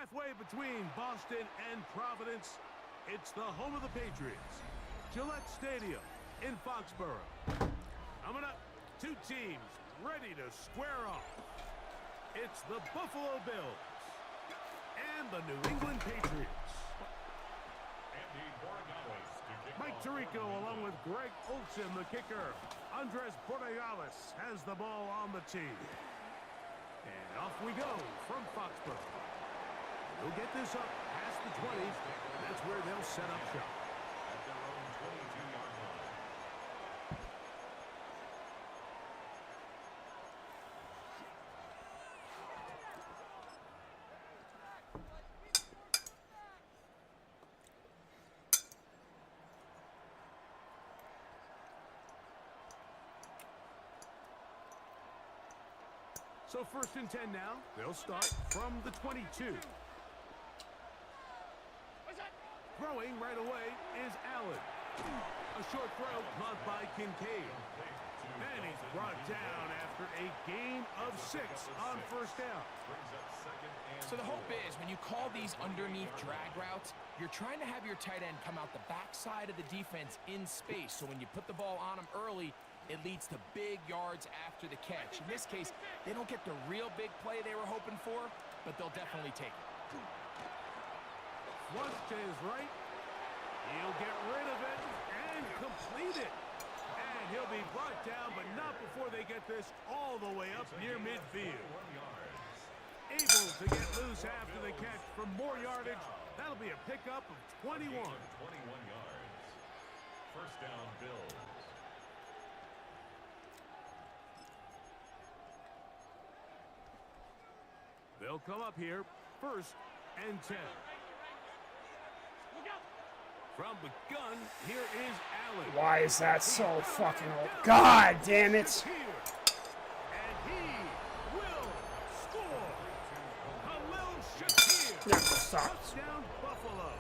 Halfway between Boston and Providence, it's the home of the Patriots, Gillette Stadium in Foxborough. Coming up, two teams ready to square off. It's the Buffalo Bills and the New England Patriots. Mike Tirico along with Greg Olsen, the kicker. Andres Borregales has the ball on the tee. And off we go from Foxborough. They'll get this up past the 20. That's where they'll set up shop. At their own 22-yard line. So 1st and 10 now. They'll start from the 22. Throwing right away is Allen. A short throw caught by Kincaid. And he's brought down after a gain of 6 on 1st down. So the hope is when you call these underneath drag routes, you're trying to have your tight end come out the backside of the defense in space. So when you put the ball on him early, it leads to big yards after the catch. In this case, they don't get the real big play they were hoping for, but they'll definitely take it. Flush to his right. He'll get rid of it and complete it. And he'll be brought down, but not before they get this all the way up near midfield. Able to get loose after the catch for more yardage. That'll be a pickup of 21. 21 yards. 1st down, Bills. They'll come up here, 1st and 10. From the gun, here is Allen. Why is that so fucking old? God damn it. And he will score. Khalil Shakir. Touchdown, Buffalo.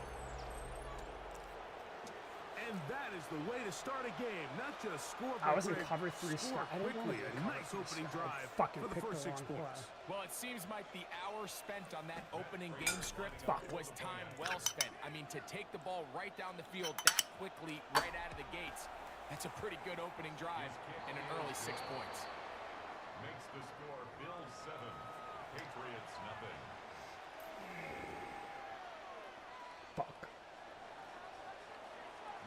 And that is the way to start a game. Not just score, but I was in cover 3 score quickly. A nice opening drive for the first 6 points. Well, it seems like the hour spent on that opening game script was time well spent. I mean, to take the ball right down the field that quickly, right out of the gates, that's a pretty good opening drive and an early 6 points. Makes the score Bills 7, Patriots nothing. Fuck.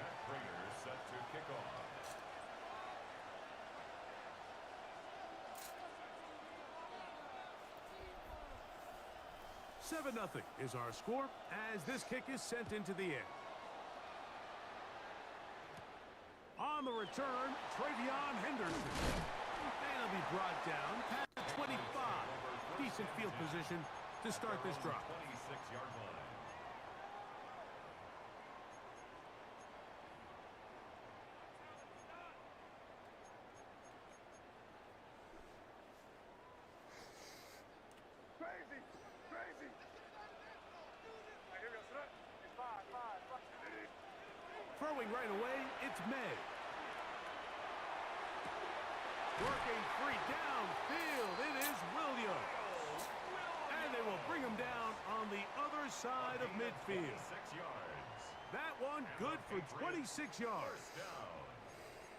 Matt Prater set to kick off. 7-0 is our score as this kick is sent into the air. On the return, Travion Henderson. And he'll be brought down past 25. Decent field position to start this drive. 26-yard line. Throwing right away, it's May. Working free downfield, it is Williams. And they will bring him down on the other side of midfield. That one good for 26 yards.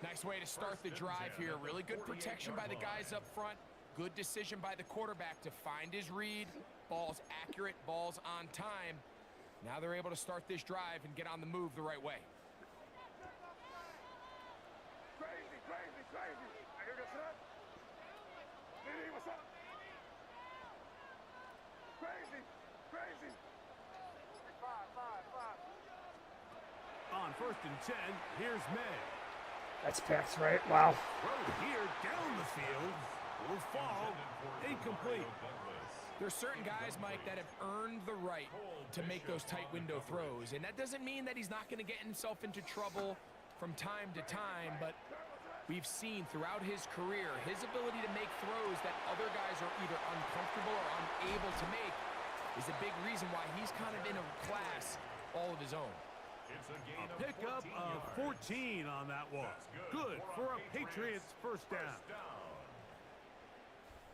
Nice way to start the drive here. Really good protection by the guys up front. Good decision by the quarterback to find his read. Ball's accurate, ball's on time. Now they're able to start this drive and get on the move the right way. On 1st and 10, here's May. That's picked, right? Wow. Throw here down the field. Will fall. Incomplete. There's certain guys, Mike, that have earned the right to make those tight window throws. And that doesn't mean that he's not going to get himself into trouble from time to time, but we've seen throughout his career, his ability to make throws that other guys are either uncomfortable or unable to make is a big reason why he's kind of in a class all of his own. A pickup of 14 on that one. Good for a Patriots 1st down.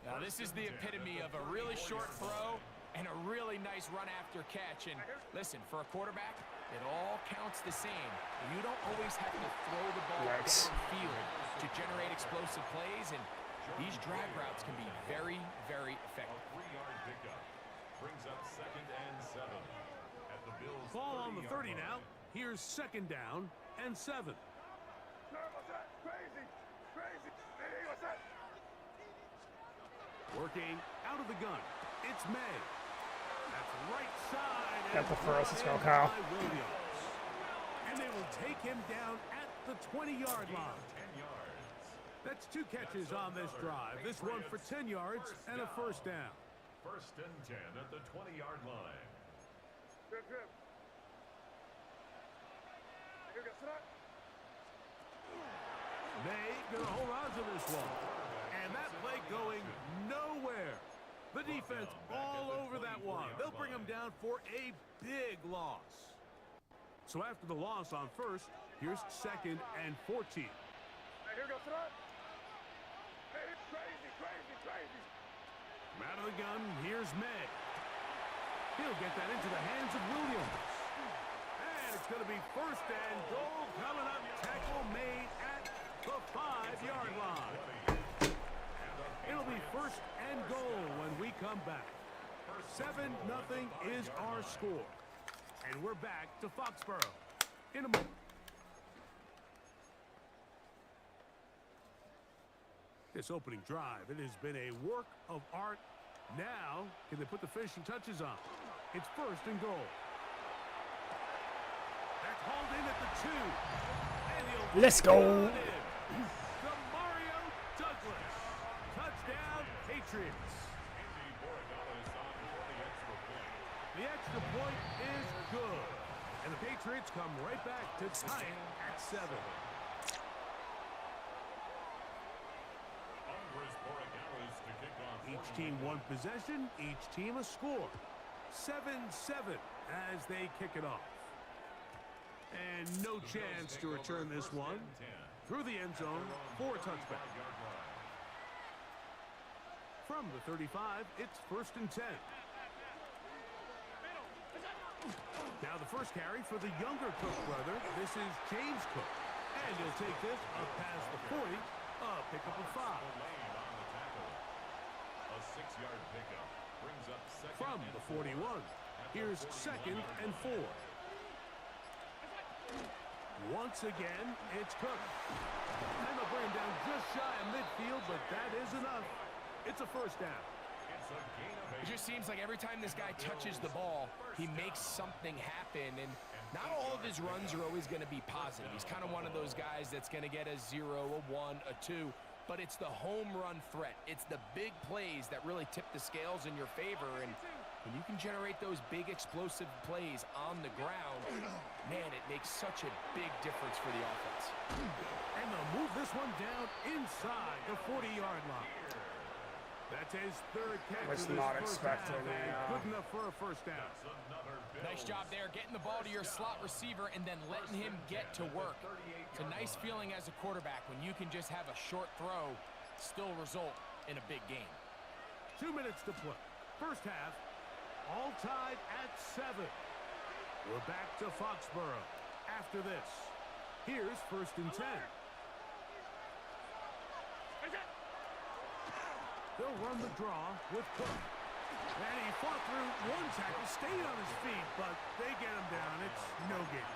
Now this is the epitome of a really short throw And a really nice run after catch. And listen, for a quarterback, it all counts the same. You don't always have to throw the ball downfield to generate explosive plays, and these drag routes can be very, very effective. A 3-yard pickup brings up 2nd and 7 at the Bills' Ball on the 30 30-yard now. line. Here's 2nd down and 7. Working out of the gun. It's May. That's right side. Got the and first. Let's go, brought in Kyle. by Williams. And they will take him down at the 20-yard line. 10 yards. That's 2 catches on this drive. This one for 10 yards and a 1st down. 1st and 10 at the 20-yard line. May gonna hold on to this one. And that play going nowhere. The defense all over that one. They'll bring him down for a big loss. So after the loss on 1st, here's 2nd and 14. From out of the gun, here's May. He'll get that into the hands of Williams. And it's going to be 1st and goal coming up. Tackle made at the 5-yard line. It'll be 1st and goal when we come back. 7-0 is our score. And we're back to Foxborough in a moment. This opening drive, it has been a work of art. Now, can they put the finishing touches on? It's 1st and goal. That's hauled in at the 2. And he'll Let's go. run in. To Mario Douglas. Touchdown, Patriots. Andy Borregales on for the extra point. The extra point is good. And the Patriots come right back to tie it at 7. Andres Borregales to kick off. Each team one possession, each team a score. 7-7 as they kick it off. And no chance to return this one through the end zone for a touchback. From the 35, it's 1st and 10. Now the first carry for the younger Cook brother. This is James Cook. And he'll take this up past the 40, a pickup of 5. A 6-yard pickup brings up 2nd From and the 4. 41, here's 2nd and 4. Once again, it's Cook. And they'll bring him down just shy of midfield, but that is enough. It's a 1st down. It's a gain of 8. It just seems like every time this guy touches the ball, he makes something happen. And not all of his runs are always going to be positive. He's kind of one of those guys that's going to get a 0, a 1, a 2. But it's the home run threat. It's the big plays that really tip the scales in your favor. And when you can generate those big explosive plays on the ground, man, it makes such a big difference for the offense. And they'll move this one down inside the 40-yard line. That's his 3rd catch. Was of this not first expecting half, and a, good enough for a 1st down. Nice job there, getting the ball to your slot receiver and then letting him get to work. It's a nice feeling as a quarterback when you can just have a short throw still result in a big game. 2 minutes to play. First half, all tied at 7. We're back to Foxborough after this. Here's 1st and 10. They'll run the draw with Cook. And he fought through one tackle, stayed on his feet, but they get him down. It's no gain.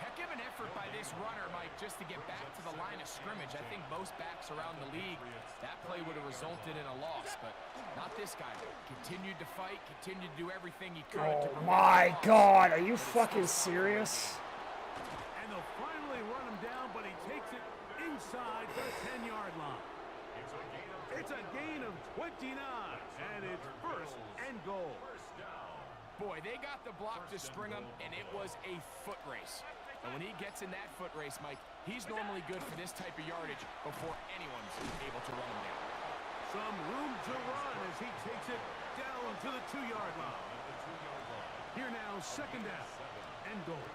Heck of an effort by this runner, Mike, just to get back to the line of scrimmage. I think most backs around the league, that play would have resulted in a loss, but not this guy. Continued to fight, continued to do everything he could to oh prevent my the loss. God, are you fucking serious? And they'll finally run him down, but he takes it inside the 10-yard line. It's a gain of 29, and it's 1st and goal. Boy, they got the block to spring him, and it was a foot race. And when he gets in that foot race, Mike, he's normally good for this type of yardage before anyone's able to run him down. Some room to run as he takes it down to the 2-yard line. Here now, 2nd down and goal.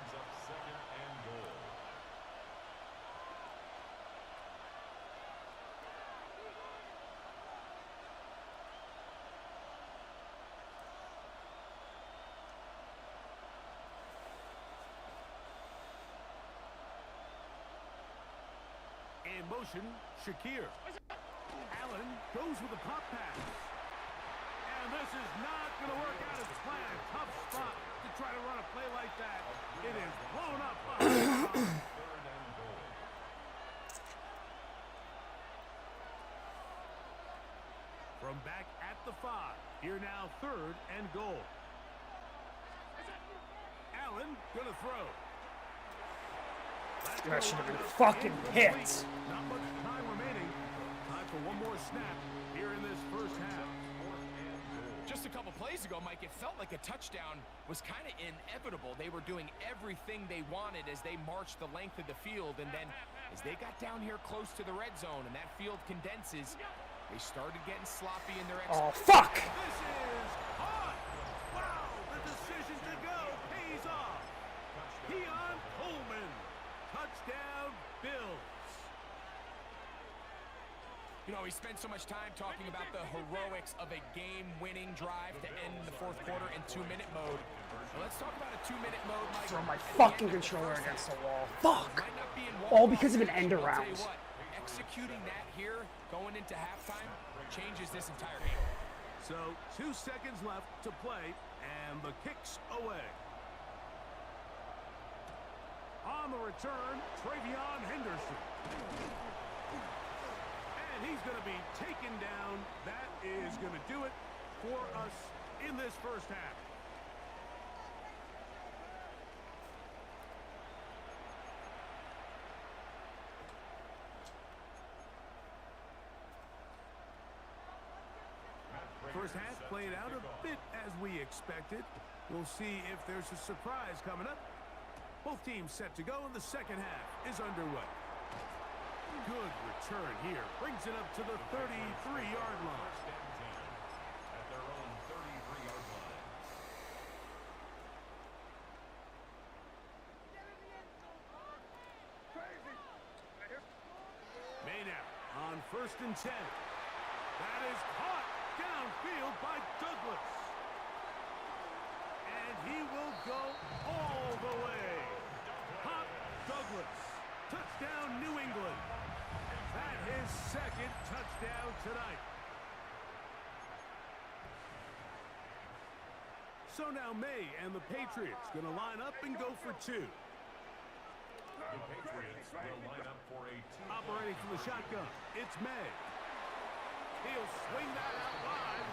In motion, Shakir. Allen goes with a pop pass. And this is not going to work out as planned. Tough spot to try to run a play like that. It is blown up. From back at the 5. Here now 3rd and goal. Allen going to throw. That should have been fucking hit. Not much time remaining. Time for one more snap here in this first half. Just a couple plays ago, Mike, it felt like a touchdown was kind of inevitable. They were doing everything they wanted as they marched the length of the field, and then as they got down here close to the red zone and that field condenses, they started getting sloppy in their Oh, fuck! This is hot! Wow, the decision to go pays off. Keon Coleman. Touchdown, Bills. You know, we spent so much time talking about the heroics of a game-winning drive to end the fourth quarter in 2-minute mode. Well, let's talk about a 2-minute mode, Mike. Throw my fucking controller against the wall. Fuck! All because of an end around. Executing that here, going into halftime, changes this entire game. So, 2 seconds left to play, and the kick's away. On the return, Travion Henderson. And he's going to be taken down. That is going to do it for us in this first half. First half played out a bit as we expected. We'll see if there's a surprise coming up. Both teams set to go, and the second half is underway. Good return here. Brings it up to the 33-yard line. At their own 33-yard line. Maddne on 1st and 10. That is caught downfield by Douglas. And he will go all the way. Pop Douglas. Touchdown, New England. That is 2nd touchdown tonight. So now May and the Patriots going to line up and go for 2. The Patriots will line up for a 2. Operating from the shotgun, it's May. He'll swing that out wide,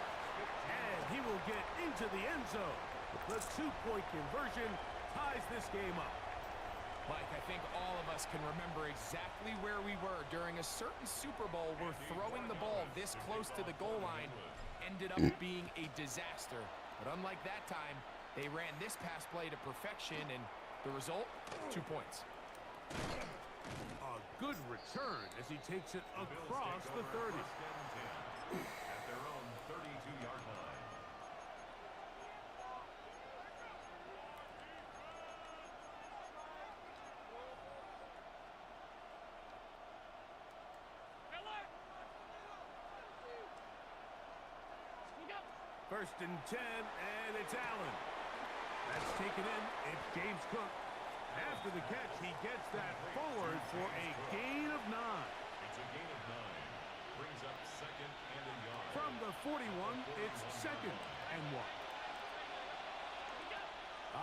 and he will get into the end zone. The 2-point conversion ties this game up. Mike, I think all of us can remember exactly where we were during a certain Super Bowl where throwing the ball this close to the goal line ended up being a disaster. But unlike that time, they ran this pass play to perfection, and the result, 2 points. A good return as he takes it across the 30. At their own 32-yard line. First and 10, and it's Allen. That's taken in. It's James Cook. After the catch, he gets that forward for a gain of 9. It's a gain of 9. Brings up 2nd and a yard. From the 41, it's 2nd and 1.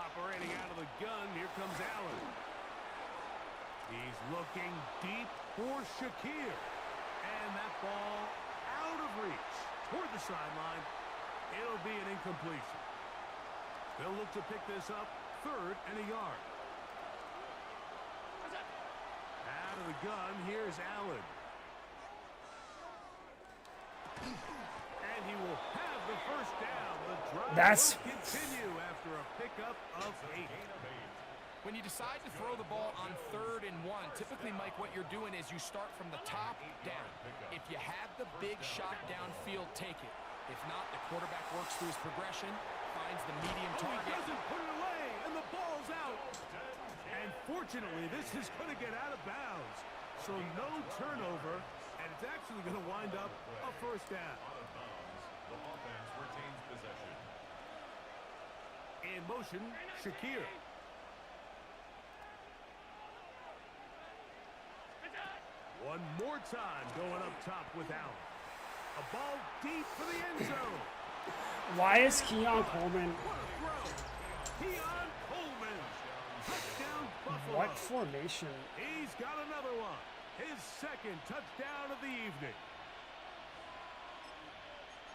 Operating out of the gun, here comes Allen. He's looking deep for Shakir. And that ball out of reach toward the sideline. It'll be an incompletion. They'll look to pick this up 3rd and a yard. Out of the gun, here's Allen. And he will have the first down. The drive will continue after a pickup of 8. When you decide to throw the ball on 3rd and 1, typically, Mike, what you're doing is you start from the top down. If you have the big shot downfield, take it. If not, the quarterback works through his progression, finds the medium target. He doesn't put it away, and the ball's out. And fortunately, this is going to get out of bounds. So no turnover, and it's actually going to wind up a first down. Out of bounds. The offense retains possession. In motion, Shakir. One more time going up top with Allen. A ball deep for the end zone. Why is Keon Coleman? What a throw. Keon Coleman. Touchdown Buffalo. What formation? He's got another one. His second touchdown of the evening.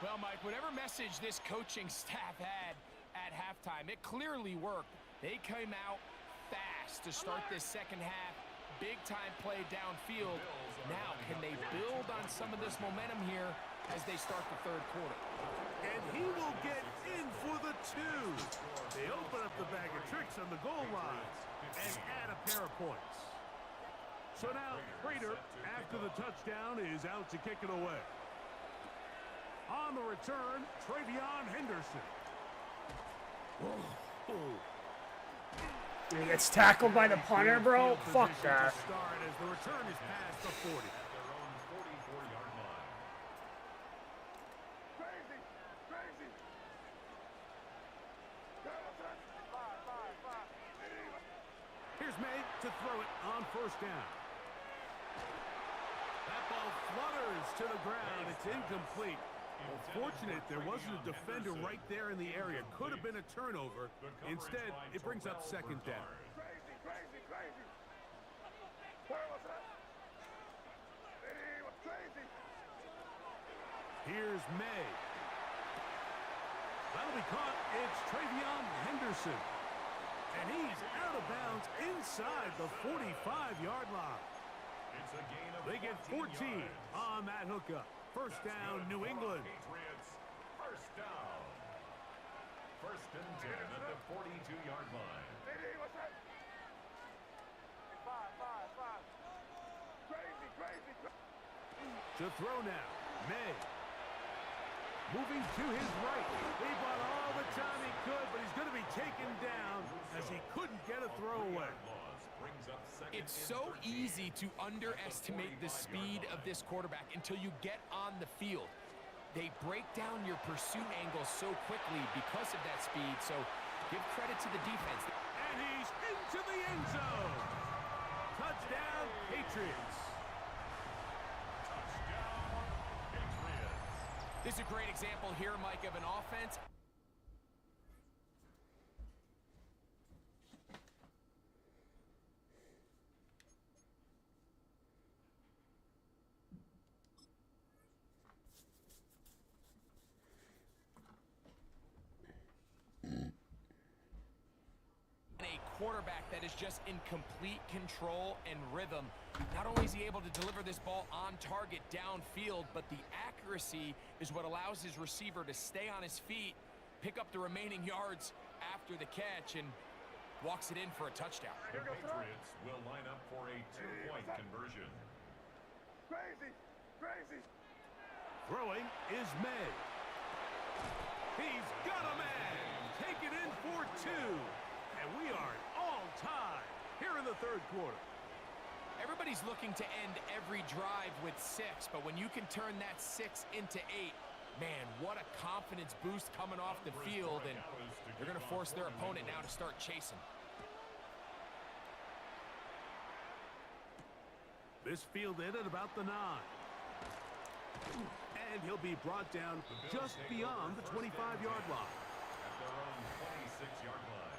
Well, Mike, whatever message this coaching staff had at halftime, it clearly worked. They came out fast to start this second half. Big-time play downfield. Now, can they build on some of this momentum here as they start the third quarter? And he will get in for the two. They open up the bag of tricks on the goal line and add a pair of points. So now, Prater, after the touchdown, is out to kick it away. On the return, Travion Henderson. Oh. He gets tackled by the punter, bro. Fuck that. Start as the return is past the 40. At their own 44-yard line. Here's May to throw it on first down. That ball flutters to the ground. It's incomplete. Well, fortunate there wasn't a defender right there in the area. Could have been a turnover. Instead, it brings up second down. Here's May. That'll be caught. It's Travion Henderson. And he's out of bounds inside the 45-yard line. It's a gain of They get 14 on that hookup. First down, New England. Patriots, first down. First and 10 at the 42-yard line. To throw now, May. Moving to his right. He bought all the time he could, but he's going to be taken down as he couldn't get a throwaway. It's so easy to underestimate the speed of this quarterback until you get on the field. They break down your pursuit angles so quickly because of that speed, so give credit to the defense. And he's into the end zone. Touchdown, Patriots. This is a great example here, Mike, of an offense. Quarterback that is just in complete control and rhythm. Not only is he able to deliver this ball on target downfield, but the accuracy is what allows his receiver to stay on his feet, pick up the remaining yards after the catch, and walks it in for a touchdown. The Patriots will line up for a two-point conversion. Throwing is May. He's got a man. Take it in for two. And we are at all-time here in the third quarter. Everybody's looking to end every drive with 6, but when you can turn that 6 into 8, man, what a confidence boost coming off the field, and they're going to force their opponent now to start chasing. This fielded at about the 9. And he'll be brought down just beyond the 25-yard line. At their own 26-yard line.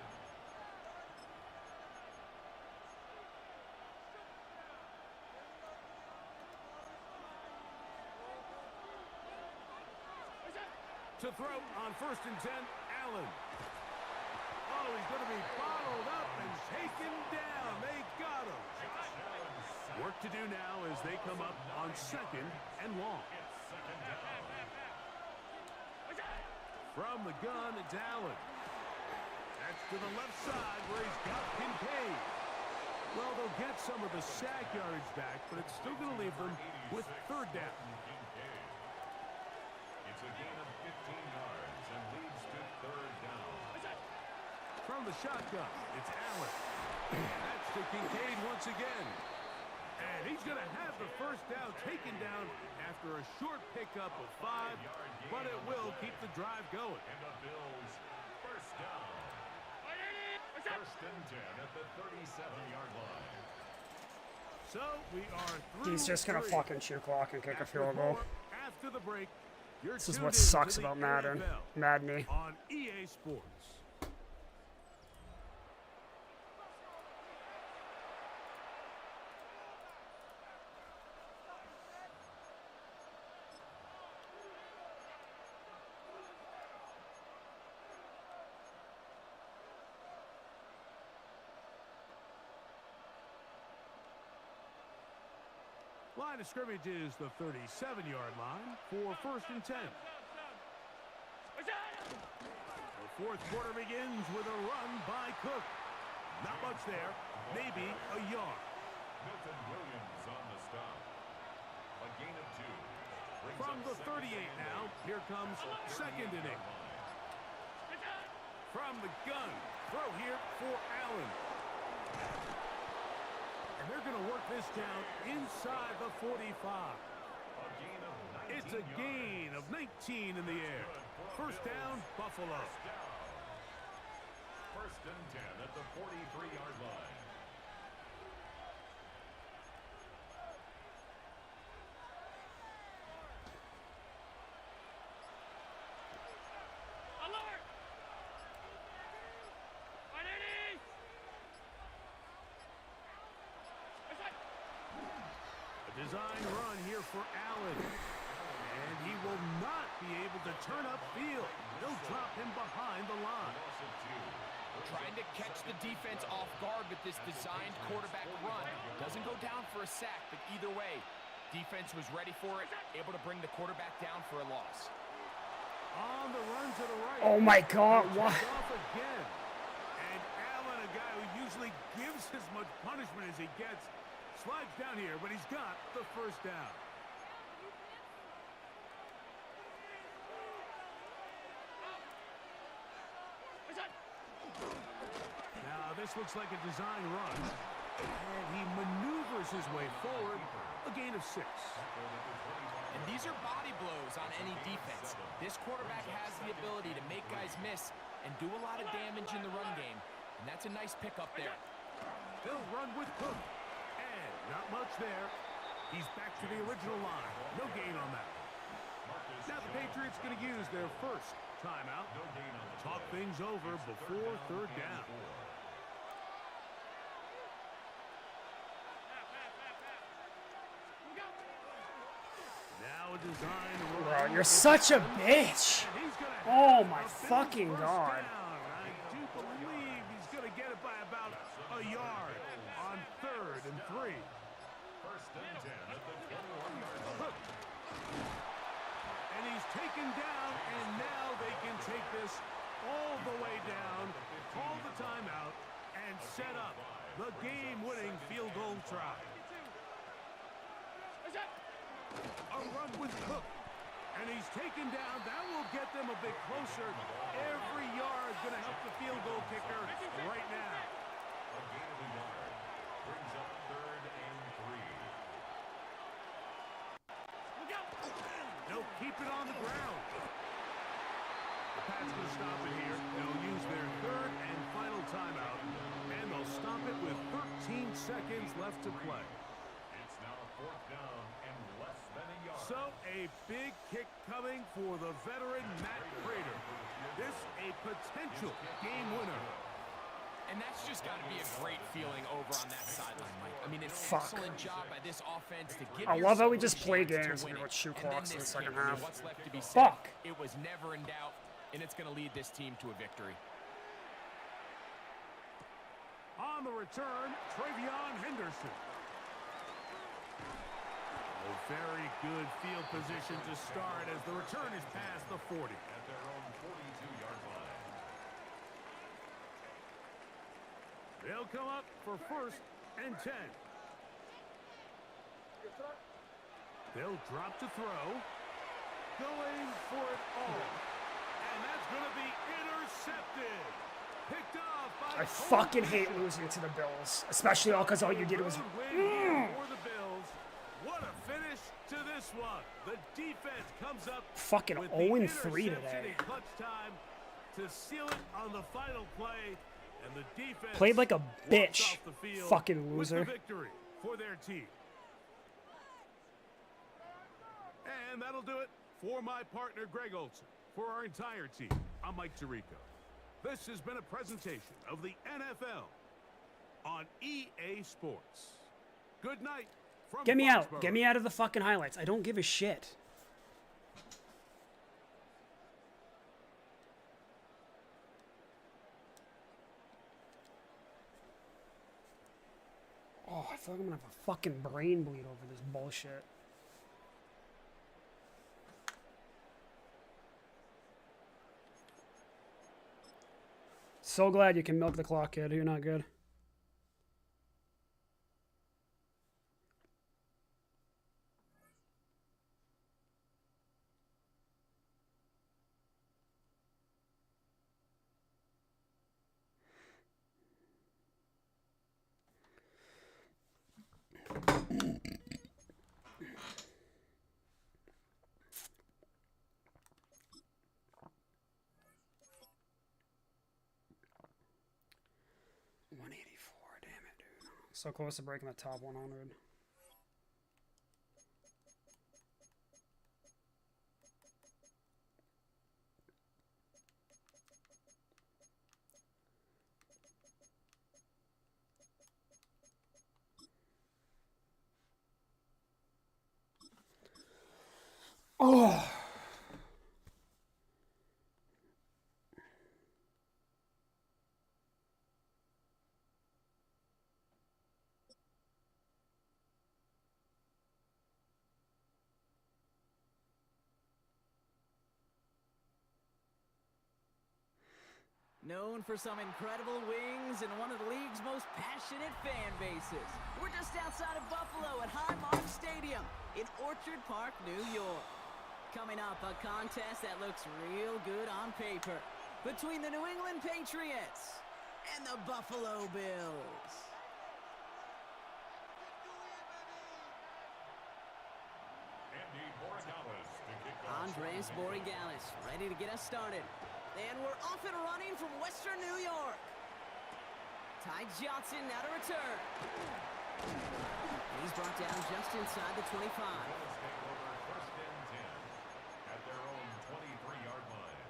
To throw on first and 10, Allen. Oh, he's going to be bottled up and taken down. They got him. Work to do now as they come up on second and long. From the gun, it's Allen. That's to the left side where he's got Kincaid. Well, they'll get some of the sack yardage back, but it's still going to leave them with third down. It's a gain of 15 yards and leads to third down. From the shotgun, it's Allen. That's to Kincaid once again. And he's going to have the first down taken down after a short pickup of 5, but it will keep the drive going. And the Bills first down. First and 10 at the 37-yard line. So we are through. He's just gonna fucking shoot clock and kick a field goal. After the break, you're This is tuned what in to sucks the about Maddne. NFL Maddne. on EA Sports. Line of scrimmage is the 37-yard line for 1st and 10. The fourth quarter begins with a run by Cook. Not much there, maybe a yard. Milton Williams on the stop. A gain of 2. From the 38 now, here comes 2nd and 8. From the gun, throw here for Allen. And they're going to work this down inside the 45. It's a gain of 19 in the air. First down, Buffalo. 1st and 10 at the 43-yard line. Design run here for Allen. And he will not be able to turn upfield. They'll drop him behind the line. Trying to catch the defense off guard with this designed quarterback run. Doesn't go down for a sack, but either way, defense was ready for it, able to bring the quarterback down for a loss. On the run to the right. Oh my God, what? Off again. And Allen, a guy who usually gives as much punishment as he gets, slides down here, but he's got the first down. Now, this looks like a design run. And he maneuvers his way forward, a gain of 6. And these are body blows on any defense. This quarterback has the ability to make guys miss and do a lot of damage in the run game. And that's a nice pickup there. They'll run with Cook. Not much there. He's back to the original line. No gain on that. Now the Patriots going to use their first timeout. Talk things over before 3rd down. Now a design run. Bro, you're such a bitch. Oh my fucking God. I do believe he's going to get it by about a yard on 3rd and 3. 1st and 10 at the 21-yard line. And he's taken down, and now they can take this all the way down, call the timeout, and set up the game-winning field goal try. A run with Cook, and he's taken down. That will get them a bit closer. Every yard going to help the field goal kicker right now. A gain of a yard. Brings up 3rd and 3. They'll keep it on the ground. The Pats will stop it here. They'll use their 3rd and final timeout, and they'll stop it with 13 seconds left to play. It's now 4th down and less than a yard. So a big kick coming for the veteran Matt Prater. This a potential game winner. And that's just got to be a great feeling over on that sideline, Mike. I mean, an excellent job by this offense to give I love how we yourself just a play chance to games and win we it. shoot And then clocks in the this second kick, I mean, half. what's left to be said? Fuck. It was never in doubt, and it's going to lead this team to a victory. On the return, Travion Henderson. A very good field position to start as the return is past the 40. At their own 42-yard line. They'll come up for 1st and 10. They'll drop to throw. Going for it all. And that's going to be intercepted. Picked off by I fucking hate losing to the Bills, especially all because all you did was. For the Bills. What a finish to this one. The defense comes up Fucking with 0-3 the interception today. in clutch time to seal it on the final play. And the defense Played like a walks bitch. off the field Fucking with the loser. victory. for their team. And that'll do it for my partner, Greg Olson. For our entire team, I'm Mike Tirico. This has been a presentation of the NFL on EA Sports. Good night from Get me out. Foxborough. Get me out of the fucking highlights. I don't give a shit. Oh, I feel like I'm gonna have a fucking brain bleed over this bullshit. So glad you can milk the clock, kid. You're not good. So close to breaking the top 100. Oh. Known for some incredible wings and one of the league's most passionate fan bases. We're just outside of Buffalo at Highmark Stadium in Orchard Park, New York. Coming up, a contest that looks real good on paper between the New England Patriots and the Buffalo Bills. Andres Borregales ready to get us started. And we're off and running from Western New York. Ty Johnson now to return. And he's brought down just inside the 25. First and 10 at their own 23-yard line.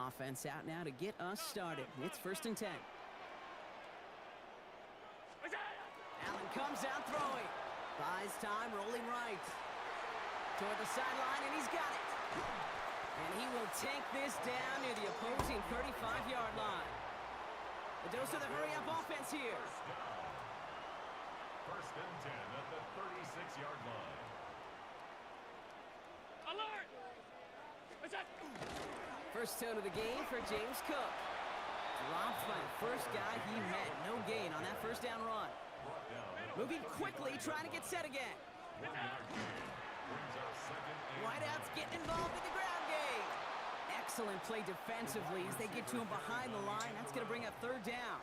Offense out now to get us started. It's first and 10. Allen comes out throwing. Buys time, rolling right. Toward the sideline, and he's got it. And he will take this down near the opposing 35-yard line. A dose of the hurry-up offense here. First and 10 at the 36-yard line. Alert! First tone of the game for James Cook. Dropped by the first guy he met. No gain on that first down run. Moving quickly, trying to get set again. Wideouts getting involved in the ground game. Excellent play defensively as they get to him behind the line. That's going to bring up third down.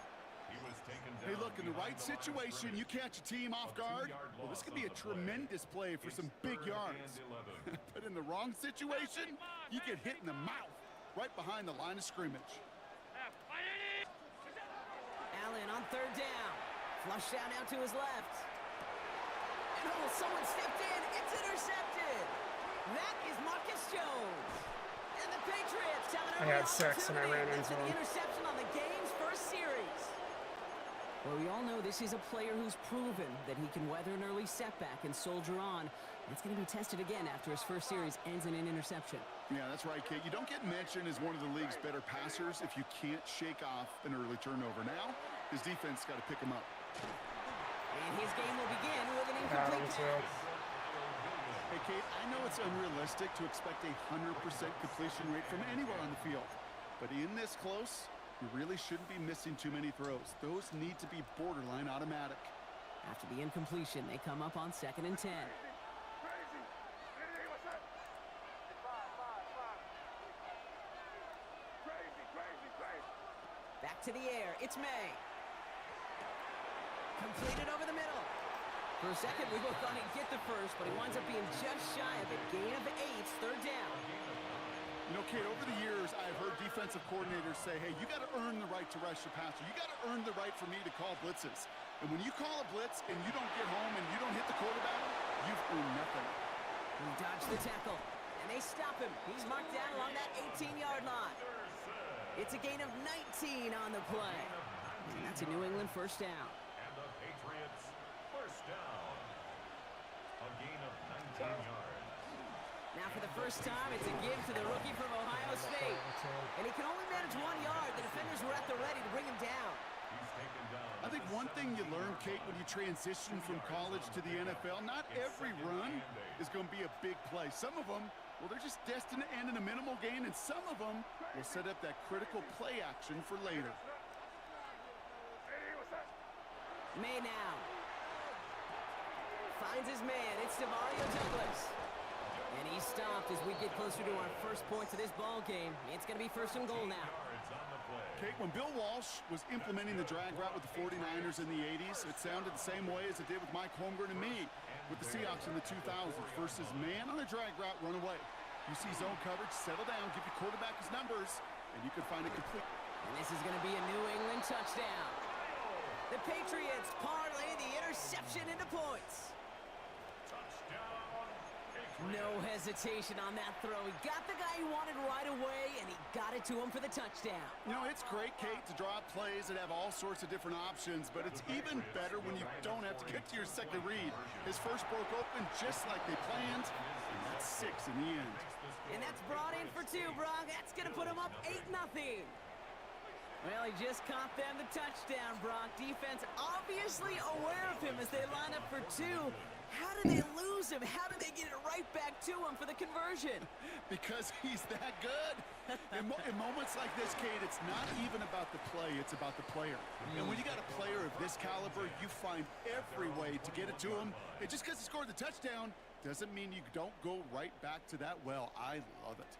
Hey, look, in the right situation, you catch a team off guard. Well, this could be a tremendous play for some big yards. But in the wrong situation, you get hit in the mouth right behind the line of scrimmage. Allen on third down. Flush down now to his left. And oh, someone stepped in. It's intercepted. That is Marcus Jones. And the Patriots have an I had 6 and I ran into him. Interception on the game's first series. Well, we all know this is a player who's proven that he can weather an early setback and soldier on. It's going to be tested again after his first series ends in an interception. Yeah, that's right, Kate. You don't get mentioned as one of the league's better passers if you can't shake off an early turnover. Now, his defense got to pick him up. And his game will begin with an incomplete pass. Hey, Kate, I know it's unrealistic to expect a 100% completion rate from anywhere on the field. But in this close, you really shouldn't be missing too many throws. Those need to be borderline automatic. After the incompletion, they come up on 2nd and 10. Back to the air. It's May. Completed over the middle. For a second, we both thought he'd get the first, but he winds up being just shy of a gain of 8, third down. You know, Kate, over the years, I've heard defensive coordinators say, hey, you got to earn the right to rush the passer. You got to earn the right for me to call blitzes. And when you call a blitz and you don't get home and you don't hit the quarterback, you've earned nothing. He dodged the tackle, and they stop him. He's marked down along that 18-yard line. It's a gain of 19 on the play. And that's a New England first down. And the Patriots first down. A gain of 19 yards. Now for the first time, it's a give to the rookie from Ohio State. And he can only manage 1 yard. The defenders were at the ready to bring him down. He's taken down. I think one thing you learn, Kate, when you transition from college to the NFL, not every run is going to be a big play. Some of them, well, they're just destined to end in a minimal gain, and some of them will set up that critical play action for later. May now finds his man. It's Demario Douglas. And he's stopped as we get closer to our first points of this ball game. It's going to be first and goal now. Yards on the play. Kate, when Bill Walsh was implementing the drag route with the 49ers in the 80s, it sounded the same way as it did with Mike Holmgren and me with the Seahawks in the 2000s. Versus man on a drag route, run away. You see zone coverage, settle down, give your quarterback his numbers, and you can find it complete. And this is going to be a New England touchdown. The Patriots parlay the interception into points. No hesitation on that throw. He got the guy he wanted right away, and he got it to him for the touchdown. You know, it's great, Kate, to draw up plays that have all sorts of different options, but it's even better when you don't have to get to your second read. His first broke open just like they planned, and that's 6 in the end. And that's brought in for 2, Brock. That's going to put him up 8-0. Well, he just caught them the touchdown, Brock. Defense obviously aware of him as they line up for 2. How did they lose him? How did they get it right back to him for the conversion? Because he's that good. In moments like this, Kate, it's not even about the play, it's about the player. And when you got a player of this caliber, you find every way to get it to him. And just because he scored the touchdown doesn't mean you don't go right back to that well. I love it.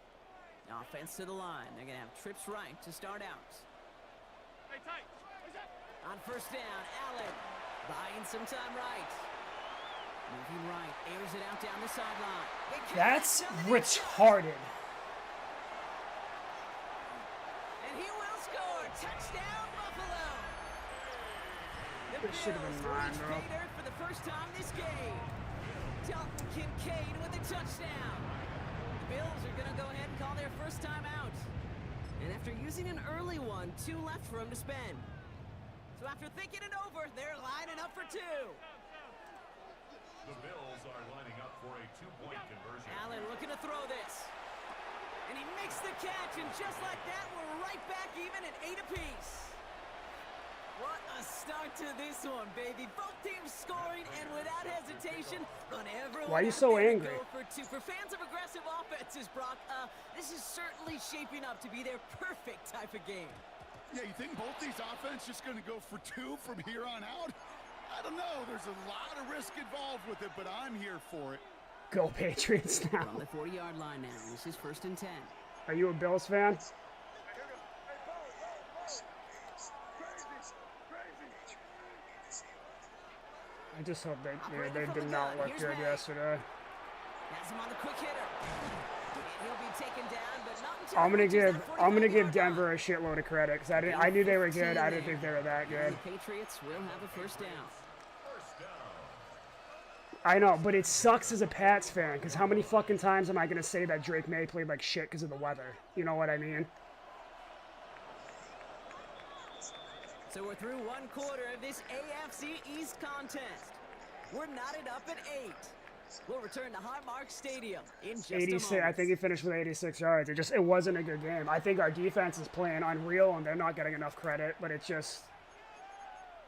Offense to the line. They're going to have trips right to start out. On first down, Allen buying some time right. Moving right, airs it out down the sideline. That's retarded. And he will score. Touchdown, Buffalo. The This should have been Bills mine, reach bro. pay dirt for the first time this game. Dalton Kincaid with a touchdown. The Bills are going to go ahead and call their first time out. And after using an early one, 2 left for him to spend. So after thinking it over, they're lining up for 2. The Bills are lining up for a 2-point conversion. Allen looking to throw this. And he makes the catch, and just like that, we're right back even at 8 apiece. What a start to this one, baby. Both teams scoring, and without hesitation, on everyone. Why are you out so there to angry? go for 2. For fans of aggressive offenses, Brock, this is certainly shaping up to be their perfect type of game. Yeah, you think both these offenses just going to go for 2 from here on out? I don't know. There's a lot of risk involved with it, but I'm here for it. Go Patriots now. From the 40-yard line now, this is first and 10. Are you a Bills fan? I just hope they did not look good yesterday. Has him on the quick hitter. And he'll be taken down, but not until I'm gonna give 45-yard Denver line. a shitload of credit because I knew they were good. I didn't think they were that good. The Patriots will have a first down. I know, but it sucks as a Pats fan because how many fucking times am I gonna say that Drake May played like shit because of the weather? You know what I mean? So we're through 1 quarter of this AFC East contest. We're knotted up at 8. We'll return to Highmark Stadium in just 86. a moment. I think he finished with 86 yards. It wasn't a good game. I think our defense is playing unreal and they're not getting enough credit. But it's just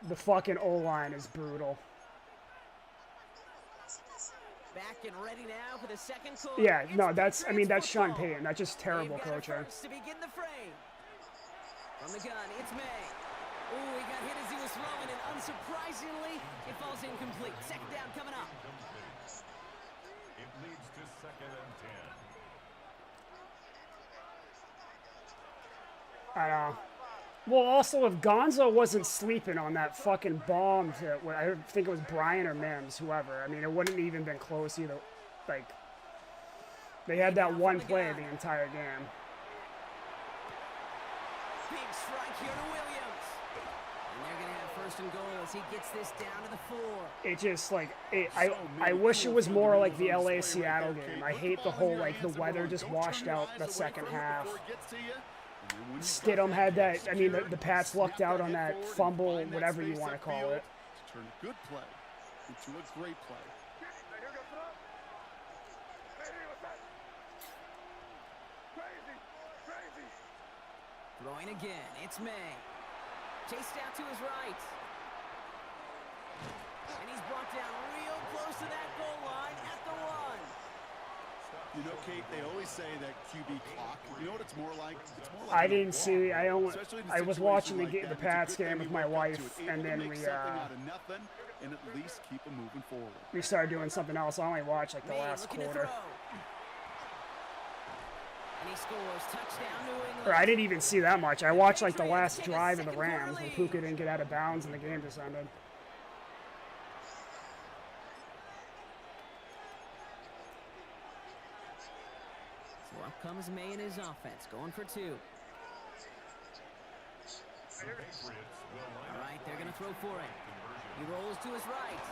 the fucking O-line is brutal. Back and ready now for the second quarter. Yeah, It's no, that's Patriots Sean football. Payton. That's just terrible They've got it coaching. first to begin the frame. From the gun, it's May. Ooh, he got hit as he was throwing, and unsurprisingly, it falls incomplete. Second down coming up. It leads to second and 10. I know. Well, also, if Gonzo wasn't sleeping on that fucking bomb to, I think it was Brian or Mims, whoever. I mean, it wouldn't even been close either. Like, They had that one play the entire game. Big strike here to Williams. And they're going to have first and goal as he gets this down to the 4. It just like I wish it was more like the LA Seattle game. I hate the whole like the weather just washed out the second half. Stidham had that. I mean, the Pats lucked out on that fumble, whatever you want to call it. Turn a good play into a great play. Throwing again, it's May. Chased out to his right. And he's brought down real close to that goal line at the 1. You know, Kate, they always say that QB clock. You know what it's more like? It's more like I didn't see. I was watching the Pats game with my wife, and then and at least keep them moving forward. We started doing something else. I only watched like the last quarter. And he scores. Touchdown, New England. Or I didn't even see that much. I watched like the last drive of the Rams when Puka didn't get out of bounds and the game just ended. So up comes May and his offense, going for 2. All right, they're going to throw for it. He rolls to his right.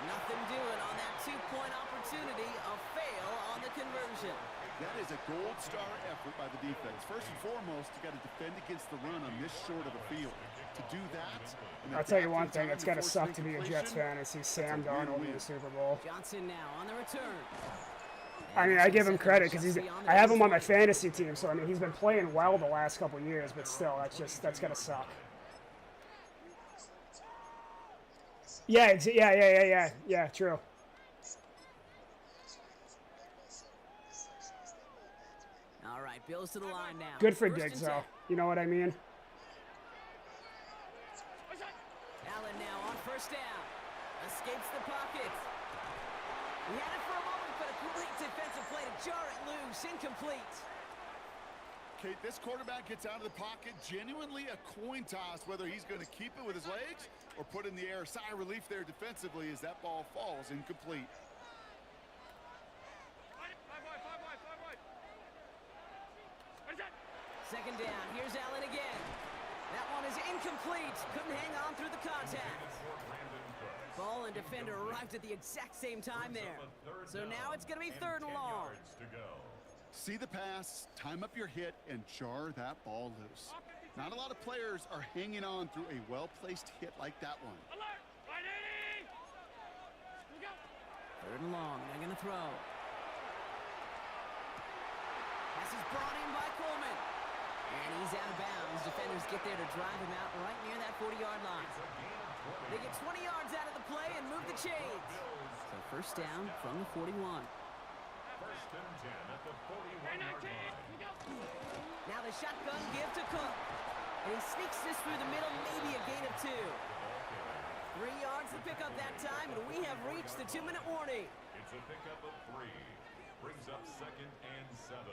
Nothing doing on that 2-point opportunity. A fail on the conversion. That is a gold star effort by the defense. First and foremost, you got to defend against the run on this short of a field. To do that, I'll tell you one thing, it's got to suck to be a Jets fan and see Sam Darnold in the Super Bowl. Johnson now on the return. I mean, I give him credit because I have him on my fantasy team, so I mean, he's been playing well the last couple years, but still, that's got to suck. Yeah, yeah, true. All right, Bills to the line now. Good for Diggs, though. You know what I mean? Allen now on first down. Escapes the pocket. He had it for a moment, but a great defensive play to jar it loose. Incomplete. Kate, this quarterback gets out of the pocket. Genuinely a coin toss whether he's going to keep it with his legs or put in the air. Sigh of relief there defensively as that ball falls incomplete. Second down. Here's Allen again. That one is incomplete. Couldn't hang on through the contact. Ball and defender arrived at the exact same time there. So now it's going to be 3rd and long. See the pass, time up your hit, and jar that ball loose. Not a lot of players are hanging on through a well-placed hit like that one. 3rd and long. They're going to throw. Pass is brought in by Coleman. And he's out of bounds. Defenders get there to drive him out right near that 40-yard line. They get 20 yards out of the play and move the chains. So first down from the 41. First and 10 at the 41-yard line. Now the shotgun give to Cook. And he sneaks this through the middle, maybe a gain of 2. 3 yards to pick up that time, and we have reached the 2-minute warning. It's a pickup of 3. Brings up 2nd and 7.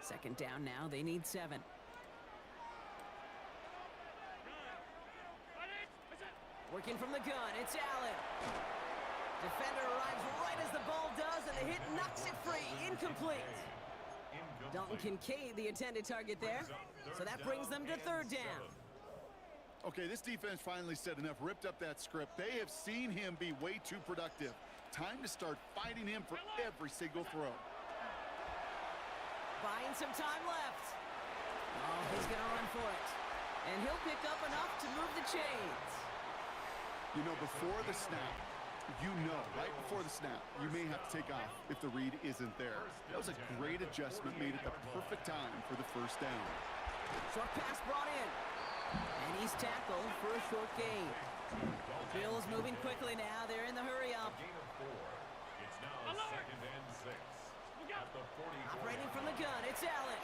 Second down now, they need 7. Working from the gun, it's Allen. Defender arrives right as the ball does, and the hit knocks it free. Incomplete. Dalton Kincaid, the intended target there. So that brings them to 3rd down. Okay, this defense finally said enough, ripped up that script. They have seen him be way too productive. Time to start fighting him for every single throw. Buying some time left. Oh, he's going to run for it. And he'll pick up enough to move the chains. You know, before the snap, right before the snap, you may have to take off if the read isn't there. That was a great adjustment made at the perfect time for the first down. Short pass brought in. And he's tackled for a short gain. Bills moving quickly now. They're in the hurry up. Gain of 4. It's now 2nd and 6. At the 44. Operating from the gun, it's Allen.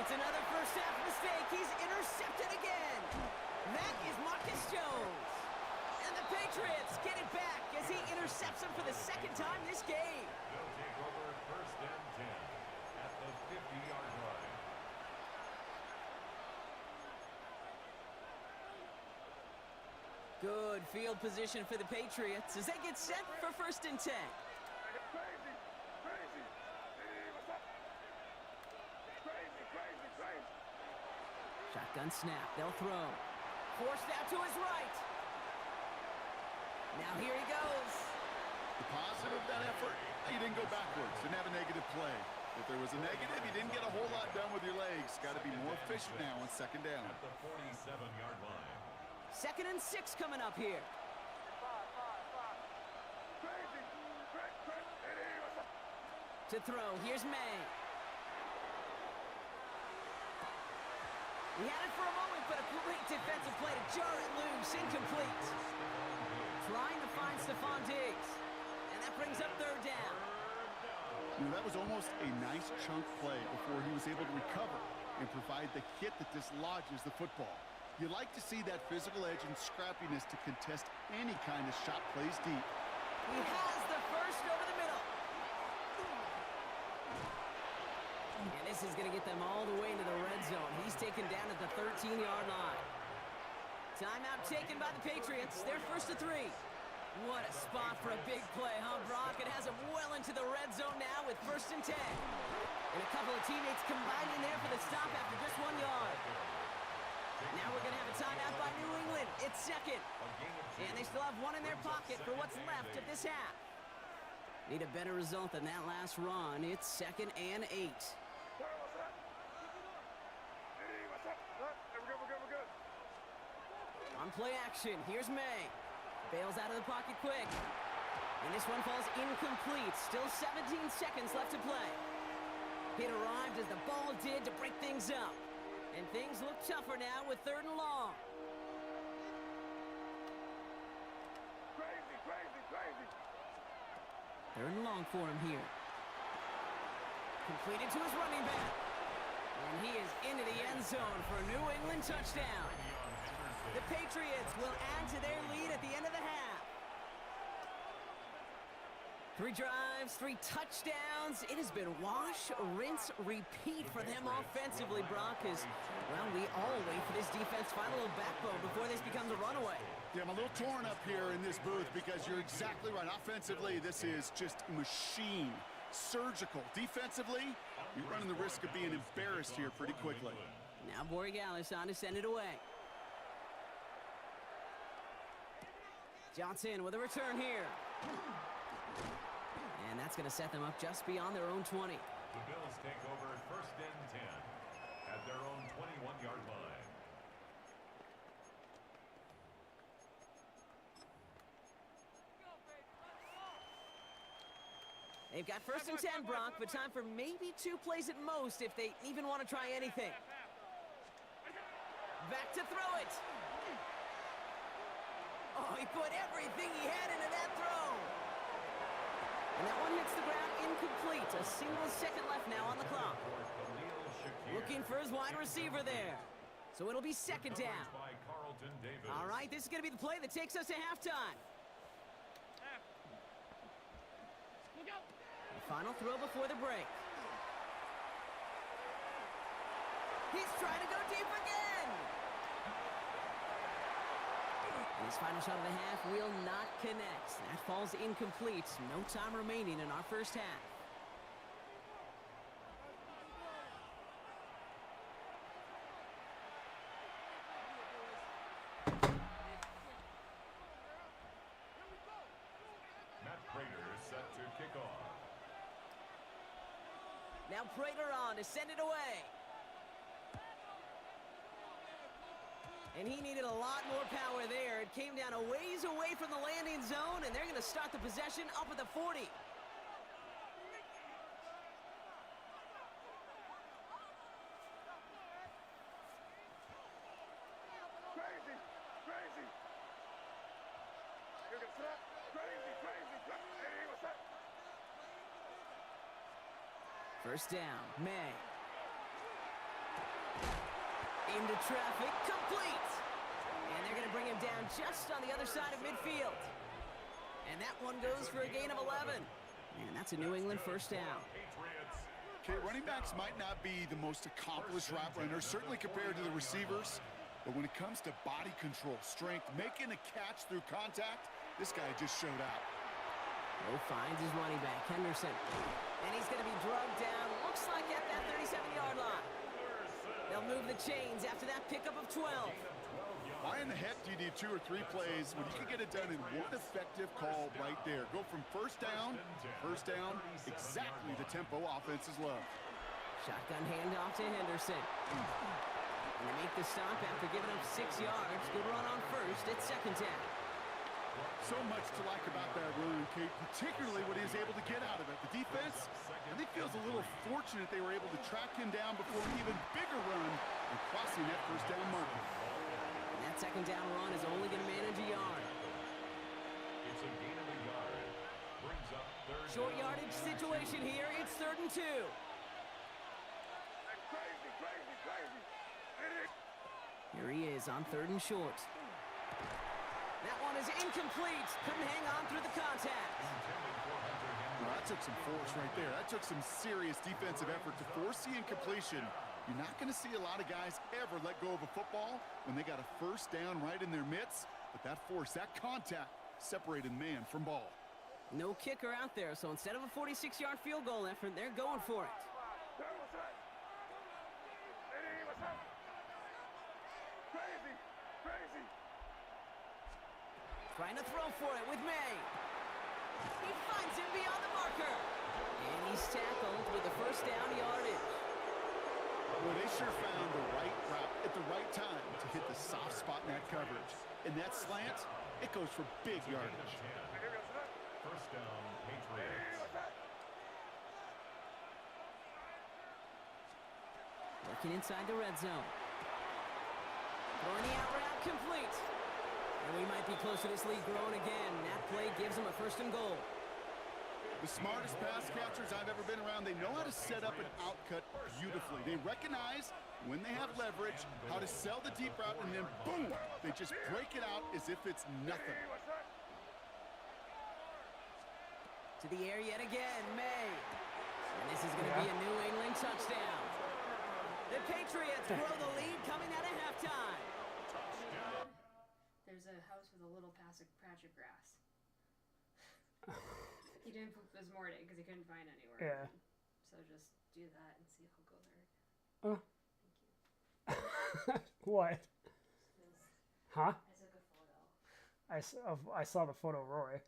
It's another first half mistake. He's intercepted again. That is Marcus Jones. And the Patriots get it back as he intercepts him for the 2nd time this game. They'll take over 1st and 10 at the 50-yard line. Good field position for the Patriots as they get set for 1st and 10. Shotgun snap, they'll throw. Forced out to his right. Now here he goes. The positive of that effort, he didn't go backwards, didn't have a negative play. If there was a negative, you didn't get a whole lot done with your legs. Got to be more efficient now on 2nd down. At the 47-yard line. 2nd and 6 coming up here. To throw, here's May. He had it for a moment, but a great defensive play to jar it loose. Incomplete. Trying to find Stephon Diggs. And that brings up 3rd down. You know, that was almost a nice chunk play before he was able to recover and provide the hit that dislodges the football. You like to see that physical edge and scrappiness to contest any kind of shot plays deep. He has the first over the middle. And this is going to get them all the way into the red zone. He's taken down at the 13-yard line. Timeout taken by the Patriots. They're 1st to 3. What a spot for a big play, huh, Brock? It has him well into the red zone now with 1st and 10. And a couple of teammates combining there for the stop after just 1 yard. Now we're going to have a timeout by New England. It's 2nd. And they still have 1 in their pocket for what's left of this half. Need a better result than that last run. It's 2nd and 8. On play action, here's May. Bails out of the pocket quick. And this one falls incomplete. Still 17 seconds left to play. Hit arrived as the ball did to break things up. And things look tougher now with 3rd and long. Crazy. 3rd and long for him here. Completed to his running back. And he is into the end zone for a New England touchdown. The Patriots will add to their lead at the end of the half. 3 drives, 3 touchdowns. It has been wash, rinse, repeat for them offensively, Brock, as, well, we all wait for this defense to find a little backbone before this becomes a runaway. Yeah, I'm a little torn up here in this booth because you're exactly right. Offensively, this is just a machine. Surgical. Defensively, you're running the risk of being embarrassed here pretty quickly. Now Borregales on to send it away. Johnson with a return here. And that's going to set them up just beyond their own 20. The Bills take over 1st and 10 at their own 21-yard line. They've got 1st and 10, Brock, but time for maybe 2 plays at most if they even want to try anything. Back to throw it. Oh, he put everything he had into that throw. And that one hits the ground incomplete. A single second left now on the clock. Looking for his wide receiver there. So it'll be 2nd down. All right, this is going to be the play that takes us to halftime. The final throw before the break. He's trying to go deep again. His final shot of the half will not connect. That falls incomplete. No time remaining in our 1st half. Matt Prater is set to kick off. Now Prater on to send it away. And he needed a lot more power there. It came down a ways away from the landing zone, and they're going to start the possession up at the 40. First down, May. Into traffic, complete. And they're going to bring him down just on the other side of midfield. And that one goes for a gain of 11. And that's a New England first down. Okay, running backs might not be the most accomplished route runners, certainly compared to the receivers. But when it comes to body control, strength, making a catch through contact, this guy just showed out. Oh, finds his running back, Henderson. And he's going to be drugged down, looks like at that 37-yard line. They'll move the chains after that pickup of 12. Why in the heck do you need 2 or 3 plays when you can get it done in one effective call right there? Go from first down, exactly the tempo offenses love. Shotgun handoff to Henderson. And they make the stop after giving up 6 yards. Good run on first. It's second down. So much to like about that run, Kate, particularly what he was able to get out of it. The defense, I think, feels a little fortunate they were able to track him down before an even bigger run and crossing that first down marker. And that second down run is only going to manage a yard. It's a gain of a yard. Brings up third Short down. yardage situation here. It's 3rd and 2. Here he is on 3rd and short. That one is incomplete. Couldn't hang on through the contact. Well, that took some force right there. That took some serious defensive effort to force the incompletion. You're not going to see a lot of guys ever let go of a football when they got a first down right in their midst. But that force, that contact, separated man from ball. No kicker out there, so instead of a 46-yard field goal effort, they're going for it. Trying to throw for it with May. He finds him beyond the marker. And he's tackled with the first down yardage. Well, they sure found the right route at the right time to hit the soft spot in that coverage. And that slant, it goes for big yardage. First down, Patriots. Working inside the red zone. Throwing the out route complete. And we might be close to this lead growing again. That play gives them a 1st and goal. The smartest pass catchers I've ever been around, they know how to set up an outcut beautifully. They recognize when they have leverage, how to sell the deep route, and then boom, they just break it out as if it's nothing. To the air yet again, May. And this is going to be a New England touchdown. The Patriots grow the lead coming out of halftime. There's a house with a little patch of grass. He didn't poop this morning because he couldn't find anywhere. Yeah. So just do that and see if he'll go there. Oh. Thank you. What? Huh? I took a photo. I saw the photo of Roy.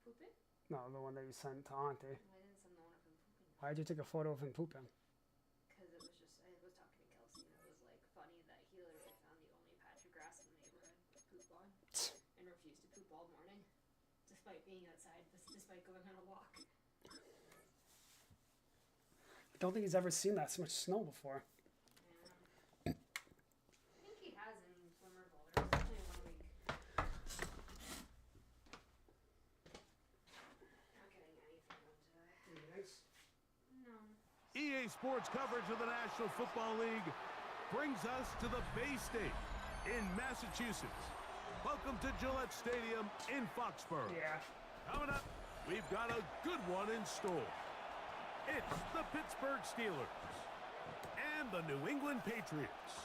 Pooping? No, the one that you sent to Auntie. I didn't send the one of him pooping. Why'd you take a photo of him pooping? Because it was just, I was talking to Kelsey and it was like funny that he literally found the only patch of grass in the neighborhood to poop on and refused to poop all morning despite being outside, despite going on a walk. I don't think he's ever seen that much snow before. Yeah. I think he has in Swimmerville. There's only 1 week. Not getting anything done today. No. EA Sports coverage of the National Football League brings us to the Bay State in Massachusetts. Welcome to Gillette Stadium in Foxborough. Yeah. Coming up, we've got a good one in store. It's the Pittsburgh Steelers and the New England Patriots.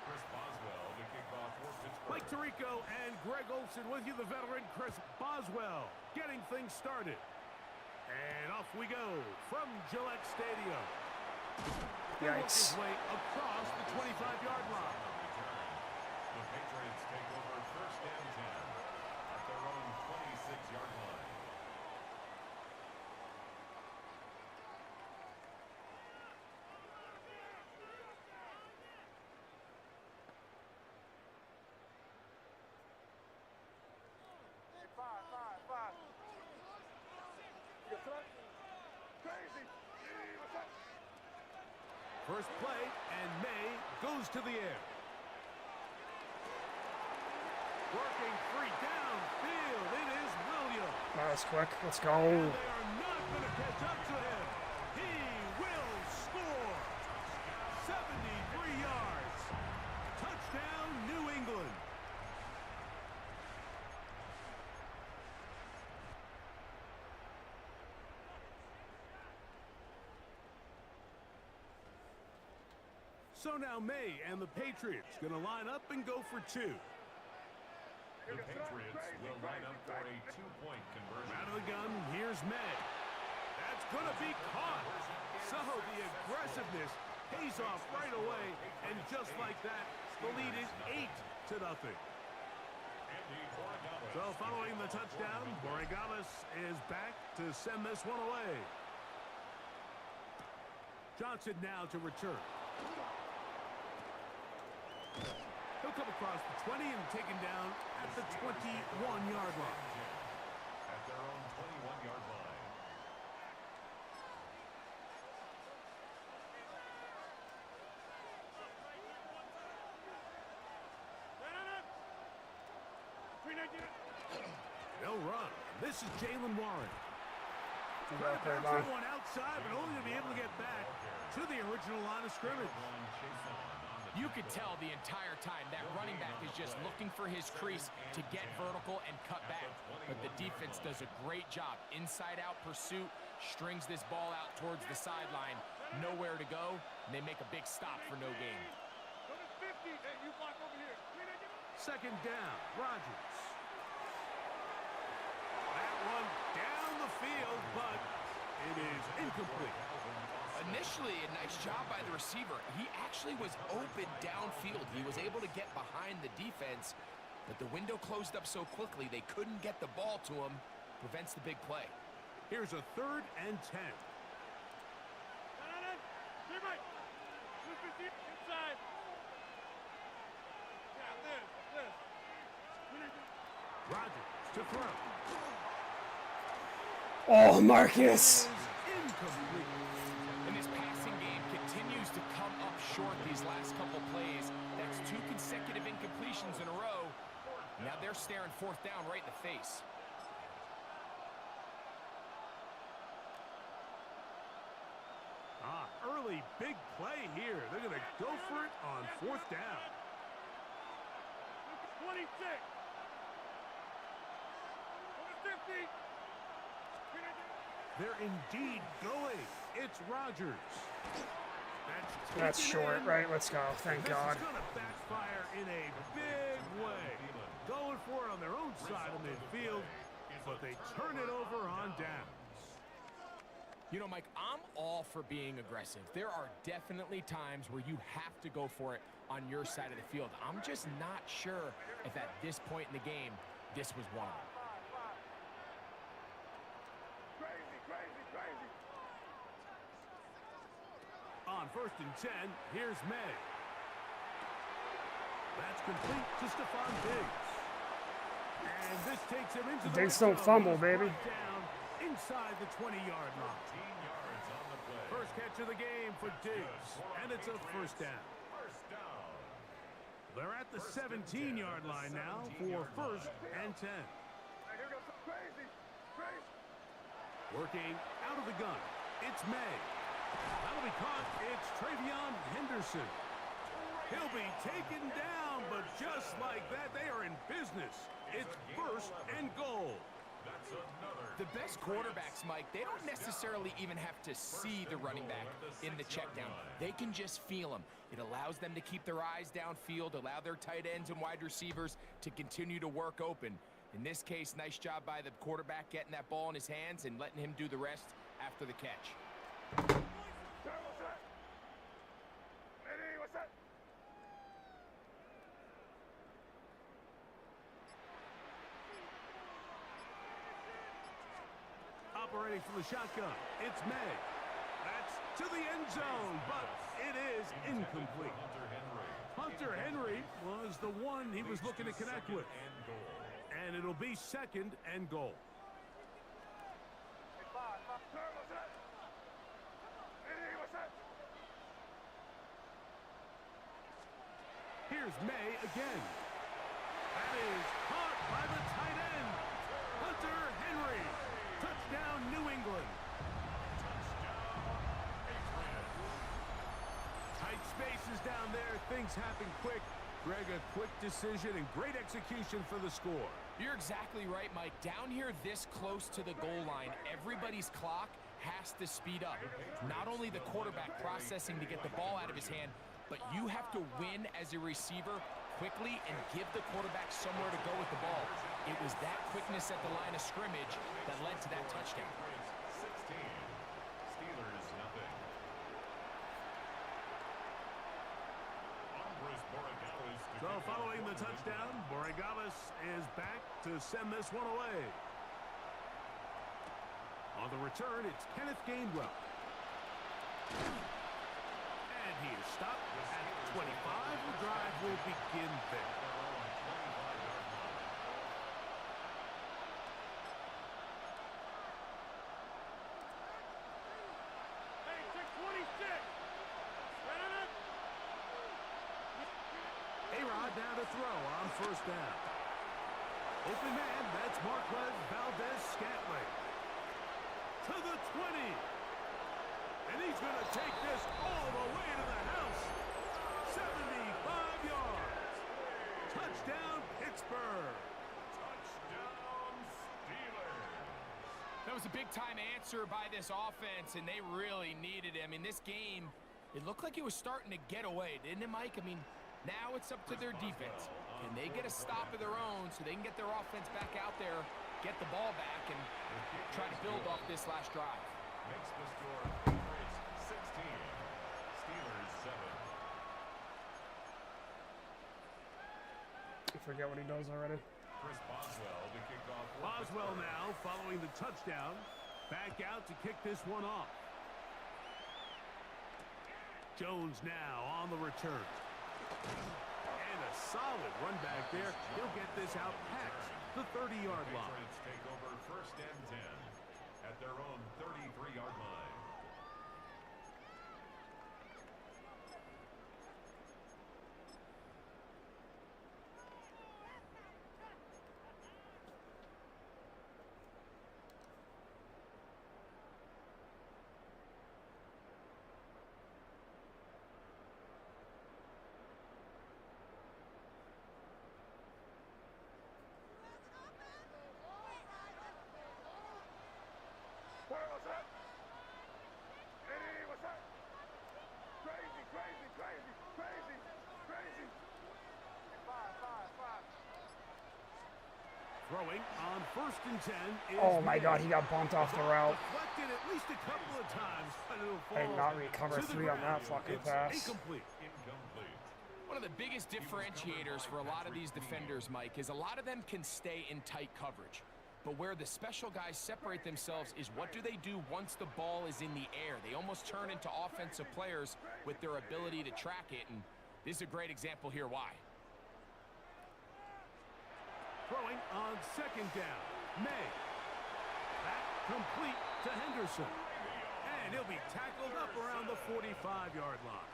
Chris Boswell, the kickoff for Pittsburgh. Mike Tirico and Greg Olson with you, the veteran Chris Boswell, getting things started. And off we go from Gillette Stadium. He works his way across the 25-yard line. The Patriots take over first and 10 at their own 26-yard line. First play, and May goes to the air. Working free downfield, it is Williams. That was quick. Let's go. And they are not going to catch up to him. He will score. 73 yards. Touchdown, New England. So now May and the Patriots going to line up and go for two. The Patriots will line up for a two-point conversion. Out of the gun, here's May. That's going to be caught. So the aggressiveness pays off right away, and just like that, the lead is 8-0. So following the touchdown, Borregales is back to send this one away. Johnson now to return. He'll come across the 20 and taken down at the 21-yard line. At their own 21-yard line. They'll run. This is Jalen Warren. Okay, One outside, but only to be able to get back to the original line of scrimmage. You could tell the entire time that running back is just looking for his crease to get vertical and cut back. But the defense does a great job. Inside-out pursuit, strings this ball out towards the sideline. Nowhere to go, and they make a big stop for no gain. Second down, Rodgers. That one down the field, but it is incomplete. Initially, a nice job by the receiver. He actually was open downfield. He was able to get behind the defense, but the window closed up so quickly they couldn't get the ball to him. Prevents the big play. Here's a 3rd and 10. Rodgers to throw. Oh, Marcus. Incomplete. And his passing game continues to come up short these last couple plays. That's 2 consecutive incompletions in a row. Now they're staring 4th down right in the face. Early big play here. They're going to go for it on 4th down. 26. 50. They're indeed going. It's Rodgers. That's short, right? Let's go. Thank God. This is going to backfire in a big way. Going for it on their own side of midfield, but they turn it over on downs. You know, Mike, I'm all for being aggressive. There are definitely times where you have to go for it on your side of the field. I'm just not sure if at this point in the game, this was one of them. On 1st and 10, here's May. That's complete to Stephon Diggs. And this takes him into the Diggs don't fumble, baby. Down inside the 20-yard line. First catch of the game for Diggs, and it's a 1st down. They're at the 17-yard line now for 1st and 10. Working out of the gun, it's May. That'll be caught. It's Travion Henderson. He'll be taken down, but just like that, they are in business. It's 1st and goal. The best quarterbacks, Mike, they don't necessarily even have to see the running back in the check down. They can just feel him. It allows them to keep their eyes downfield, allow their tight ends and wide receivers to continue to work open. In this case, nice job by the quarterback getting that ball in his hands and letting him do the rest after the catch. Operating from the shotgun, it's May. That's to the end zone, but it is incomplete. Hunter Henry was the one he was looking to connect with. And it'll be 2nd and goal. Here's May again. That is caught by the tight end, Hunter Henry. Touchdown, New England. Tight spaces down there. Things happen quick. Greg, a quick decision and great execution for the score. You're exactly right, Mike. Down here this close to the goal line, everybody's clock has to speed up. Not only the quarterback processing to get the ball out of his hand, but you have to win as a receiver quickly and give the quarterback somewhere to go with the ball. It was that quickness at the line of scrimmage that led to that touchdown. 16. Steelers nothing. So following the touchdown, Borregales is back to send this one away. On the return, it's Kenneth Gainwell. And he is stopped at 25. The drive will begin there. Hey, 626. A-Rod now to throw on first down. Open man, that's Marquez Valdez-Scantling. To the 20. And he's going to take this all the way to the house. 75 yards. Touchdown, Pittsburgh. Touchdown, Steelers. That was a big-time answer by this offense, and they really needed it. I mean, this game, it looked like it was starting to get away, didn't it, Mike? I mean, now it's up to their defense. Can they get a stop of their own so they can get their offense back out there, get the ball back, and try to build off this last drive? Makes the score Patriots 16, Steelers 7. I forget what he does already. Chris Boswell to kick off. Boswell now following the touchdown. Back out to kick this one off. Jones now on the return. And a solid run back there. He'll get this out past the 30-yard line. Patriots take over first and 10 at their own 33-yard line. What's up? Eddie, what's up? Crazy, crazy, crazy, crazy, crazy. Five. Throwing on first and 10 is Oh my Maddne. God, he got bumped off the route. Deflected at least a couple of times, but it'll fall And not recover to the 3 on that ground. fucking It's pass. incomplete. Incomplete. One of the biggest differentiators for a lot of these defenders, Mike, is a lot of them can stay in tight coverage. But where the special guys separate themselves is what do they do once the ball is in the air? They almost turn into offensive players with their ability to track it, and this is a great example here why. Throwing on second down. May. Back complete to Henderson. And he'll be tackled up around the 45-yard line.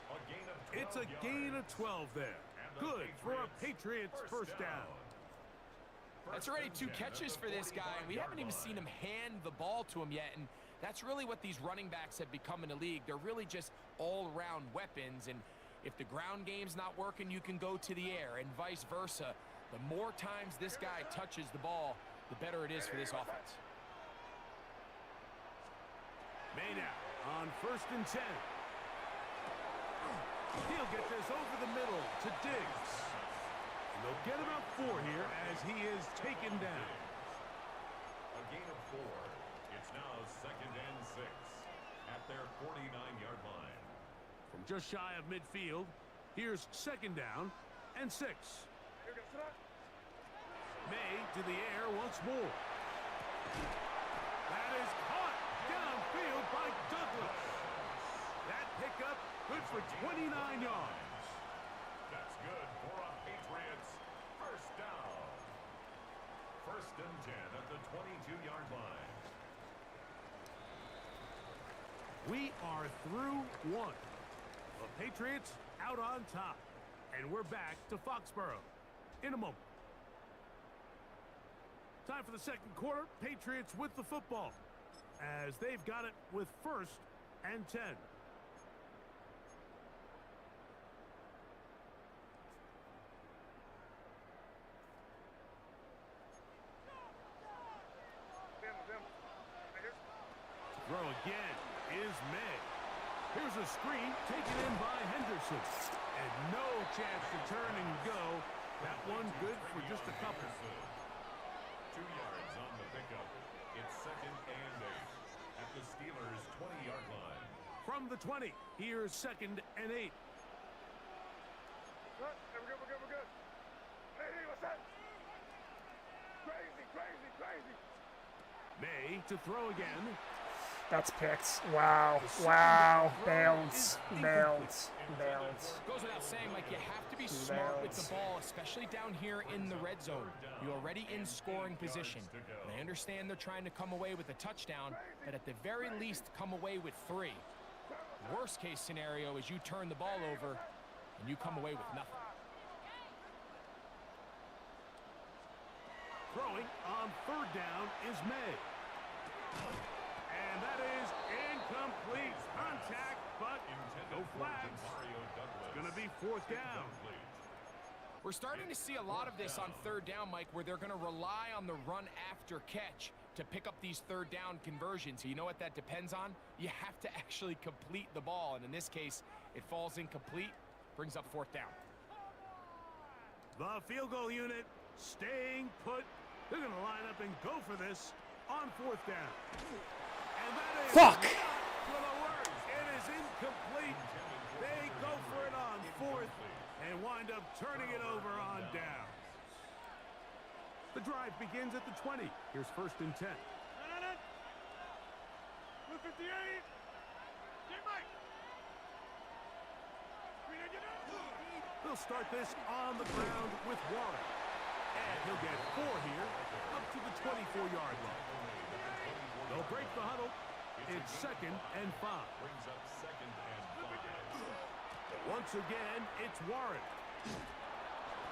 A gain of 12 It's a gain of 12 there. Good for a Patriots first down. That's already 2 catches for this guy, and we haven't even seen him hand the ball to him yet, and that's really what these running backs have become in the league. They're really just all-around weapons, and if the ground game's not working, you can go to the air, and vice versa. The more times this guy touches the ball, the better it is for this offense. May now on first and 10. He'll get this over the middle to Diggs. And they'll get about 4 here as he is taken down. A gain of 4. It's now second and 6 at their 49-yard line. From just shy of midfield, here's second down and 6. May to the air once more. That is caught downfield by Douglas. That pickup good for 29 yards. That's good for a Patriots first down. First and 10 at the 22-yard line. We are through 1. The Patriots out on top. And we're back to Foxborough in a moment. Time for the second quarter. Patriots with the football as they've got it with first and 10. Throw again is May. Here's a screen taken in by Henderson. And no chance to turn and go. That one good for just a couple. 2 yards on the pickup. It's 2nd and 8 at the Steelers' 20-yard line. From the 20, here's 2nd and 8. We're good, we're good, we're good. Hey, what's that? Crazy, crazy, crazy. May to throw again. That's picked. Wow. Wow. Bailed. Bailed. Bailed. Goes without saying, Mike, you have to be smart with the ball, especially down here in the red zone. You're already in scoring position. And I understand they're trying to come away with a touchdown, but at the very least, come away with 3. Worst case scenario is you turn the ball over and you come away with nothing. Throwing on 3rd down is May. And that is incomplete. Contact, but no flags. It's going to be 4th down. We're starting to see a lot of this on 3rd down, Mike, where they're going to rely on the run after catch to pick up these 3rd down conversions. So you know what that depends on? You have to actually complete the ball. And in this case, it falls incomplete, brings up 4th down. The field goal unit staying put. They're going to line up and go for this on 4th down. And that is Fuck! for the works. It is incomplete. They go for it on 4th and wind up turning it over on down. The drive begins at the 20. Here's 1st and 10. Blue 58. Get Mike. They'll start this on the ground with Warren. And he'll get 4 here, up to the 24-yard line. They'll break the huddle. It's 2nd and 5. Brings up 2nd and 5. Once again, it's Warren.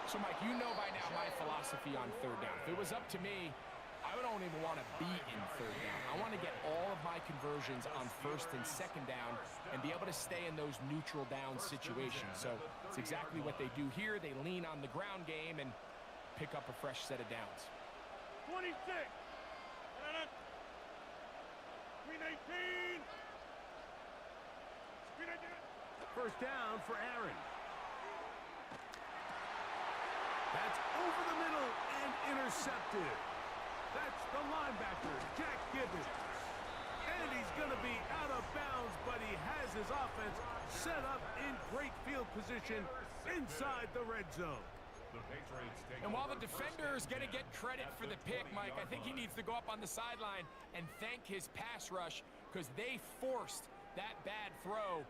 So, Mike, you know by now my philosophy on 3rd down. If it was up to me, I don't even want to be in 3rd down. I want to get all of my conversions on 1st and 2nd down and be able to stay in those neutral down situations. So it's exactly what they do here. They lean on the ground game and pick up a fresh set of downs. 26. 319. 1st down for Aaron. That's over the middle and intercepted. That's the linebacker, Jack Gibbons. And he's going to be out of bounds, but he has his offense set up in great field position inside the red zone. And while the defender is going to get credit for the pick, Mike, I think he needs to go up on the sideline and thank his pass rush because they forced that bad throw.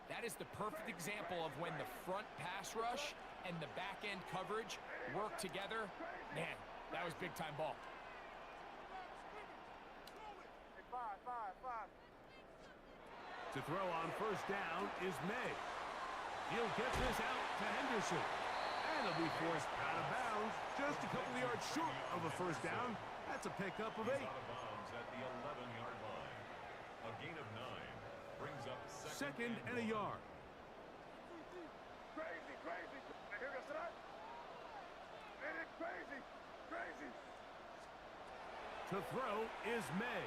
That is the perfect example of when the front pass rush and the back end coverage work together. Man, that was big-time ball. To throw on 1st down is May. He'll get this out to Henderson. And he'll be forced out of bounds just a couple of yards short of a 1st down. That's a pickup of 8. Out of bounds at the 11-yard line. A gain of 9 brings up 2nd and a yard. Crazy, crazy. Here goes that. And it's crazy, crazy. To throw is May.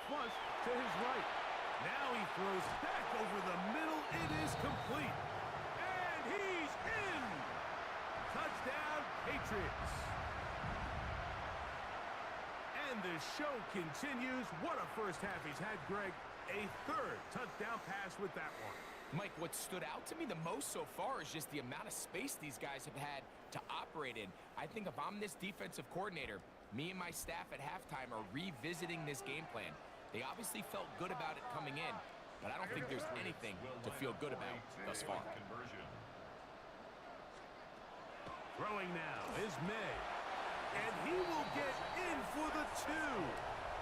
Flush to his right. Now he throws back over the middle. It is complete. And he's in. Touchdown, Patriots. And the show continues. What a first half he's had, Greg. A 3rd touchdown pass with that one. Mike, what stood out to me the most so far is just the amount of space these guys have had to operate in. I think if I'm this defensive coordinator, me and my staff at halftime are revisiting this game plan. They obviously felt good about it coming in, but I don't think there's anything to feel good about thus far. Throwing now is May. And he will get in for the 2.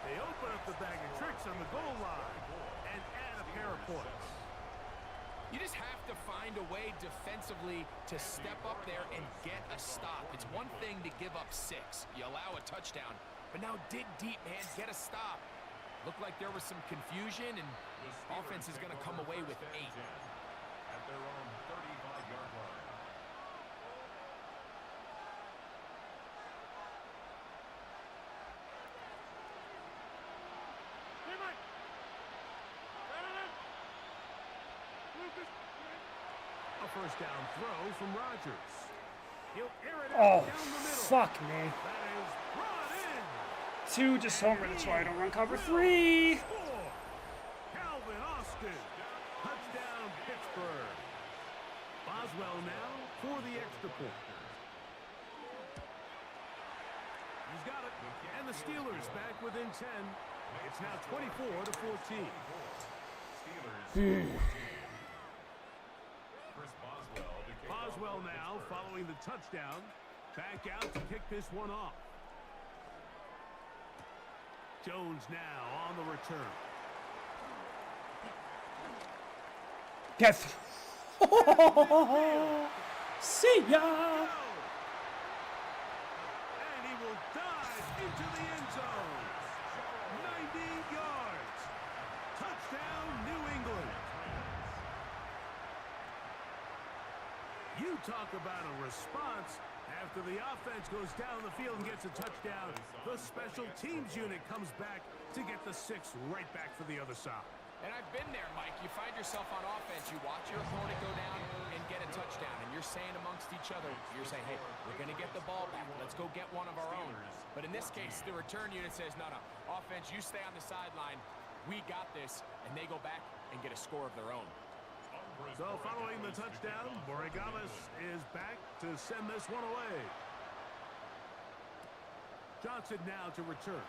They open up the bag of tricks on the goal line and add a pair of points. You just have to find a way defensively to step up there and get a stop. It's one thing to give up 6. You allow a touchdown, but now dig deep, man. Get a stop. Looked like there was some confusion, and offense is going to come away with 8. At their own 35-yard line. Hey, Mike. first down throw from Rodgers. He'll air it Oh, out down the middle. fuck me. That is brought in. 2 just homer. That's why I don't run cover 3. Score. Calvin Austin. Touchdown, Pittsburgh. Boswell now for the extra point. He's got it. And the Steelers back within 10. It's now 24-14. Boswell now following the touchdown. Back out to kick this one off. Jones now on the return. Get. See ya. And he will dive into the end zone. 90 yards. Touchdown, New England. You talk about a response. After the offense goes down the field and gets a touchdown, the special teams unit comes back to get the 6 right back for the other side. And I've been there, Mike. You find yourself on offense, you watch your opponent go down and get a touchdown, and you're saying amongst each other, you're saying, hey, we're going to get the ball back. Let's go get one of our own. But in this case, the return unit says, no, offense, you stay on the sideline. We got this, and they go back and get a score of their own. So following the touchdown, Borregales is back to send this one away. Johnson now to return.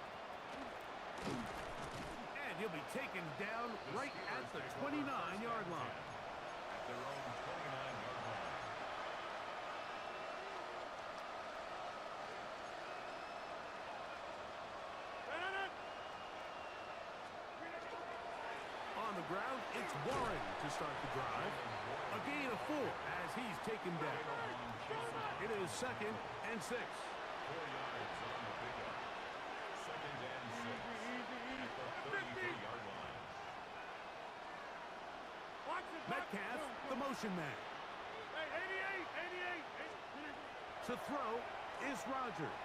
And he'll be taken down right at the 29-yard line. At their own 29-yard line. On the ground, it's Warren to start the drive. A gain of 4 as he's taken down. It is 2nd and 6. 4 yards on the pickup. 2nd and 6. At the 33-yard line. Metcalf, the motion man. Hey, 88. To throw is Rodgers.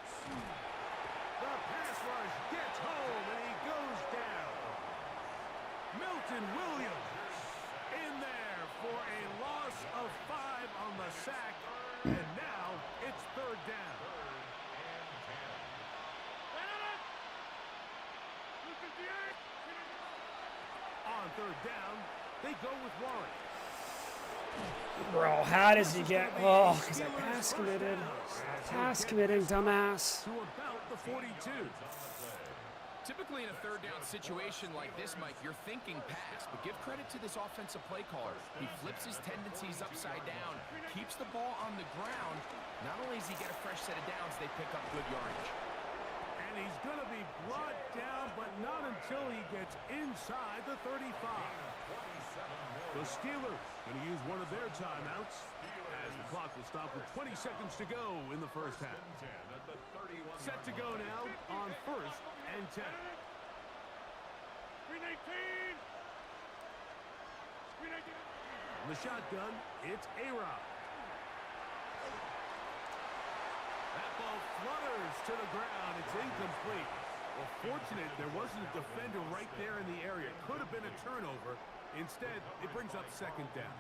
The pass rush gets home and he goes down. Milton Williams in there for a loss of 5 on the sack. And now it's 3rd down. On 3rd down, they go with Warren. Bro, how does he get... Oh, because I pass committed. Pass committing, dumbass. To about the 42. Typically in a 3rd down situation like this, Mike, you're thinking pass, but give credit to this offensive play caller. He flips his tendencies upside down, keeps the ball on the ground. Not only does he get a fresh set of downs, they pick up good yardage. And he's going to be brought down, but not until he gets inside the 35. The Steelers going to use one of their timeouts as the clock will stop with 20 seconds to go in the first half. Set to go now on 1st and 10. The shotgun, it's A-Rod. That ball flutters to the ground. It's incomplete. Well, fortunate there wasn't a defender right there in the area. Could have been a turnover. Instead, it brings up 2nd down.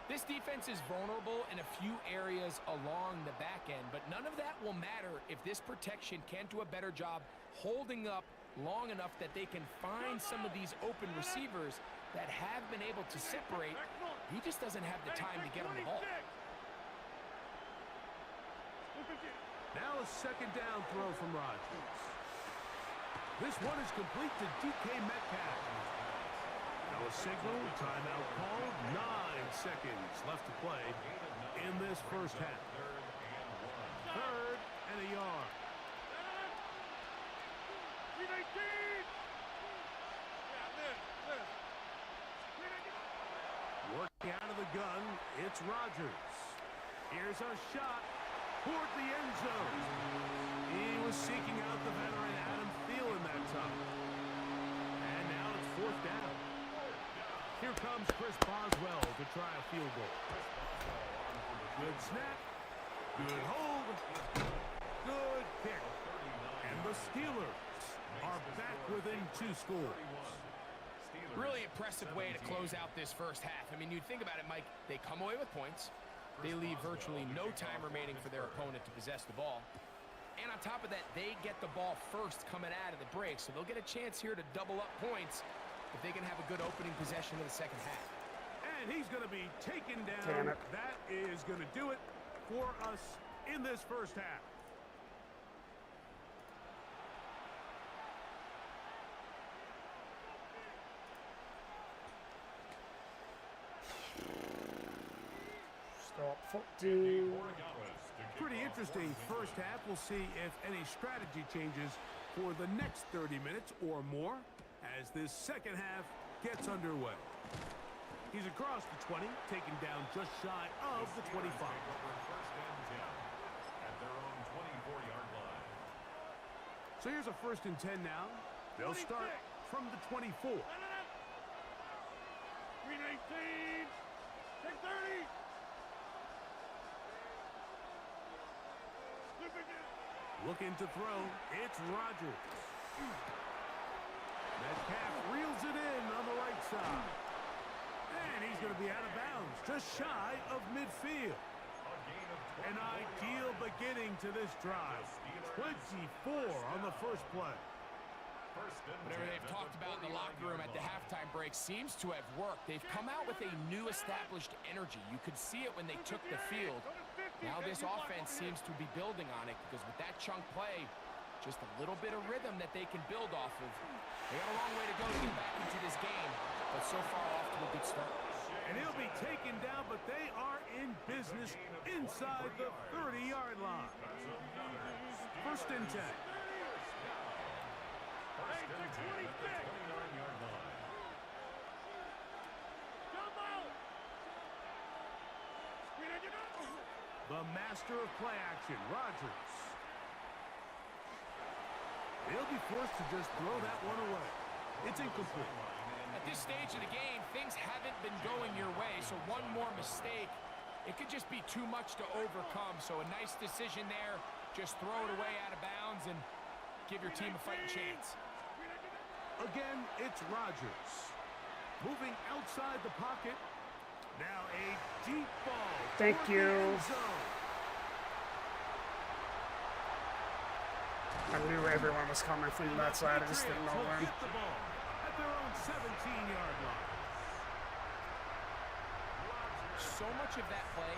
This defense is vulnerable in a few areas along the back end, but none of that will matter if this protection can't do a better job holding up long enough that they can find some of these open receivers that have been able to separate. He just doesn't have the time to get on the ball. Now a 2nd down throw from Rodgers. This one is complete to DK Metcalf. Now a signal, timeout called. 9 seconds left to play in this first half. 3rd and a yard. Working out of the gun, it's Rodgers. Here's a shot toward the end zone. He was seeking out the veteran Adam Thielen that time. And now it's 4th down. Here comes Chris Boswell to try a field goal. Good snap. Good hold. Good kick. And the Steelers are back within 2 scores. Really impressive way to close out this first half. I mean, you think about it, Mike, they come away with points. They leave virtually no time remaining for their opponent to possess the ball. And on top of that, they get the ball first coming out of the break, so they'll get a chance here to double up points if they can have a good opening possession of the second half. And he's going to be taken down. Damn it. That is going to do it for us in this first half. Stop 14. Pretty interesting first half. We'll see if any strategy changes for the next 30 minutes or more as this second half gets underway. He's across the 20, taken down just shy of the 25. So here's a 1st and 10 now. They'll start from the 24. 319. 630. Looking to throw. It's Rodgers. Metcalf reels it in on the right side. And he's going to be out of bounds, just shy of midfield. An ideal beginning to this drive. 24 on the first play. Whatever they've talked about in the locker room at the halftime break seems to have worked. They've come out with a new established energy. You could see it when they took the field. Now this offense seems to be building on it because with that chunk play, just a little bit of rhythm that they can build off of. They got a long way to go to get back into this game, but so far off to a good start. And he'll be taken down, but they are in business inside the 30-yard line. 1st and 10. The master of play action, Rodgers. They'll be forced to just throw that one away. It's incomplete. At this stage of the game, things haven't been going your way, so one more mistake, it could just be too much to overcome. So a nice decision there. Just throw it away out of bounds and give your team a fighting chance. Again, it's Rodgers. Moving outside the pocket. Now a deep ball. Thank you. I knew everyone was coming from that side. I just didn't know when. Get the ball at their own 17-yard line. So much of that play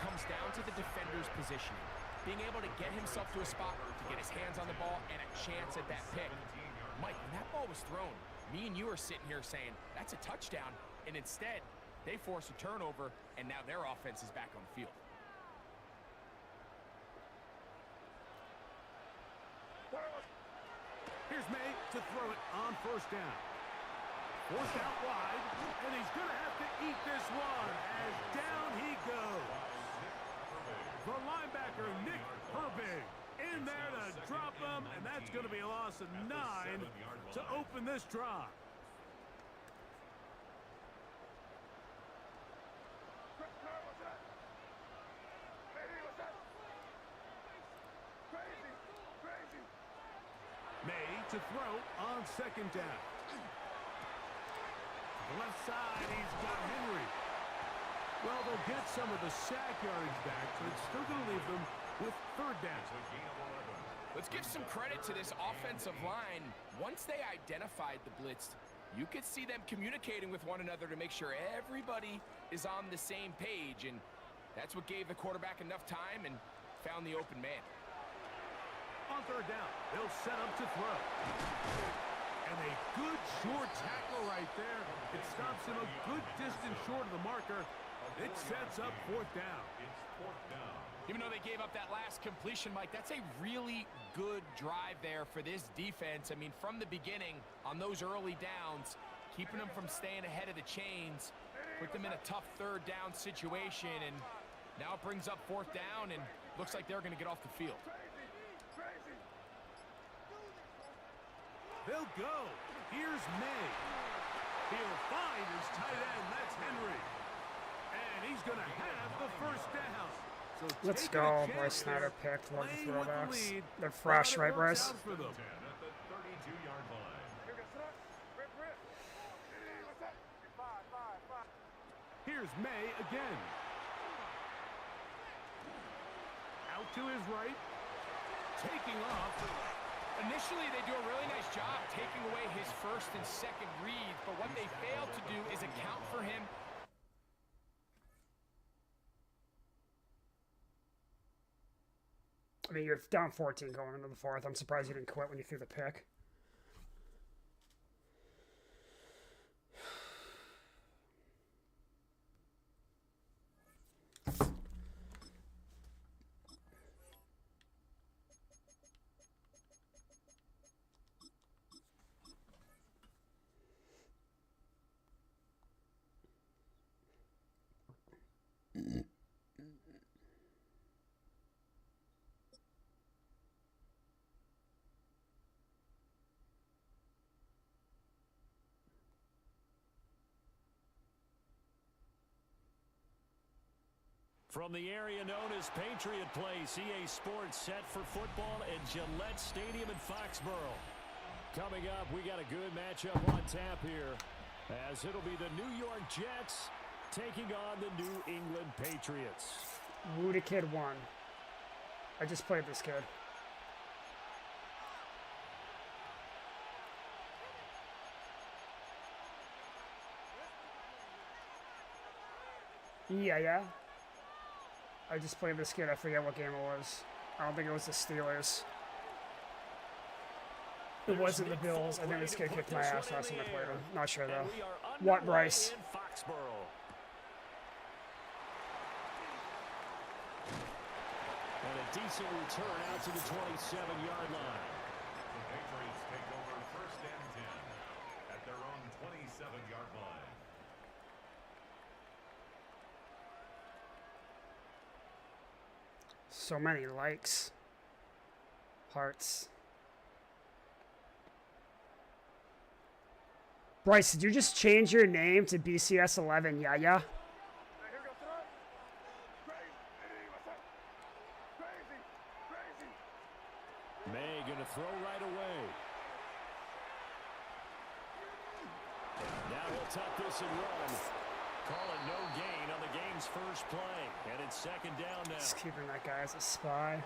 comes down to the defender's positioning. Being able to get himself to a spot to get his hands on the ball and a chance at that pick. Mike, when that ball was thrown, me and you are sitting here saying, that's a touchdown. And instead, they force a turnover, and now their offense is back on the field. Here's May to throw it on 1st down. Forced out wide, and he's going to have to eat this one as down he goes. The linebacker, Nick Herbig, in there to drop him, and that's going to be a loss of 9 to open this drive. May to throw on 2nd down. The left side, he's got Henry. Well, they'll get some of the sack yardage back, but it's still going to leave them with 3rd down. Let's give some credit to this offensive line. Once they identified the blitz, you could see them communicating with one another to make sure everybody is on the same page, and that's what gave the quarterback enough time and found the open man. On 3rd down, they'll set up to throw. And a good short tackle right there. It stops him a good distance short of the marker. It sets up 4th down. Even though they gave up that last completion, Mike, that's a really good drive there for this defense. I mean, from the beginning, on those early downs, keeping them from staying ahead of the chains, put them in a tough 3rd down situation, and now it brings up 4th down, and looks like they're going to get off the field. They'll go. Here's May. He'll find his tight end. That's Henry. And he's going to have the 1st down. So Let's go. Bryce Snyder picked. Love the throwbacks. They're fresh, right, Bryce? Here's May again. Out to his right. Taking off. Initially, they do a really nice job taking away his first and second reads, but what they fail to do is account for him. I mean, you're down 14 going into the fourth. I'm surprised you didn't quit when you threw the pick. From the area known as Patriot Place, EA Sports set for football at Gillette Stadium in Foxborough. Coming up, we got a good matchup on tap here, as it'll be the New York Jets taking on the New England Patriots. Woody Kid 1. I just played this kid. Yeah. I just played this kid. I forget what game it was. I don't think it was the Steelers. It wasn't the Bills. I think this kid kicked my ass last time I played him. Not sure though. What, Bryce? And a decent return out to the 27-yard line. The Patriots take over first and 10 at their own 27-yard line. So many likes. Hearts. Bryce, did you just change your name to BCS11 Yaya? Hey, here goes throw. Crazy. Hey, what's up? Crazy. May going to throw right away. Now he'll tuck this and run. Call it no gain on the game's first play. And it's second down now. Just keeping that guy as a spy.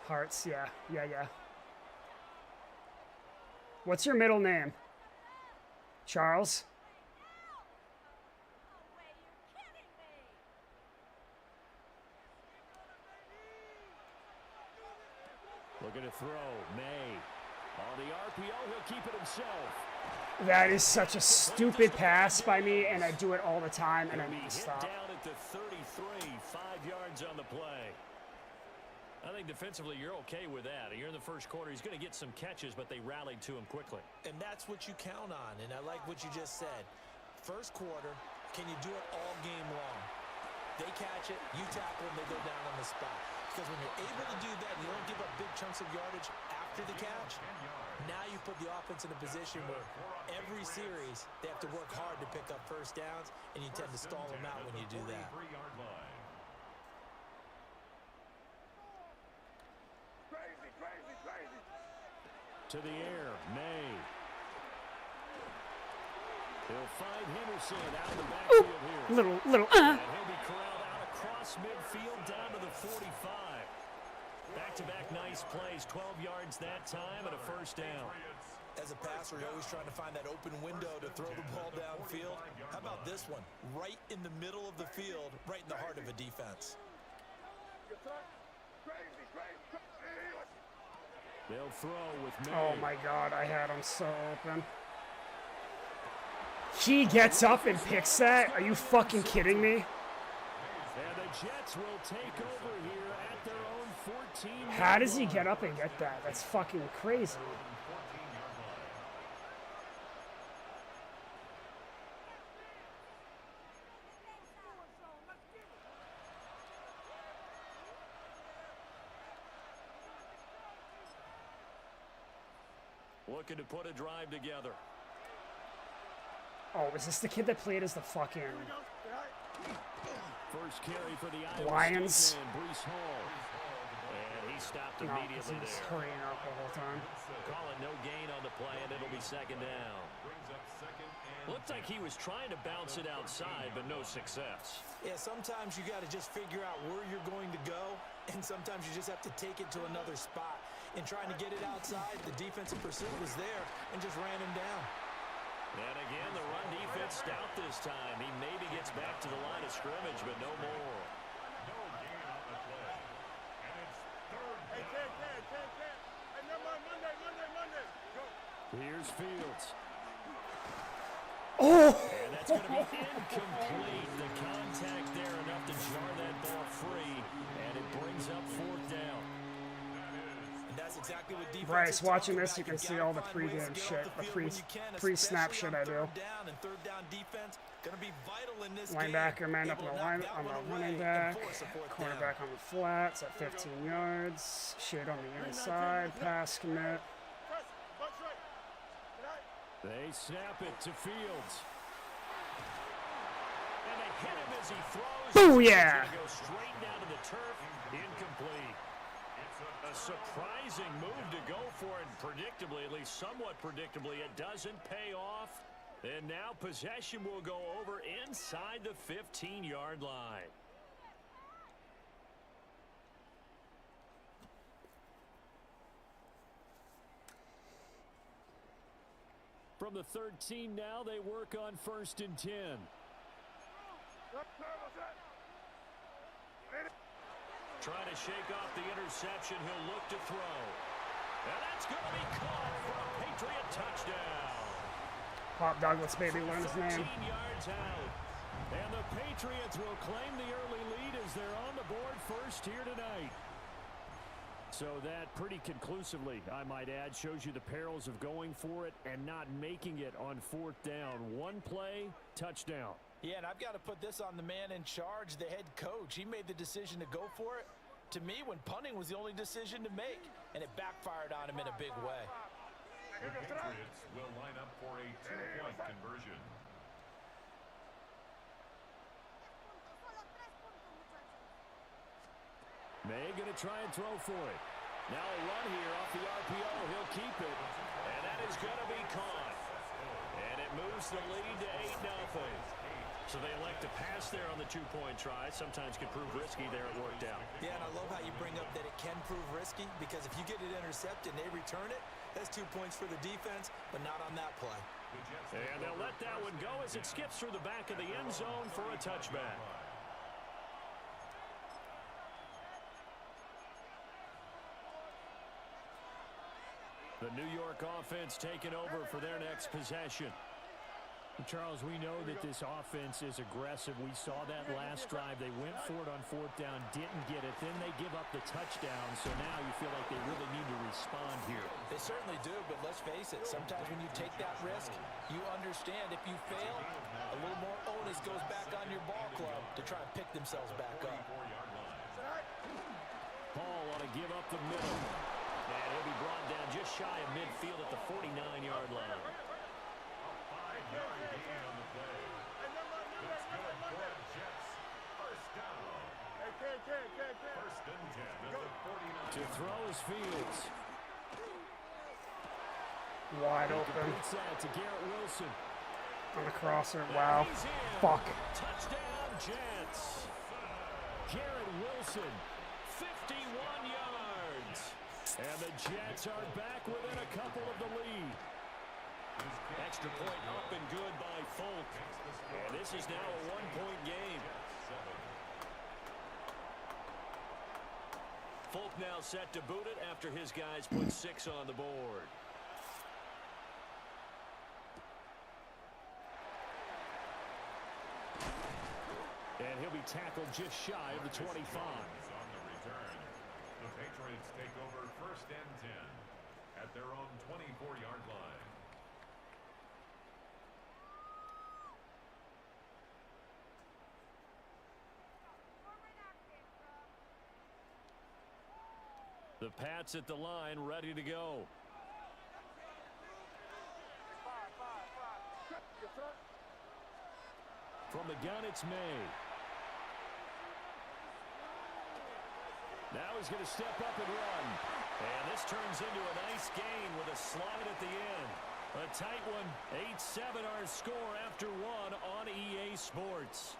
Hearts, yeah. What's your middle name? Charles? Looking to throw. May. On the RPO, he'll keep it himself. That is such a stupid pass by me, and I do it all the time, and I He'll need be to hit stop. down at the 33, 5 yards on the play. I think defensively you're okay with that. You're in the first quarter. He's going to get some catches, but they rallied to him quickly. And that's what you count on, and I like what you just said. First quarter, can you do it all game long? They catch it, you tackle them, they go down on the spot. Because when you're able to do that, you don't give up big chunks of yardage after the catch. Now you put the offense in a position where every series they have to work hard to pick up first downs, and you tend to stall them out when you do that. Crazy. To the air, May. He'll find Henderson out of the backfield here. Little. And he'll be corralled out across midfield down to the 45. Back-to-back nice plays, 12 yards that time and a first down. As a passer, you're always trying to find that open window to throw the ball downfield. How about this one? Right in the middle of the field, right in the heart of a defense. They'll throw with May. Oh my God, I had him so open. He gets up and picks that? Are you fucking kidding me? And the Jets will take over here at their own 14. How does he get up and get that? That's fucking crazy. Looking to put a drive together. Oh, is this the kid that played as the fucking First carry for the Iowa Lions? State man, Breece Hall. And he stopped No, immediately he's there. hurrying up the whole time. Call it no gain on the play, and it'll be second down. Looked like he was trying to bounce it outside, but no success. Yeah, sometimes you got to just figure out where you're going to go, and sometimes you just have to take it to another spot. In trying to get it outside, the defensive pursuit was there and just ran him down. And again, the run defense stout this time. He maybe gets back to the line of scrimmage, but no more. No gain on the play. And it's third down. Hey, Ken. Hey, never mind, Monday. Go. Here's Fields. Oh! And that's going to be incomplete. The contact there enough to jar that ball free, and it brings up fourth down. And that's exactly what defense Bryce, is watching talking this, you about. can You see gotta all the find ways pregame to get shit, off the field when you can, pre-snap especially shit on I do. third down, and third down defense gonna be vital in this Linebacker game. man up Able on to the line, knock that on one the away running and back. force a fourth down. Cornerback on the flats at 15 yards. Shade on the inside. Pass commit. Press. Buck's right. Tonight. They snap it to Fields. And they hit him as he throws. Booyah! He's gonna go straight down to the turf. Incomplete. A surprising move to go for it, and predictably, at least somewhat predictably, it doesn't pay off. And now possession will go over inside the 15-yard line. From the 13 now, they work on 1st and 10. Trying to shake off the interception. He'll look to throw. And that's going to be caught for a Patriot touchdown. Pop Douglas, baby, learn his 13 name. yards out. And the Patriots will claim the early lead as they're on the board first here tonight. So that pretty conclusively, I might add, shows you the perils of going for it and not making it on 4th down. One play, touchdown. Yeah, and I've got to put this on the man in charge, the head coach. He made the decision to go for it. To me, when punting was the only decision to make, and it backfired on him in a big way. The Patriots will line up for a 2-point conversion. May going to try and throw for it. Now a run here off the RPO. He'll keep it. And that is going to be caught. And it moves the lead to 8-0. So they elect to pass there on the 2-point try. Sometimes can prove risky. There it worked out. Yeah, and I love how you bring up that it can prove risky, because if you get it intercepted and they return it, that's 2 points for the defense, but not on that play. And they'll let that one go as it skips through the back of the end zone for a touchback. The New York offense taking over for their next possession. Charles, we know that this offense is aggressive. We saw that last drive. They went for it on 4th down, didn't get it. Then they give up the touchdown. So now you feel like they really need to respond here. They certainly do, but let's face it, sometimes when you take that risk, you understand if you fail, a little more onus goes back on your ball club to try and pick themselves back up. Paul ought to give up the middle. And he'll be brought down just shy of midfield at the 49-yard line. To throw his Fields. Wide open. Beats that to Garrett Wilson. On the crosser. Wow. Fuck. Touchdown, Jets. Garrett Wilson, 51 yards. And the Jets are back within a couple of the lead. Extra point up and good by Folk. And this is now a 1-point game. Folk now set to boot it after his guys put 6 on the board. And he'll be tackled just shy of the 25. On the return, the Patriots take over 1st and 10 at their own 24-yard line. The Pats at the line, ready to go. From the gun, it's May. Now he's going to step up and run. And this turns into a nice gain with a slide at the end. A tight one. 8-7 our score after one on EA Sports.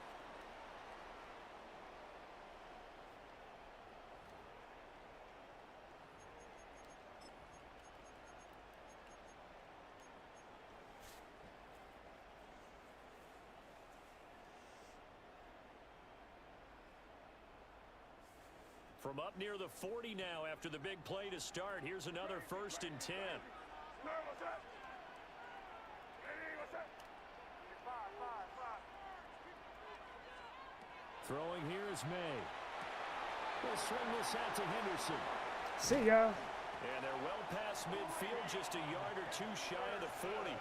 From up near the 40 now after the big play to start. Here's another 1st and 10. Throwing here is May. They'll swing this out to Henderson. See ya. And they're well past midfield, just a yard or two shy of the 40.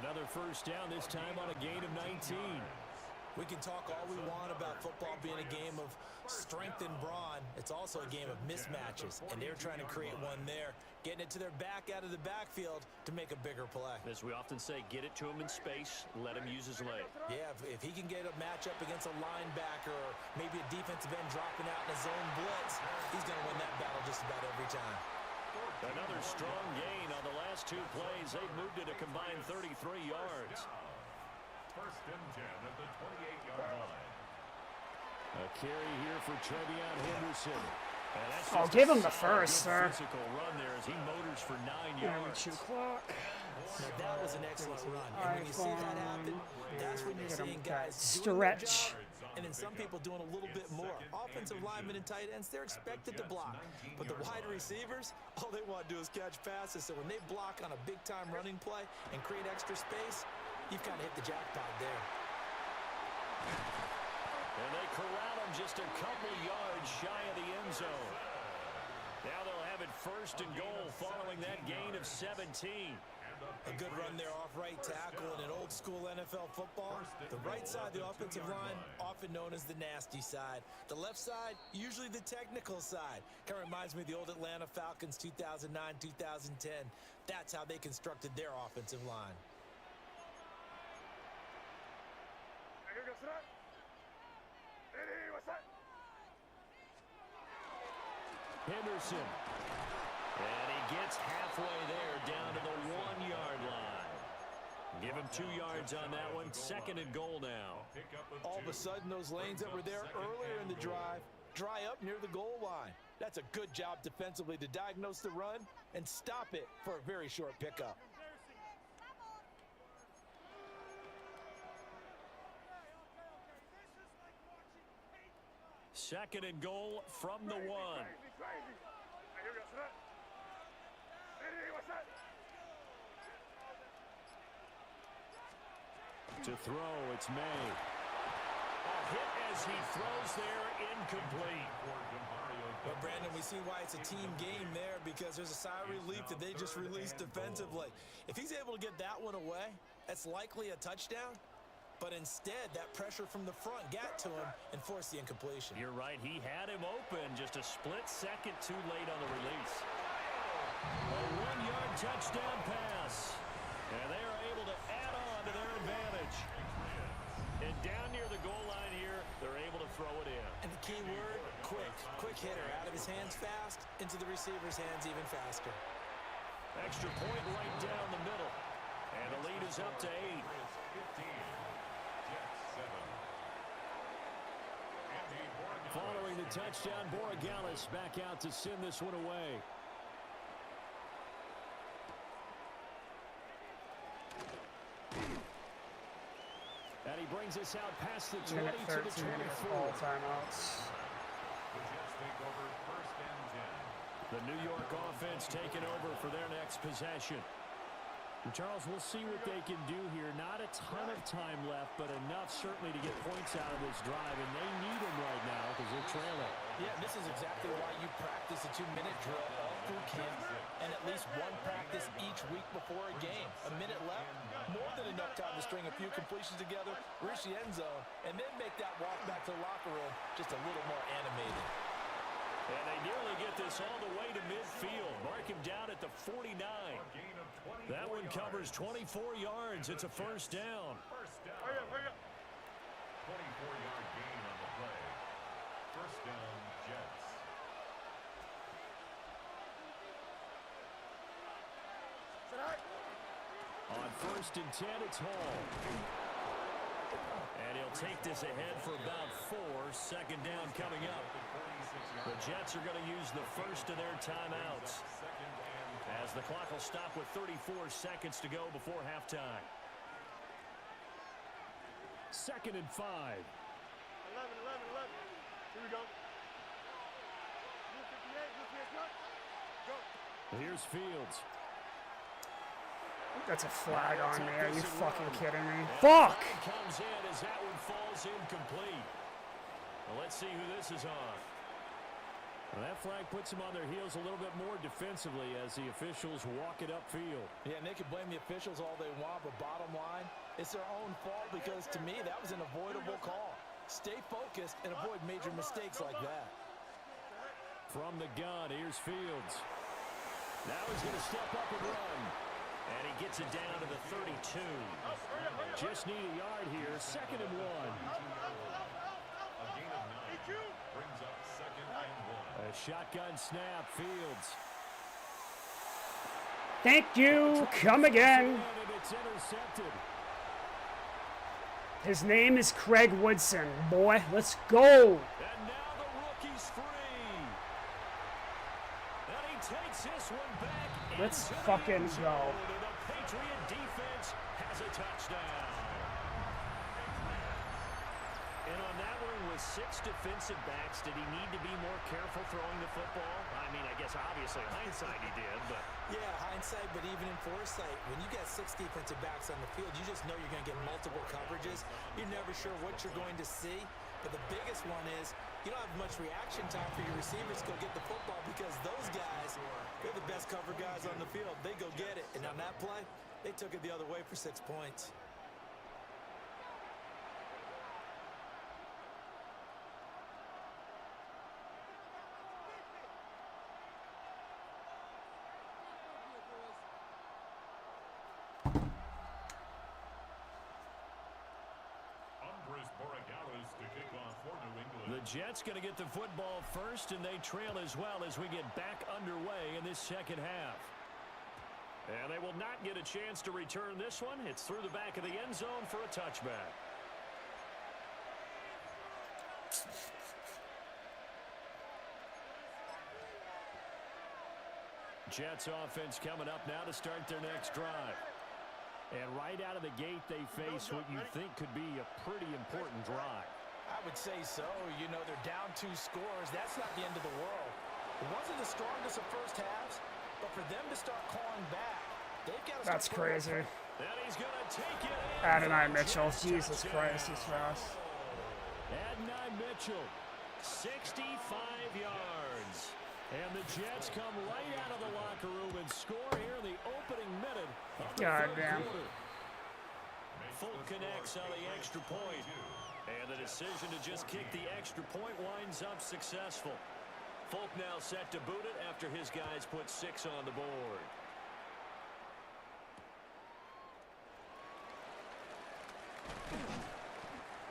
Another 1st down, this time on a gain of 19. We can talk all we want about football being a game of strength and brawn. It's also a game of mismatches, and they're trying to create one there, getting it to their back out of the backfield to make a bigger play. As we often say, get it to him in space, let him use his leg. Yeah, if he can get a matchup against a linebacker or maybe a defensive end dropping out in a zone blitz, he's going to win that battle just about every time. Another strong gain on the last 2 plays. They've moved it a combined 33 yards. 1st and 10 at the 28-yard line. A carry here for Trevion Henderson. And that's I'll just give a him the solid first, sir. physical run there as he motors for 9 yards. 2 o'clock. Now, that was an excellent run. And when you see that happen, that's when you're seeing guys stretch. doing their job, and then some people doing a little bit more. Offensive linemen and tight ends, they're expected to block. But the wide receivers, all they want to do is catch passes. So when they block on a big-time running play and create extra space, you've kind of hit the jackpot there. And they corral him just a couple yards shy of the end zone. Now they'll have it 1st and goal following that gain of 17. A good run there off right tackle in an old school NFL football. The right side, the offensive line, often known as the nasty side. The left side, usually the technical side. Kind of reminds me of the old Atlanta Falcons 2009, 2010. That's how they constructed their offensive line. Henderson. And he gets halfway there down to the 1-yard line. Give him 2 yards on that one. 2nd and goal now. All of a sudden, those lanes that were there earlier in the drive dry up near the goal line. That's a good job defensively to diagnose the run and stop it for a very short pickup. Second and goal from the 1. To throw, it's May. A hit as he throws there, incomplete. But Brandon, we see why it's a team game there, because there's a sigh of relief that they just released defensively. If he's able to get that one away, that's likely a touchdown. But instead, that pressure from the front got to him and forced the incompletion. You're right. He had him open. Just a split second too late on the release. A 1-yard touchdown pass. And they are able to add on to their advantage. And down near the goal line here, they're able to throw it in. And the key word, quick. Quick hitter. Out of his hands fast, into the receiver's hands even faster. Extra point right down the middle. And the lead is up to 8. Following the touchdown, Borregales back out to send this one away. And he brings us out past the 20 Minute to the 13 24. all timeouts. The New York offense taking over for their next possession. And Charles, we'll see what they can do here. Not a ton of time left, but enough certainly to get points out of this drive, and they need them right now because they're trailing. Yeah, this is exactly why you practice a 2-minute drill all through camp, and at least one practice each week before a game. A minute left, more than enough time to string a few completions together, reach the end zone, and then make that walk back to the locker room just a little more animated. And they nearly get this all the way to midfield. Mark him down at the 49. That one covers 24 yards. It's a 1st down. 24-yard gain on the play. 1st down, Jets. On 1st and 10, it's Hall. And he'll take this ahead for about 4. Second down coming up. The Jets are going to use the first of their timeouts, as the clock will stop with 34 seconds to go before halftime. 2nd and 5. 11. Here we go. Go. Here's Fields. That's a flag on me. Are you fucking kidding me? Fuck! Comes in as that one falls incomplete. Well, let's see who this is on. Well, that flag puts them on their heels a little bit more defensively as the officials walk it upfield. Yeah, and they can blame the officials all they want, but bottom line, it's their own fault because, to me, that was an avoidable call. Stay focused and avoid major mistakes like that. From the gun, here's Fields. Now he's going to step up and run. And he gets it down to the 32. Just need a yard here. 2nd and 1. A gain of 9 brings up 2nd and 1. A shotgun snap, Fields. Thank you. Come again. And it's intercepted. His name is Craig Woodson. Boy, let's go. And now the rookie's free. And he takes this one back. Let's fucking go. The Patriot defense has a touchdown. And on that one with 6 defensive backs, did he need to be more careful throwing the football? I mean, I guess obviously hindsight he did, but... Yeah, hindsight, but even in foresight, when you got 6 defensive backs on the field, you just know you're going to get multiple coverages. You're never sure what you're going to see. But the biggest one is you don't have much reaction time for your receivers to go get the football because those guys, they're the best cover guys on the field. They go get it. And on that play, they took it the other way for 6 points. The Jets going to get the football first, and they trail as well as we get back underway in this second half. And they will not get a chance to return this one. It's through the back of the end zone for a touchback. Jets offense coming up now to start their next drive. And right out of the gate, they face what you think could be a pretty important drive. I would say so. You know, they're down 2 scores. That's not the end of the world. It wasn't the strongest of first halves, but for them to start clawing back, they've got to start. That's crazy. And he's going to take it in. Adonai Mitchell. Jesus Christ, he's fast. Adonai Mitchell, 65 yards. And the Jets come right out of the locker room and score here in the opening minute of the God third damn. quarter. Folk connects on the extra point. And the decision to just kick the extra point winds up successful. Folk now set to boot it after his guys put 6 on the board.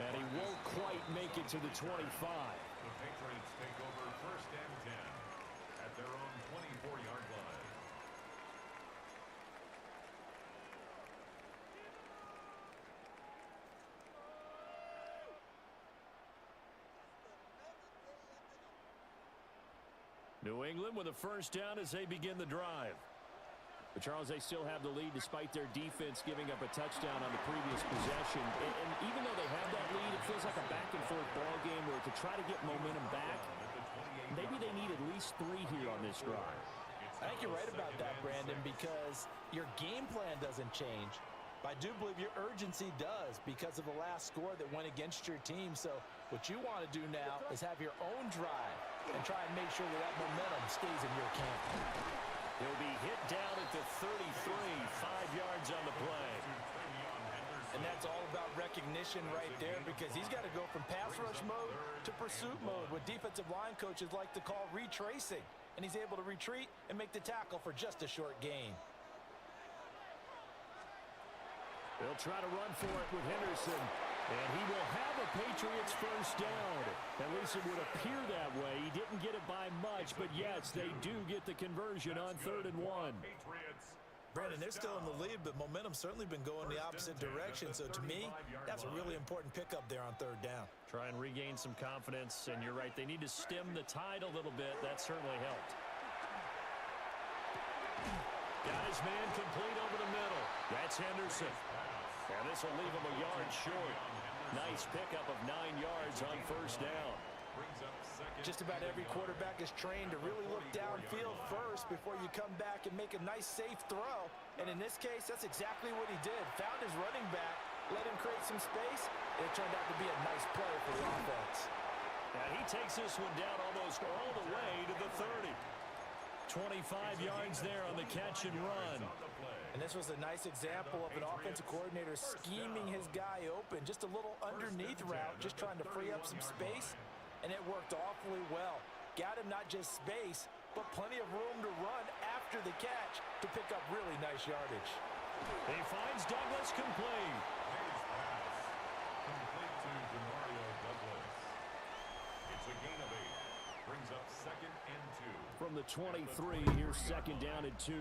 And he won't quite make it to the 25. The Patriots take over 1st and 10 at their own 24-yard line. New England with a first down as they begin the drive. But Charles, they still have the lead despite their defense giving up a touchdown on the previous possession. And even though they have that lead, it feels like a back-and-forth ball game where to try to get momentum back, maybe they need at least 3 here on this drive. I think you're right about that, Brandon, because your game plan doesn't change. But I do believe your urgency does because of the last score that went against your team. So what you want to do now is have your own drive and try and make sure that momentum stays in your camp. He'll be hit down at the 33, 5 yards on the play. And that's all about recognition right there because he's got to go from pass rush mode to pursuit mode, what defensive line coaches like to call retracing. And he's able to retreat and make the tackle for just a short gain. They'll try to run for it with Henderson. And he will have a Patriots first down. At least it would appear that way. He didn't get it by much, but yes, they do get the conversion on 3rd and 1. Patriots Brandon, they're still in the lead, but momentum's certainly been going the opposite direction. So to me, that's a really important pickup there on third down. Try and regain some confidence, and you're right. They need to stem the tide a little bit. That certainly helped. Got his man complete over the middle. That's Henderson. And this will leave him a yard short. Nice pickup of 9 yards on first down. Just about every quarterback is trained to really look downfield first before you come back and make a nice, safe throw. And in this case, that's exactly what he did. Found his running back, let him create some space, and it turned out to be a nice play for the offense. And he takes this one down almost all the way to the 30. 25 yards there on the catch and run. And this was a nice example of an offensive coordinator scheming his guy open. Just a little underneath route, just trying to free up some space. And it worked awfully well. Got him not just space, but plenty of room to run after the catch to pick up really nice yardage. He finds Douglas complete. Complete to Demario Douglas. It's a gain of 8. Brings up 2nd and 2. From the 23, here's 2nd down and 2.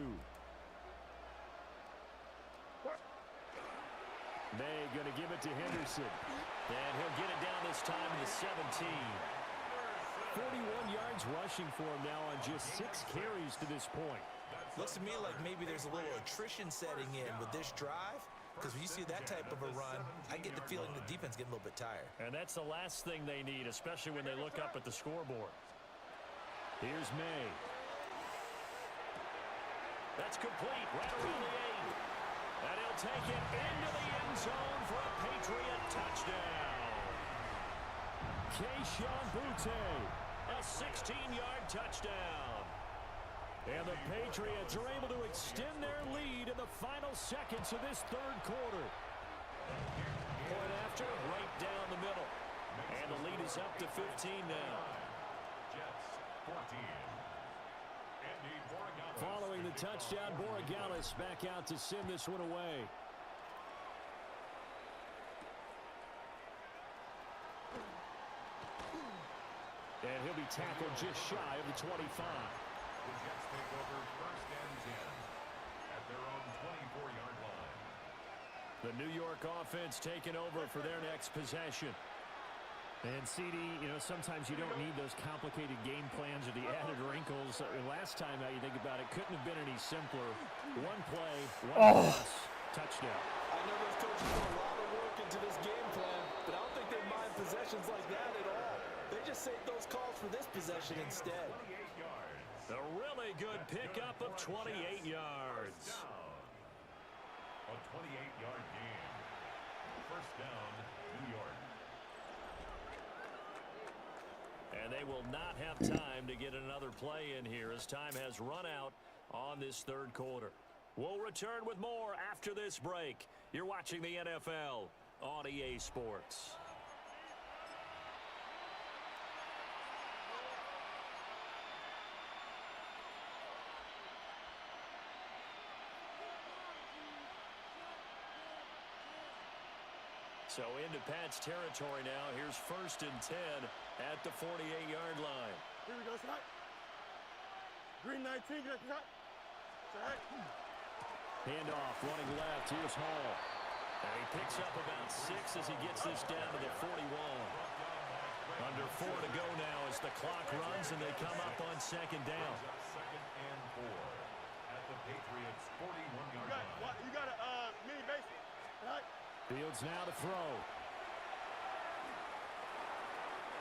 May going to give it to Henderson. And he'll get it down this time to the 17. 41 yards rushing for him now on just 6 carries to this point. Looks to me like maybe there's a little attrition setting in with this drive, because when you see that type of a run, I get the feeling the defense getting a little bit tired. And that's the last thing they need, especially when they look up at the scoreboard. Here's May. That's complete right around the 8. And he'll take it into the end zone for a Patriot touchdown. Keyshawn Butte, a 16-yard touchdown. And the Patriots are able to extend their lead in the final seconds of this third quarter. Point after, right down the middle. And the lead is up to 15 now. Jets 14. Following the touchdown, Borregales back out to send this one away. And he'll be tackled just shy of the 25. The Jets take over 1st and 10 at their own 24-yard line. The New York offense taking over for their next possession. And CD, you know, sometimes you don't need those complicated game plans or the added wrinkles. Last time, now you think about it, couldn't have been any simpler. One play, one pass, touchdown. I know those coaches put a lot of work into this game plan, but I don't think they mind possessions like that at all. They just save those calls for this possession instead. A really good pickup of 28 yards. A 28-yard gain. 1st down, New York. And they will not have time to get another play in here as time has run out on this third quarter. We'll return with more after this break. You're watching the NFL on EA Sports. So into Pat's territory now. Here's 1st and 10 at the 48-yard line. Here we go, shot. Green 19, good shot. Shot. Handoff running left. Here's Hall. And he picks up about 6 as he gets this down to the 41. Under 4 to go now as the clock runs and they come up on 2nd down. 2nd and 4 at the Patriots' 41-yard line. You got a mini base. Shot. Fields now to throw.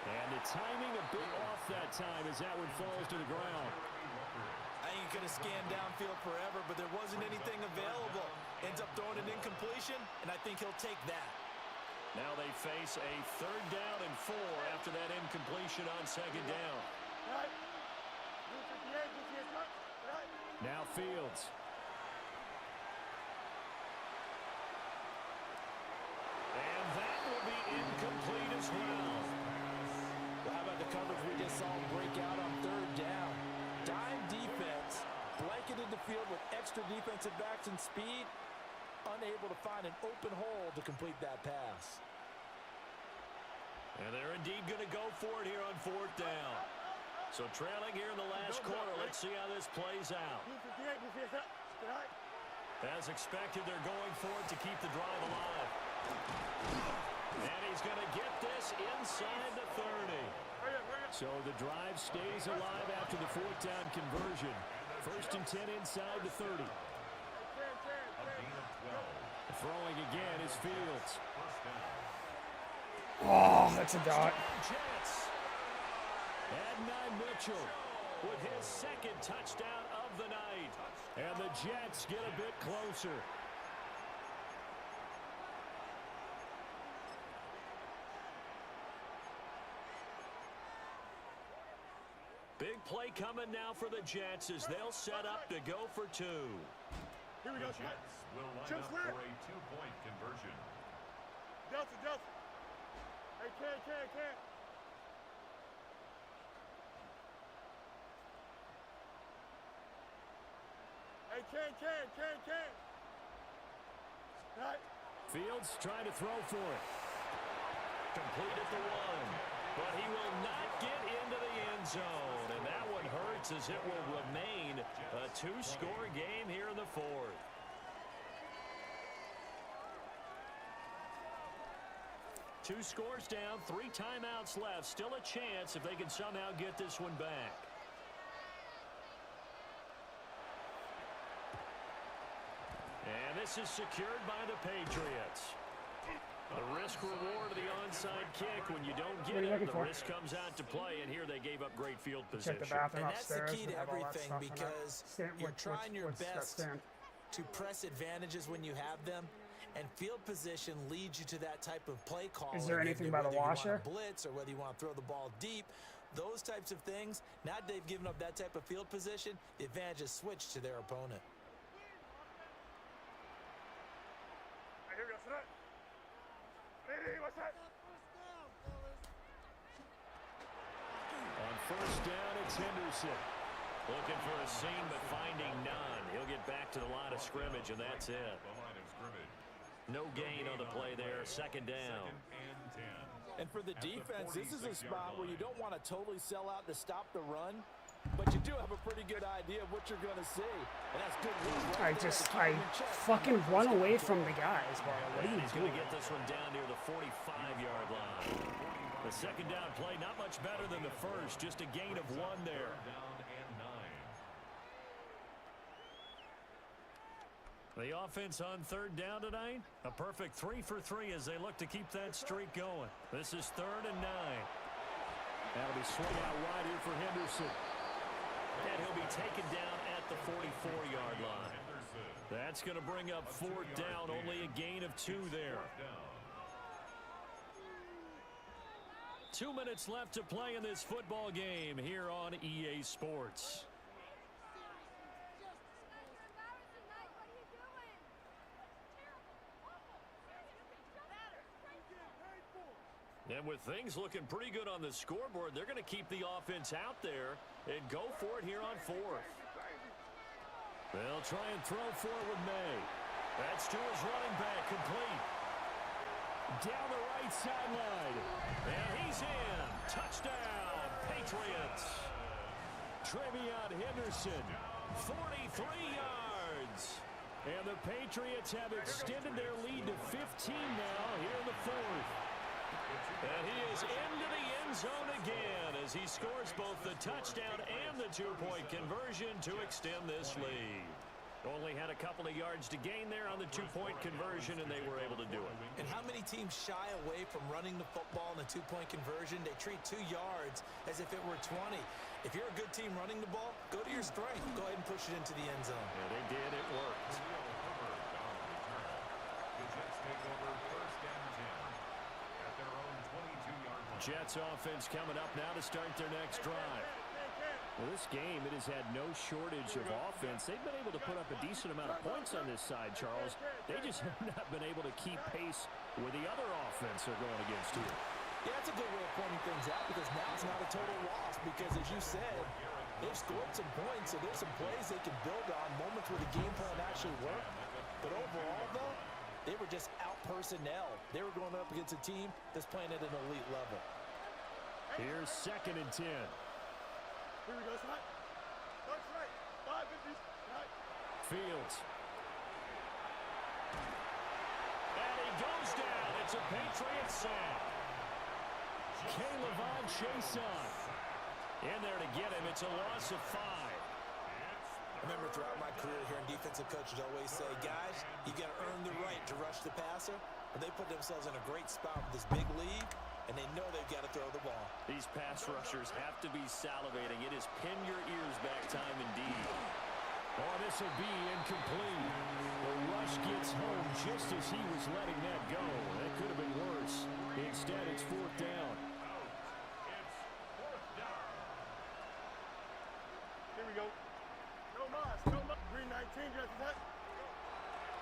And the timing a bit off that time as that one falls to the ground. I ain't going to scan downfield forever, but there wasn't anything available. Ends up throwing an incompletion, and I think he'll take that. Now they face a 3rd down and 4 after that incompletion on 2nd down. Now Fields. And that will be incomplete as well. Well, how about the coverage we just saw break out on 3rd down? Dime defense, blanketed the field with extra defensive backs and speed, unable to find an open hole to complete that pass. And they're indeed going to go for it here on 4th down. So trailing here in the last quarter, let's see how this plays out. As expected, they're going for it to keep the drive alive. And he's going to get this inside the 30. So the drive stays alive after the fourth down conversion. 1st and 10 inside the 30. Throwing again is Fields. Oh, that's a dot. Jets. Maddne Mitchell with his 2nd touchdown of the night. And the Jets get a bit closer. Big play coming now for the Jets as they'll set up to go for 2. Here we go. Jets will line up for a 2-point conversion. Delta. Hey, can. Hey, can. Right. Fields trying to throw for it. Complete at the 1. But he will not get into the end zone. And that one hurts as it will remain a 2-score game here in the 4th. Two scores down, 3 timeouts left. Still a chance if they can somehow get this one back. And this is secured by the Patriots. The risk-reward of the onside kick. When you don't get it, the risk comes out to play, and here they gave up great field position. Check the bathroom And that's the upstairs. key to everything because you're trying your what's that best stand? to press advantages when you have them, and field position leads you to that type of play call. Is there anything by the washer? Blitz or whether you want to throw the ball deep, those types of things. Now they've given up that type of field position, the advantage is switched to their opponent. Here we go. Sit up. Hey, what's that? On 1st down, it's Henderson. Looking for a seam, but finding none. He'll get back to the line of scrimmage, and that's it. The line of scrimmage. No gain on the play there. 2nd down. And for the defense, this is a spot where you don't want to totally sell out to stop the run, but you do have a pretty good idea of what you're going to see. And that's good work. I fucking run away from the guys, bro. What are you He's doing? going to get this one down near the 45-yard line. The 2nd down play, not much better than the first. Just a gain of 1 there. The offense on 3rd down tonight, a perfect 3 for 3 as they look to keep that streak going. This is 3rd and 9. That'll be swung out wide here for Henderson. And he'll be taken down at the 44-yard line. That's going to bring up 4th down, only a gain of 2 there. 2 minutes left to play in this football game here on EA Sports. And with things looking pretty good on the scoreboard, they're going to keep the offense out there and go for it here on 4th. They'll try and throw for it with May. That's to his running back, complete. Down the right sideline. And he's in. Touchdown, Patriots. Trevion Henderson, 43 yards. And the Patriots have extended their lead to 15 now here in the 4th. And he is into the end zone again as he scores both the touchdown and the 2-point conversion to extend this lead. Only had a couple of yards to gain there on the 2-point conversion, and they were able to do it. And how many teams shy away from running the football in the 2-point conversion? They treat 2 yards as if it were 20. If you're a good team running the ball, go to your strength. Go ahead and push it into the end zone. Yeah, they did. It worked. The Jets take over 1st and 10 at their own 22-yard line. Jets offense coming up now to start their next drive. Well, this game, it has had no shortage of offense. They've been able to put up a decent amount of points on this side, Charles. They just have not been able to keep pace with the other offense they're going against here. Yeah, that's a good way of pointing things out because now it's not a total loss because, as you said, they've scored some points, so there's some plays they can build on, moments where the game plan actually worked. But overall, though, they were just out personnel. They were going up against a team that's playing at an elite level. Here's 2nd and 10. Here we go. That's right. 5 50. Right. Fields. And he goes down. It's a Patriot sack. Kayvon Chason in there to get him. It's a loss of 5. I remember throughout my career here, defensive coaches always say, guys, you got to earn the right to rush the passer. But they put themselves in a great spot with this big lead, and they know they've got to throw the ball. These pass rushers have to be salivating. It is pin your ears back time indeed. Oh, this will be incomplete. The rush gets home just as he was letting that go. That could have been worse. Instead, it's 4th down. Here we go. No mas. Green 19, just that.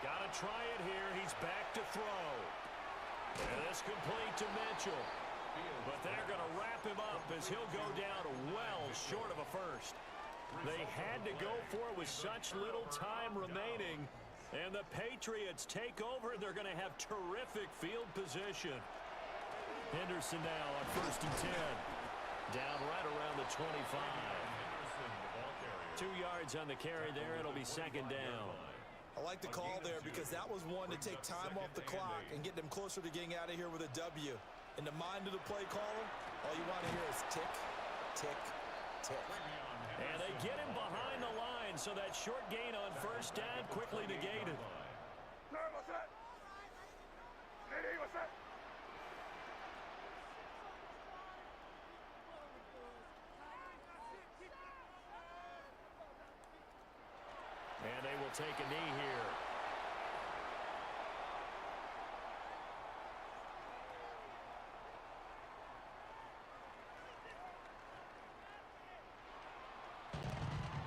Gotta try it here. He's back to throw. And it's complete to Mitchell. But they're going to wrap him up as he'll go down well short of a first. They had to go for it with such little time remaining. And the Patriots take over. They're going to have terrific field position. Henderson now on 1st and 10. Down right around the 25. 2 yards on the carry there. It'll be 2nd down. I like the call there because that was one to take time off the clock and get them closer to getting out of here with a W. In the mind of the play caller, all you want to hear is tick, tick, tick. And they get him behind the line, so that short gain on 1st down quickly negated. What's that? Lady, what's that? And they will take a knee here.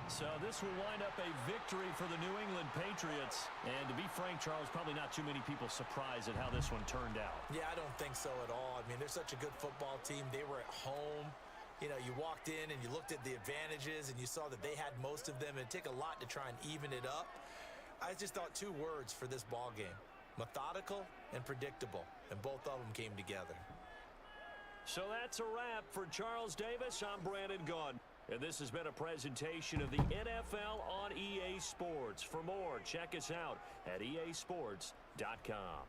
So this will wind up a victory for the New England Patriots. And to be frank, Charles, probably not too many people surprised at how this one turned out. Yeah, I don't think so at all. I mean, they're such a good football team. They were at home. You know, you walked in and you looked at the advantages and you saw that they had most of them. It'd take a lot to try and even it up. I just thought 2 words for this ball game: methodical and predictable. And both of them came together. So that's a wrap for Charles Davis. I'm Brandon Gaudin. And this has been a presentation of the NFL on EA Sports. For more, check us out at easports.com.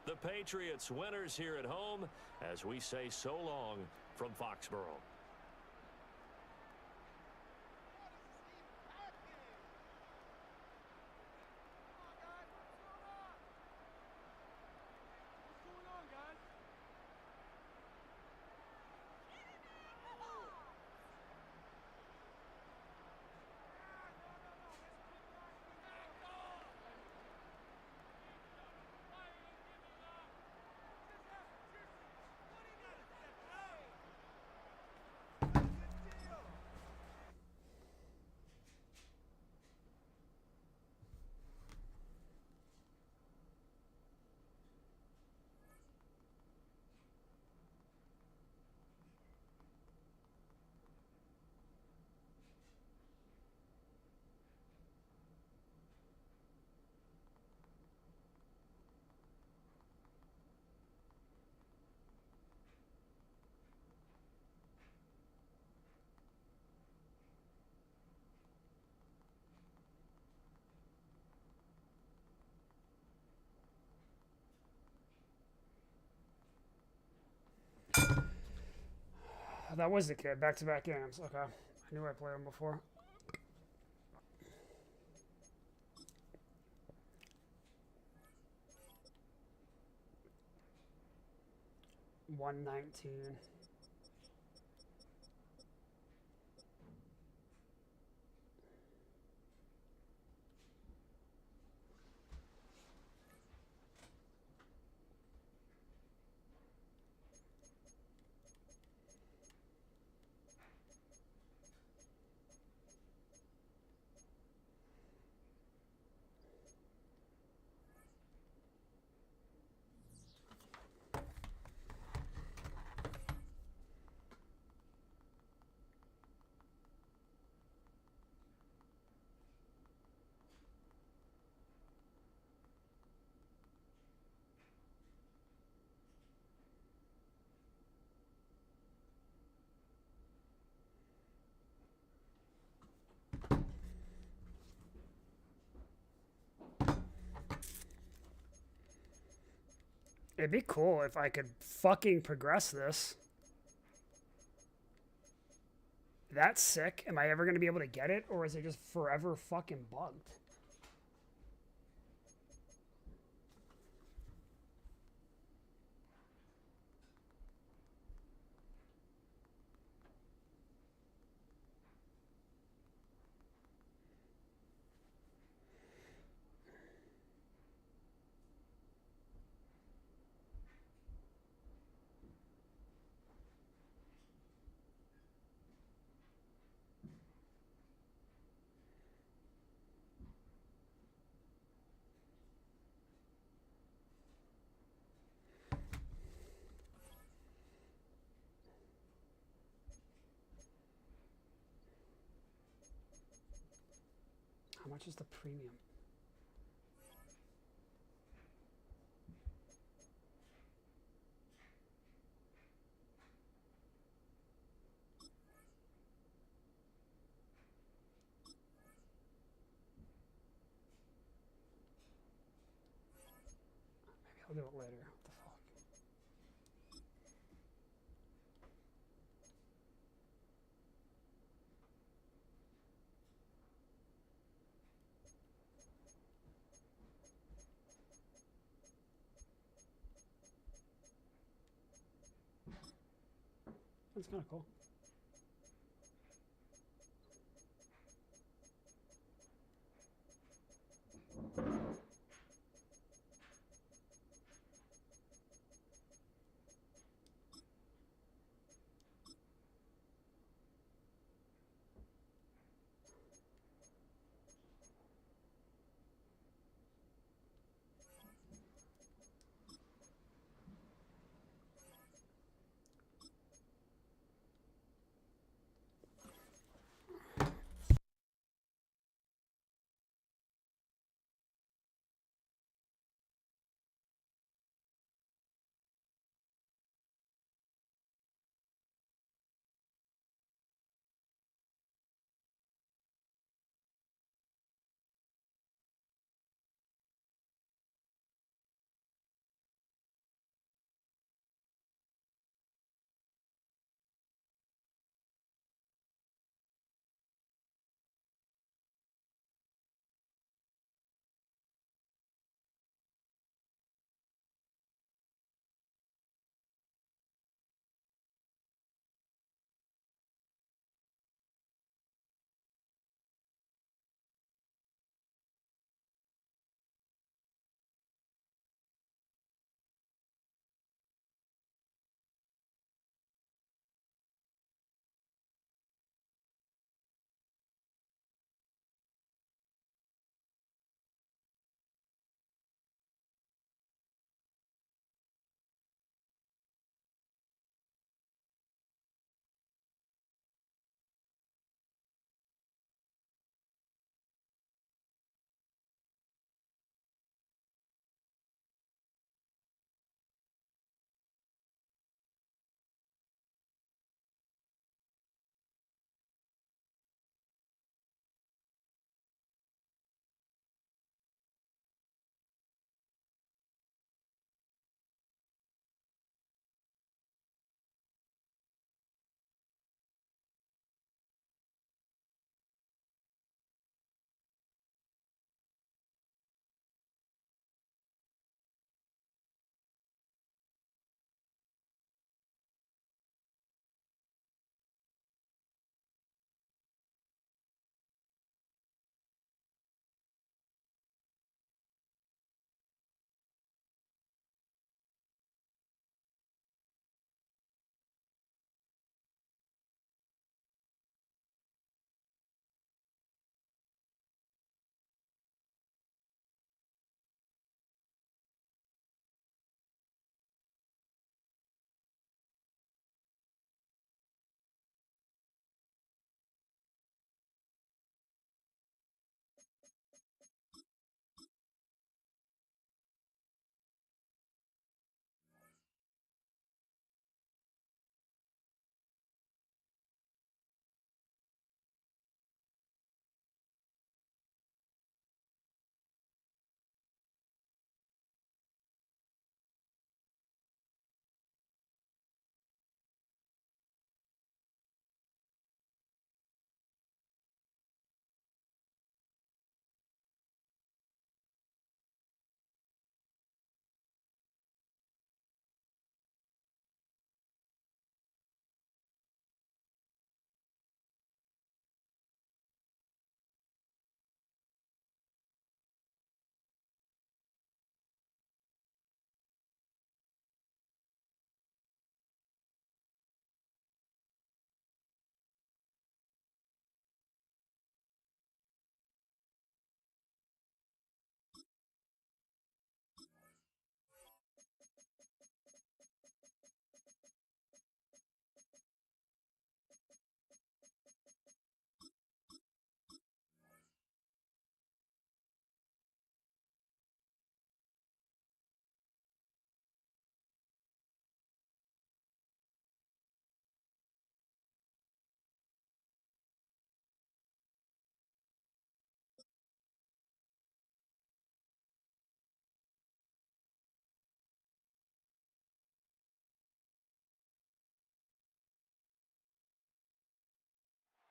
The Patriots winners here at home as we say so long from Foxborough. That was the kid. Back-to-back games. Okay. I knew I played him before. $119. It'd be cool if I could fucking progress this. That's sick. Am I ever going to be able to get it, or is it just forever fucking bugged? How much is the premium? Maybe I'll do it later. What the fuck? That's kind of cool.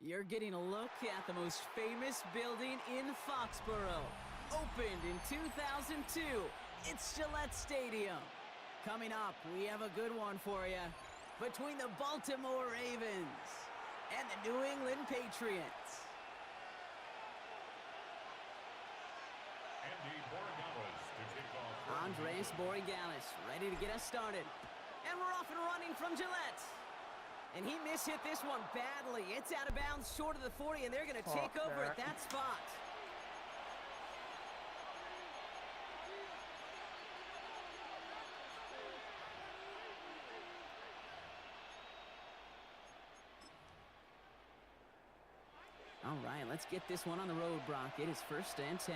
You're getting a look at the most famous building in Foxborough. Opened in 2002, it's Gillette Stadium. Coming up, we have a good one for you. Between the Baltimore Ravens and the New England Patriots. Andres Borregales ready to get us started. And we're off and running from Gillette. And he mishit this one badly. It's out of bounds short of the 40, and they're going to take over at that spot. All right, let's get this one on the road, Brock. It is 1st and 10.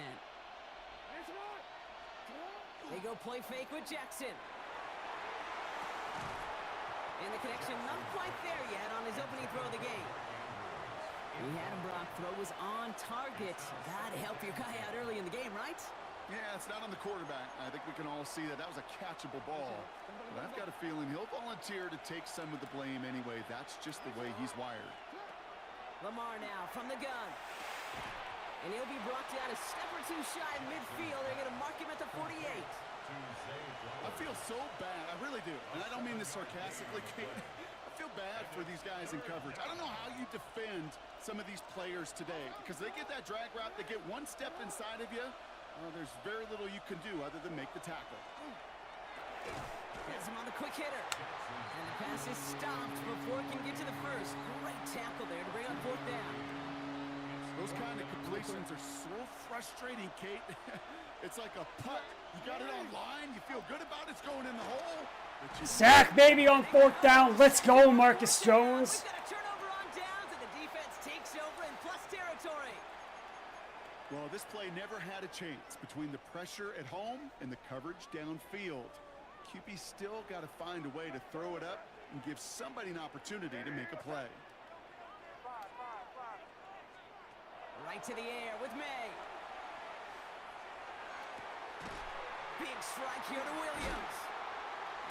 They go play fake with Jackson. And the connection not quite there yet on his opening throw of the game. He had him, Brock. Throw was on target. Gotta help your guy out early in the game, right? Yeah, it's not on the quarterback. I think we can all see that was a catchable ball. But I've got a feeling he'll volunteer to take some of the blame anyway. That's just the way he's wired. Lamar now from the gun. And he'll be brought down a step or two shy in midfield. They're going to mark him at the 48. I feel so bad. I really do. And I don't mean this sarcastically, Kate. I feel bad for these guys in coverage. I don't know how you defend some of these players today because they get that drag route. They get one step inside of you. There's very little you can do other than make the tackle. Has him on the quick hitter. And the pass is stopped before it can get to the first. Great tackle there to bring on 4th down. Those kind of completions are so frustrating, Kate. It's like a putt. You got it on line. You feel good about it. It's going in the hole. Sack, baby, on 4th down. Let's go, Marcus Jones. We've got a turnover on downs, and the defense takes over in plus territory. Well, this play never had a chance between the pressure at home and the coverage downfield. QB still got to find a way to throw it up and give somebody an opportunity to make a play. Right to the air with May. Big strike here to Williams.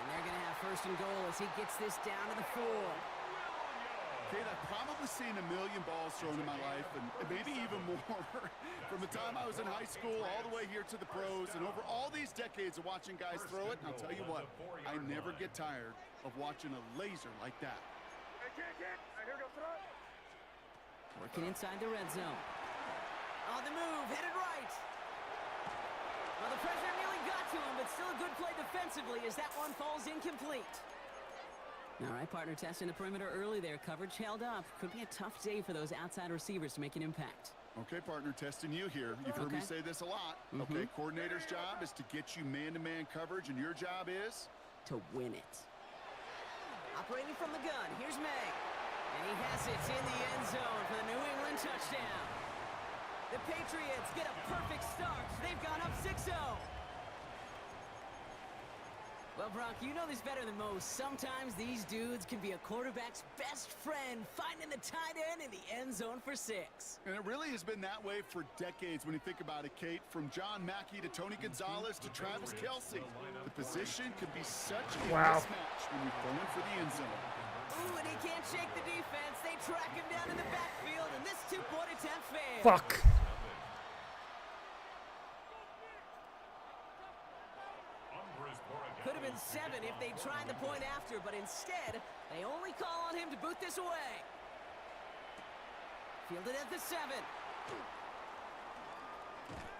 And they're going to have 1st and goal as he gets this down to the 4. Kate, I've probably seen a million balls thrown in my life, and maybe even more. From the time I was in high school all the way here to the pros, and over all these decades of watching guys throw it, and I'll tell you what, I never get tired of watching a laser like that. Working inside the red zone. On the move, headed right. Well, the pressure nearly got to him, but still a good play defensively as that one falls incomplete. All right, partner, testing the perimeter early there. Coverage held up. Could be a tough day for those outside receivers to make an impact. Okay, partner, testing you here. You've heard me say this a lot. Okay, coordinator's job is to get you man-to-man coverage, and your job is? To win it. Operating from the gun, here's May. And he has it in the end zone for the New England touchdown. The Patriots get a perfect start. They've gone up 6-0. Well, Brock, you know this better than most. Sometimes these dudes can be a quarterback's best friend, finding the tight end in the end zone for 6. And it really has been that way for decades when you think about it, Kate. From John Mackey to Tony Gonzalez to Travis Kelce. The position can be such a mismatch when you're going for the end zone. Ooh, and he can't shake the defense. They track him down in the backfield, and this two-point attempt fails. Fuck. Could have been 7 if they tried the point after, but instead, they only call on him to boot this away. Fielded at the 7.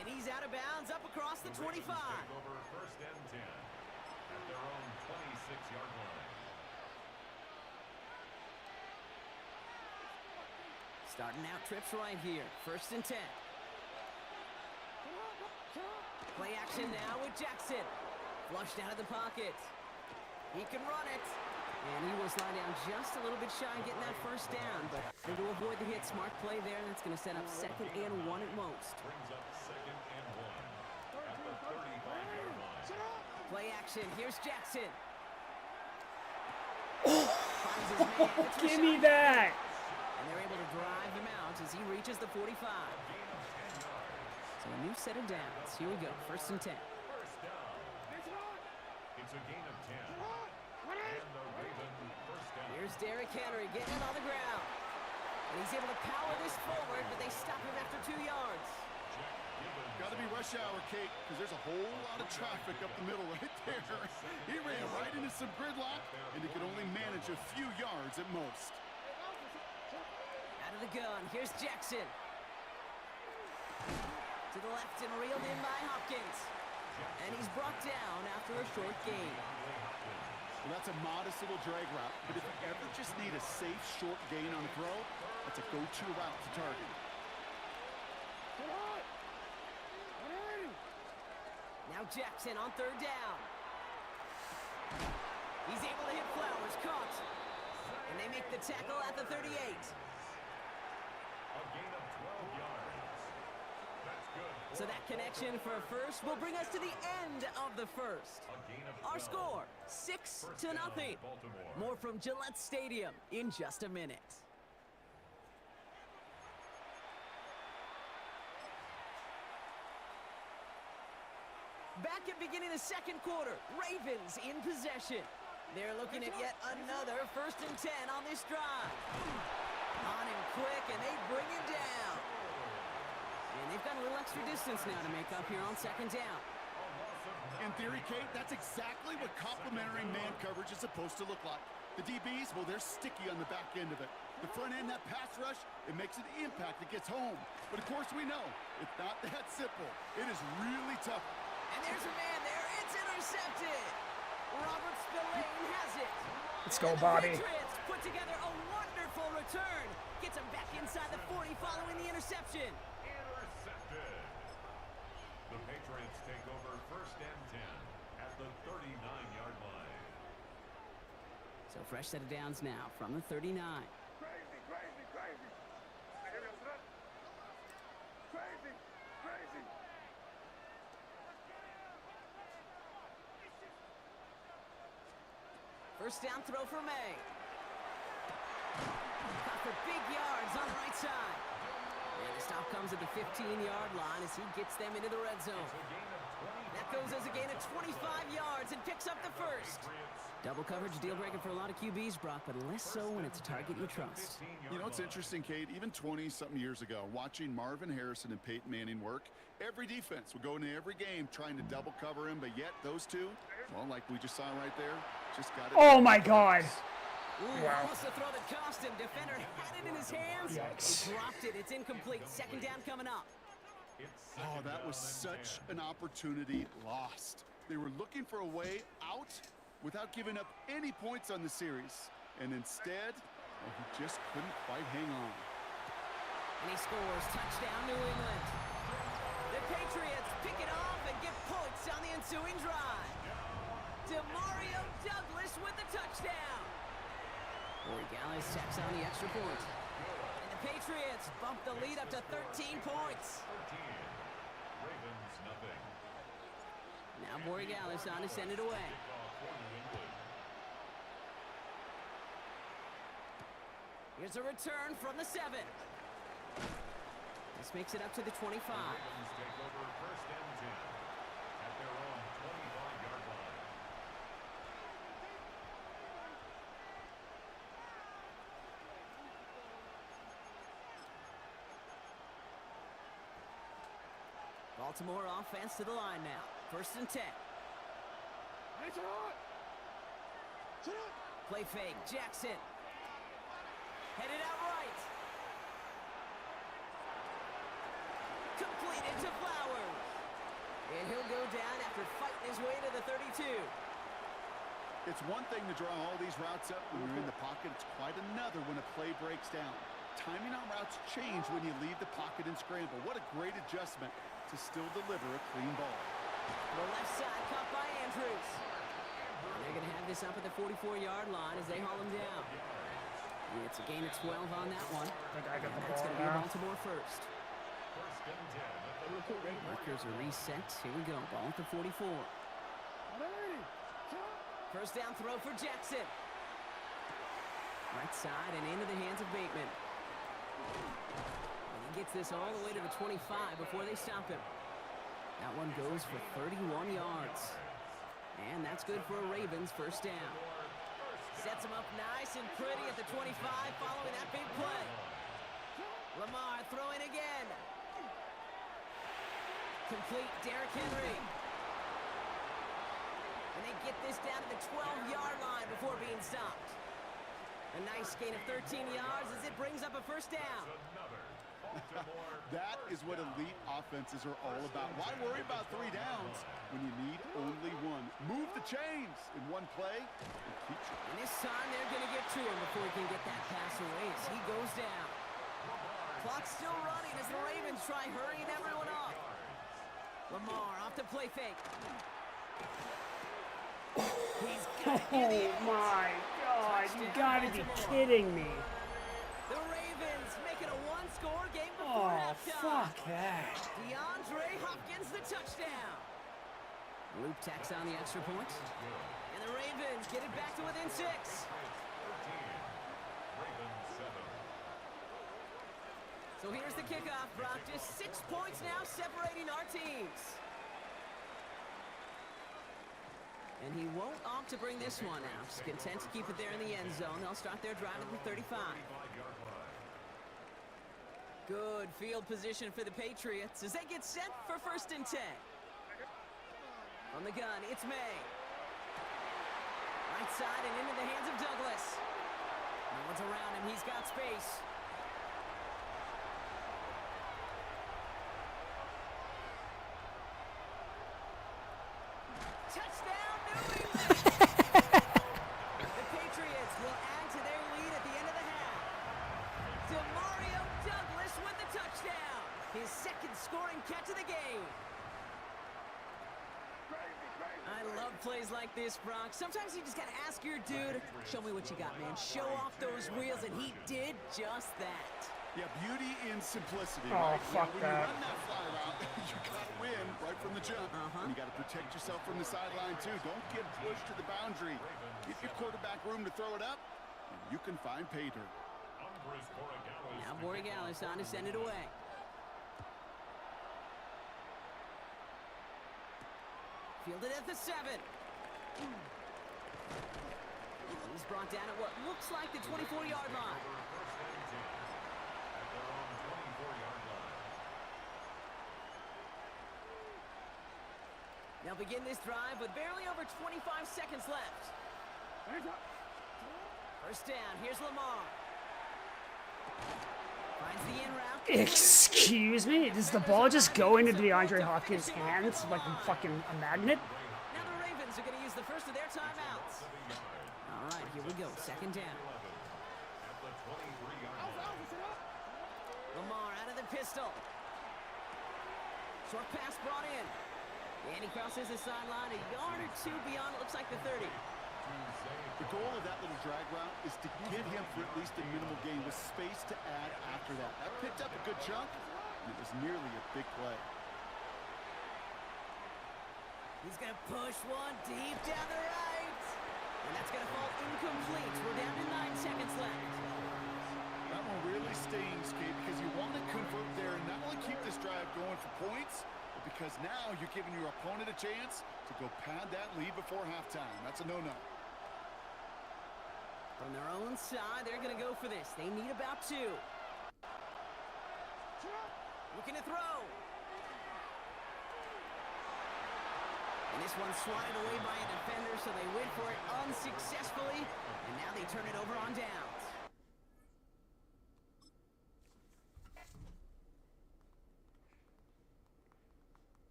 And he's out of bounds up across the 25. Over 1st and 10 at their own 26-yard line. Starting out trips right here. 1st and 10. Play action now with Jackson. Flushed out of the pocket. He can run it. And he will slide down just a little bit shy of getting that 1st down. But to avoid the hit, smart play there. That's going to set up 2nd and 1 at most. Brings up 2nd and 1 at the 35-yard line. Play action. Here's Jackson. Finds his man. Give me that. And they're able to drive him out as he reaches the 45. So a new set of downs. Here we go. 1st and 10. It's a gain of 10. And the Raven 1st down. Here's Derrick Henry getting it on the ground. And he's able to power this forward, but they stop him after 2 yards. Got to be rush hour, Kate, because there's a whole lot of traffic up the middle right there. He ran right into some gridlock, and he could only manage a few yards at most. Out of the gun, here's Jackson. To the left and reeled in by Hopkins. And he's brought down after a short gain. Well, that's a modest little drag route, but if you ever just need a safe short gain on a throw, that's a go-to route to target. Now Jackson on 3rd down. He's able to hit Flowers, caught. And they make the tackle at the 38. A gain of 12 yards. That's good. So that connection for a first will bring us to the end of the first. Our score, 6-0. More from Gillette Stadium in just a minute. Back at beginning of the second quarter, Ravens in possession. They're looking at yet another 1st and 10 on this drive. On him quick, and they bring him down. And they've got a little extra distance now to make up here on 2nd down. In theory, Kate, that's exactly what complementary man coverage is supposed to look like. The DBs, well, they're sticky on the back end of it. The front end, that pass rush, it makes an impact. It gets home. But of course we know, it's not that simple. It is really tough. And there's a man there. It's intercepted. Robert Spillane has it. Let's go, And the Bobby. Patriots put together a wonderful return. Gets him back inside the 40 following the interception. Intercepted. The Patriots take over 1st and 10 at the 39-yard line. So fresh set of downs now from the 39. Crazy, crazy, crazy. I hear you, son. Crazy, crazy. First down throw for May. Caught for big yards on the right side. And the stop comes at the 15-yard line as he gets them into the red zone. That goes as a gain of 25 yards and picks up the first. Double coverage deal breaker for a lot of QBs, Brock, but less so when it's a target you trust. You know, it's interesting, Kate, even 20-something years ago, watching Marvin Harrison and Peyton Manning work, every defense would go into every game trying to double cover him, but yet those two, well, like we just saw right there, just got it. Oh my God. Ooh, Wow. almost a throw that cost him. Defender had it in his hands. Yikes. He dropped it. It's incomplete. 2nd down coming up. Oh, that was such an opportunity lost. They were looking for a way out without giving up any points on the series. And instead, well, he just couldn't quite hang on. And he scores. Touchdown, New England. The Patriots pick it off and get points on the ensuing drive. DeMario Douglas with the touchdown. Corey Gallis tacks on the extra point. And the Patriots bump the lead up to 13 points. 13. Ravens nothing. Now Borregales on to send it away. Here's a return from the 7. This makes it up to the 25. Ravens take over 1st and 10 at their own 25-yard line. Baltimore offense to the line now. 1st and 10. Play fake. Jackson. Headed out right. Completed to Flowers. And he'll go down after fighting his way to the 32. It's one thing to draw all these routes up when you're in the pocket. It's quite another when a play breaks down. Timing on routes change when you leave the pocket and scramble. What a great adjustment to still deliver a clean ball. The left side caught by Andrews. And they're going to have this up at the 44-yard line as they haul him down. It's a gain of 12 on that one. I think I got the That's ball going to be now. Baltimore first. 1st and 10 at the Markers are reset. Here we go. Ball at the 44. First down throw for Jackson. Right side and into the hands of Bateman. And he gets this all the way to the 25 before they stop him. That one goes for 31 yards. And that's good for a Ravens first down. Sets him up nice and pretty at the 25 following that big play. Lamar throwing again. Complete Derrick Henry. And they get this down to the 12-yard line before being stopped. A nice gain of 13 yards as it brings up a first down. That is what elite offenses are all about. Why worry about 3 downs when you need only one? Move the chains in one play and keep trying. And this time they're going to get to him before he can get that pass away as he goes down. Clock's still running as the Ravens try hurrying everyone up. Lamar off the play fake. He's got Oh my God, you gotta be kidding me. The Ravens making a one-score game before Oh, halftime. fuck that. DeAndre Hopkins the touchdown. Luke tacks on the extra point. And the Ravens get it back to within 6. So here's the kickoff, Brock. Just 6 points now separating our teams. And he won't opt to bring this one out. He's content to keep it there in the end zone. They'll start their drive at the 35. Good field position for the Patriots as they get set for 1st and 10. On the gun, it's May. Right side and into the hands of Douglas. No one's around him. He's got space. Touchdown, New England! The Patriots will add to their lead at the end of the half. Demario Douglas with the touchdown. His 2nd scoring catch of the game. I love plays like this, Brock. Sometimes you just gotta ask your dude, show me what you got, man. Show off those wheels, and he did just that. Yeah, beauty in simplicity. Oh, right? fuck when that. you run that fly route, you gotta win right from the jump. And you gotta protect yourself from the sideline, too. Don't get pushed to the boundary. Give your quarterback room to throw it up, and you can find pay dirt. Now Borregales on to send it away. Fielded at the 7. He's brought down at what looks like the 24-yard line. They'll begin this drive with barely over 25 seconds left. First down, here's Lamar. Finds the in route. Excuse me? Does the ball just go into DeAndre Hopkins' hands like fucking a magnet? Now the Ravens are going to use the first of their timeouts. All right, here we go. 2nd down. Lamar out of the pistol. Short pass brought in. And he crosses the sideline a yard or 2 beyond, it looks like the 30. The goal of that little drag route is to get him for at least a minimal gain with space to add after that. That picked up a good chunk, and it was nearly a big play. He's going to push one deep down the right. And that's going to fall incomplete. We're down to 9 seconds left. That one really stings, Kate, because you want to convert there and not only keep this drive going for points, but because now you're giving your opponent a chance to go pad that lead before halftime. That's a no-no. From their own side, they're going to go for this. They need about 2. Looking to throw. And this one's swatted away by a defender, so they went for it unsuccessfully. And now they turn it over on downs.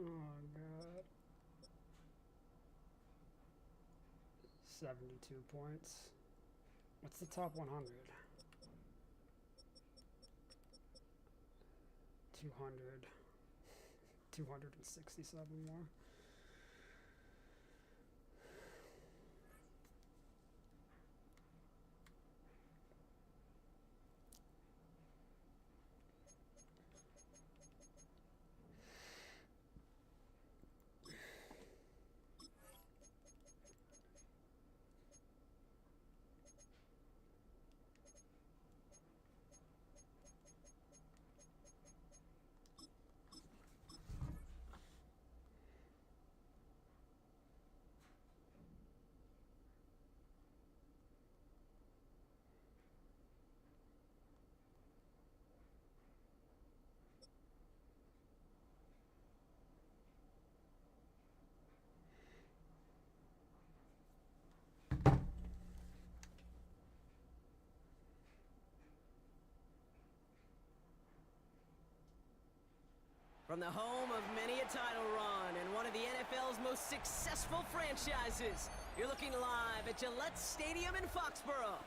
Oh, God. 72 points. What's the top 100? 200. 267 more. From the home of many a title run and one of the NFL's most successful franchises, you're looking live at Gillette Stadium in Foxborough.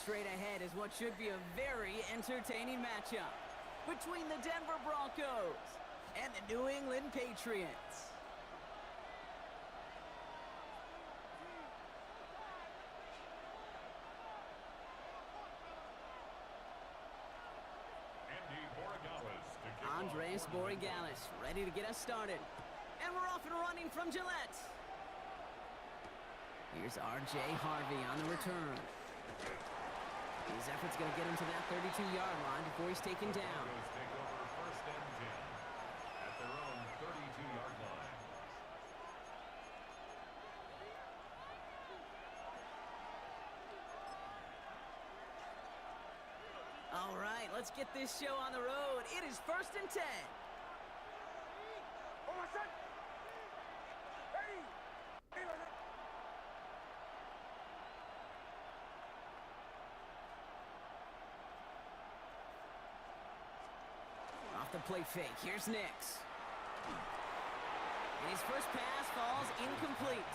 Straight ahead is what should be a very entertaining matchup between the Denver Broncos and the New England Patriots. Andres Borregales ready to get us started. And we're off and running from Gillette. Here's R.J. Harvey on the return. His effort's going to get him to that 32-yard line before he's taken down. Take over first and 10 at their own 32-yard line. All right, let's get this show on the road. It is first and 10. Off the play fake, here's Nix. And his first pass falls incomplete.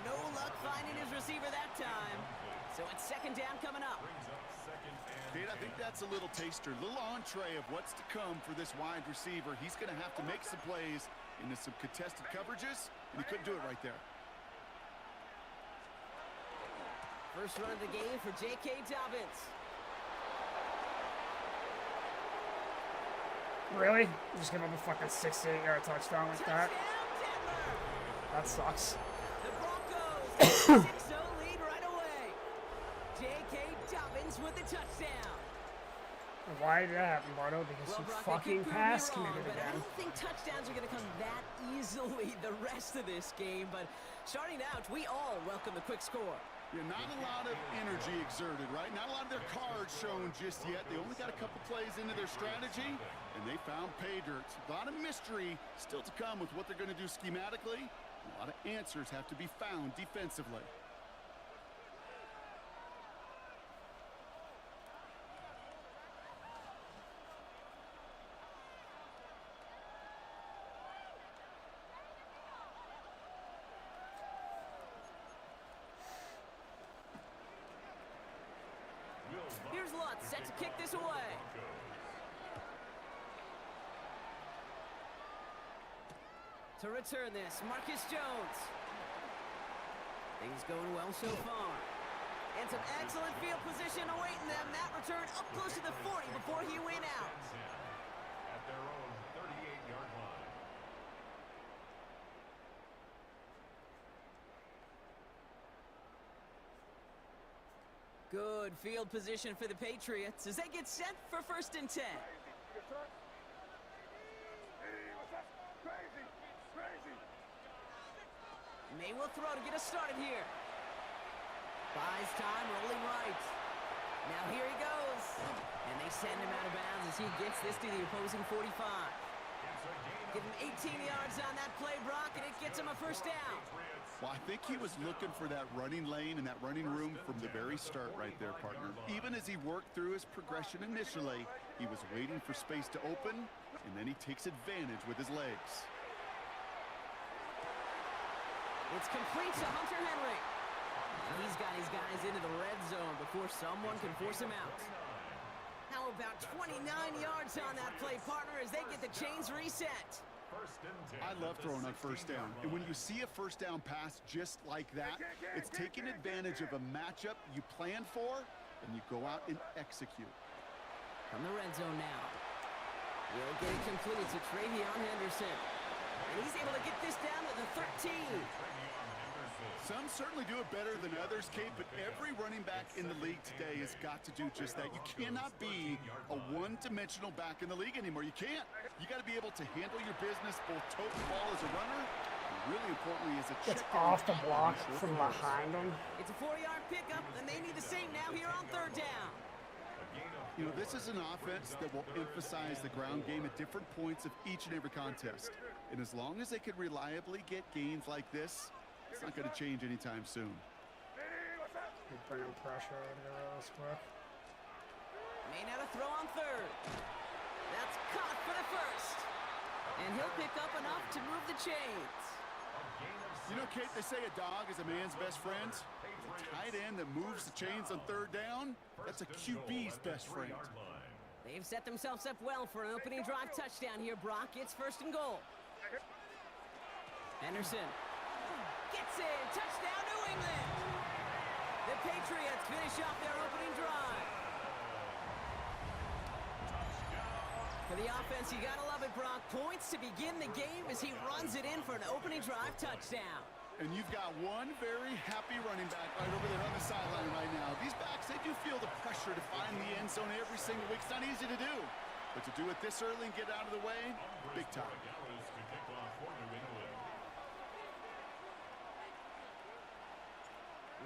No luck finding his receiver that time. So it's second down coming up. Kate, I think that's a little taster, little entree of what's to come for this wide receiver. He's going to have to make some plays into some contested coverages, and he couldn't do it right there. First run of the game for J.K. Dobbins. Really? Just give him a fucking 68-yard touchdown like that? That sucks. The Broncos 6-0 lead right away. J.K. Dobbins with the touchdown. Why did that happen, Bardo? Because Well, you Brock, fucking pass committed but I again. don't think touchdowns are going to come that easily the rest of this game. But starting out, we all welcome the quick score. Yeah, not a lot of energy exerted, right? Not a lot of their cards shown just yet. They only got a couple plays into their strategy, and they found pay dirt. A lot of mystery still to come with what they're going to do schematically. A lot of answers have to be found defensively. Here's Lutz set to kick this away. To return this, Marcus Jones. Things going well so far. And some excellent field position awaiting them. That return up close to the 40 before he went out. At their own 38-yard line. Good field position for the Patriots as they get set for first and 10. May will throw to get us started here. Buys time, rolling right. Now here he goes. And they send him out of bounds as he gets this to the opposing 45. Give him 18 yards on that play, Brock, and it gets him a first down. Well, I think he was looking for that running lane and that running room from the very start right there, partner. Even as he worked through his progression initially, he was waiting for space to open, and then he takes advantage with his legs. It's complete to Hunter Henry. And he's got his guys into the red zone before someone can force him out. How about 29 yards on that play, partner, as they get the chains reset? I love throwing on first down. And when you see a first down pass just like that, it's taking advantage of a matchup you plan for, and you go out and execute. From the red zone now. He'll get it complete to Travion Henderson. And he's able to get this down to the 13. Some certainly do it better than others, Kate, but every running back in the league today has got to do just that. You cannot be a one-dimensional back in the league anymore. You can't. You got to be able to handle your business, both tote the ball as a runner, and really importantly as a Gets check. off the block from behind him. It's a 4-yard pickup, and they need the same now here on third down. You know, this is an offense that will emphasize the ground game at different points of each and every contest. And as long as they can reliably get gains like this, it's not going to change anytime soon. He's bringing pressure over there real quick. May now to throw on third. That's caught for the first. And he'll pick up enough to move the chains. You know, Kate, they say a dog is a man's best friend. A tight end that moves the chains on third down, that's a QB's best friend. They've set themselves up well for an opening drive touchdown here, Brock. It's first and goal. Henderson gets in. Touchdown, New England. The Patriots finish off their opening drive. For the offense, you gotta love it, Brock. Points to begin the game as he runs it in for an opening drive touchdown. And you've got one very happy running back right over there on the sideline right now. These backs, they do feel the pressure to find the end zone every single week. It's not easy to do. But to do it this early and get out of the way, big time.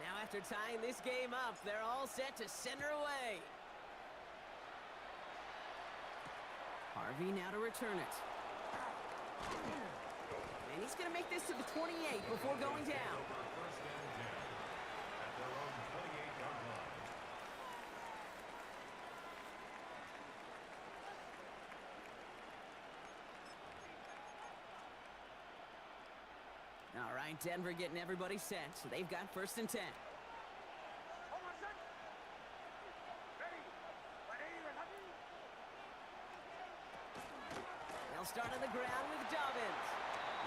Now after tying this game up, they're all set to send her away. Harvey now to return it. And he's going to make this to the 28 before going down. All right, Denver getting everybody set, so they've got first and 10. They'll start on the ground with Dobbins.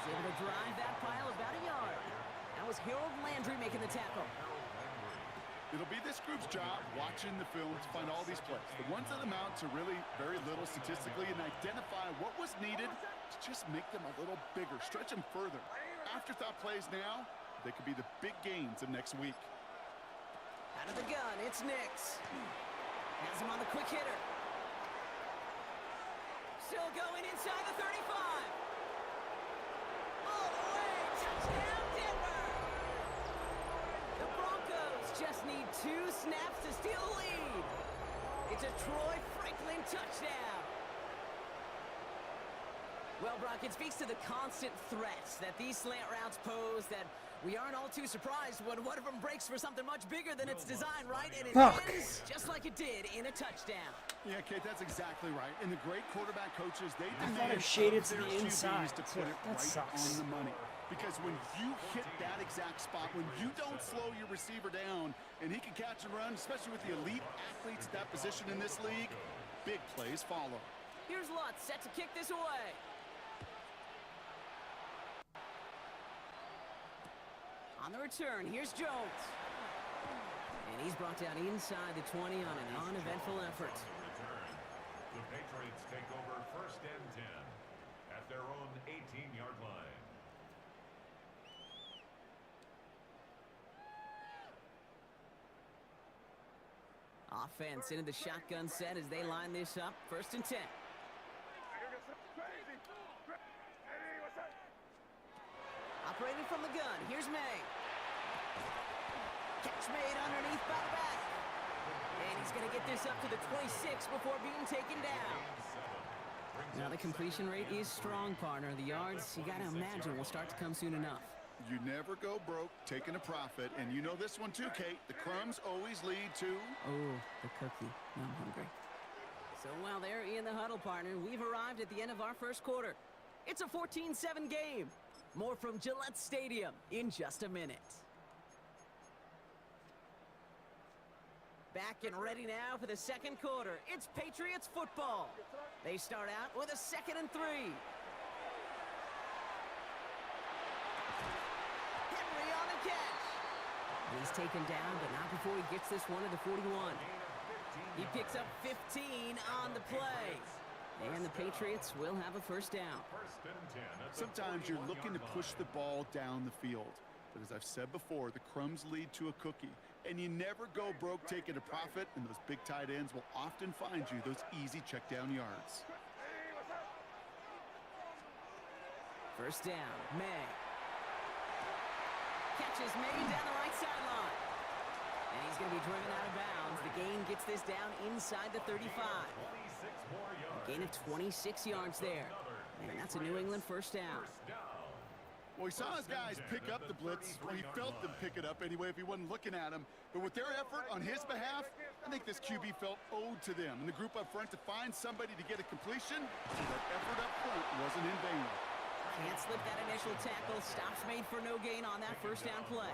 He's able to drive that pile about a yard. That was Harold Landry making the tackle. It'll be this group's job watching the film to find all these plays. The ones that amount to really very little statistically and identify what was needed to just make them a little bigger, stretch them further. Afterthought plays now, they could be the big gains of next week. Out of the gun, it's Nix. Has him on the quick hitter. Still going inside the 35. All the way, touchdown Denver! The Broncos just need 2 snaps to steal the lead. It's a Troy Franklin touchdown. Well, Brock, it speaks to the constant threats that these slant routes pose that we aren't all too surprised when one of them breaks for something much bigger than its design, right? And it ends just like it did in a touchdown. Yeah, Kate, that's exactly right. And the great quarterback coaches, they thought it demand shaded to their the inside, QBs to put it that right sucks. on the money. Because when you hit that exact spot, when you don't slow your receiver down, and he can catch and run, especially with the elite athletes at that position in this league, big plays follow. Here's Lutz set to kick this away. On the return, here's Jones. And he's brought down inside the 20 on an uneventful effort. The Patriots take over first and 10 at their own 18-yard line. Offense into the shotgun set as they line this up. First and 10. Operating from the gun, here's May. Catch made underneath by the back. And he's going to get this up to the 26 before being taken down. Now the completion rate is strong, partner. The yards, you got to imagine, will start to come soon enough. You never go broke taking a profit, and you know this one too, Kate. The crumbs always lead to... Oh, the cookie. Now I'm hungry. So while they're in the huddle, partner, we've arrived at the end of our first quarter. It's a 14-7 game. More from Gillette Stadium in just a minute. Back and ready now for the second quarter. It's Patriots football. They start out with a 2nd and 3. Henry on the catch. He's taken down, but not before he gets this one at the 41. He picks up 15 on the play. And the Patriots will have a first down. Sometimes you're looking to push the ball down the field. But as I've said before, the crumbs lead to a cookie. And you never go broke taking a profit, and those big tight ends will often find you those easy check down yards. First down, May. Catches May down the right sideline. And he's going to be driven out of bounds. The gain gets this down inside the 35. A gain of 26 yards there. And that's a New England first down. Well, he saw his guys pick up the blitz. Well, he felt them pick it up anyway if he wasn't looking at him. But with their effort on his behalf, I think this QB felt owed to them. And the group up front to find somebody to get a completion, so that effort up front wasn't in vain. Can't slip that initial tackle. Stops made for no gain on that first down play.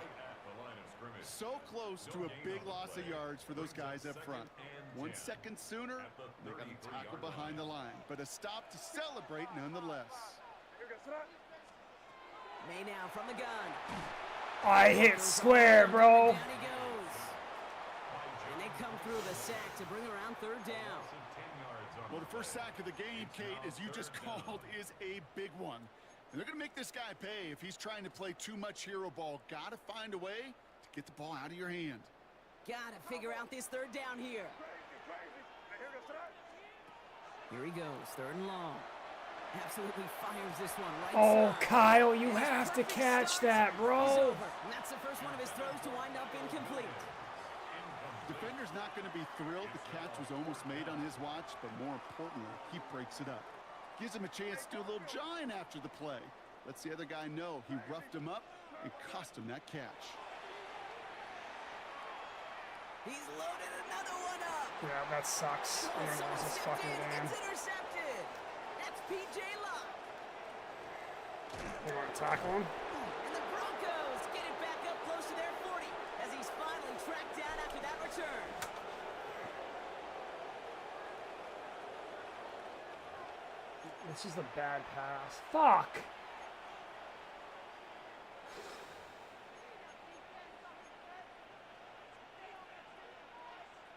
So close to a big loss of yards for those guys up front. 1 second sooner, they got a tackle behind the line. But a stop to celebrate nonetheless. May now from the gun. I hit square, bro. Down he goes. And they come through the sack to bring around 3rd down. Well, the first sack of the game, Kate, as you just called, is a big one. And they're going to make this guy pay if he's trying to play too much hero ball. Got to find a way to get the ball out of your hand. Got to figure out this 3rd down here. Here he goes, 3rd and long. Absolutely fires this one right Oh, side. Kyle, you have to catch that, He's bro. over. And that's the first one of his throws to wind up incomplete. Defender's not going to be thrilled the catch was almost made on his watch, but more importantly, he breaks it up. Gives him a chance to do a little jawing after the play. Lets the other guy know he roughed him up and cost him that catch. He's loaded another one up. Yeah, that sucks. I think it was this fucking game. It's intercepted. That's P.J. Locke. You want to tackle him? And the Broncos get it back up close to their 40 as he's finally tracked down after that return. This is a bad pass. Fuck!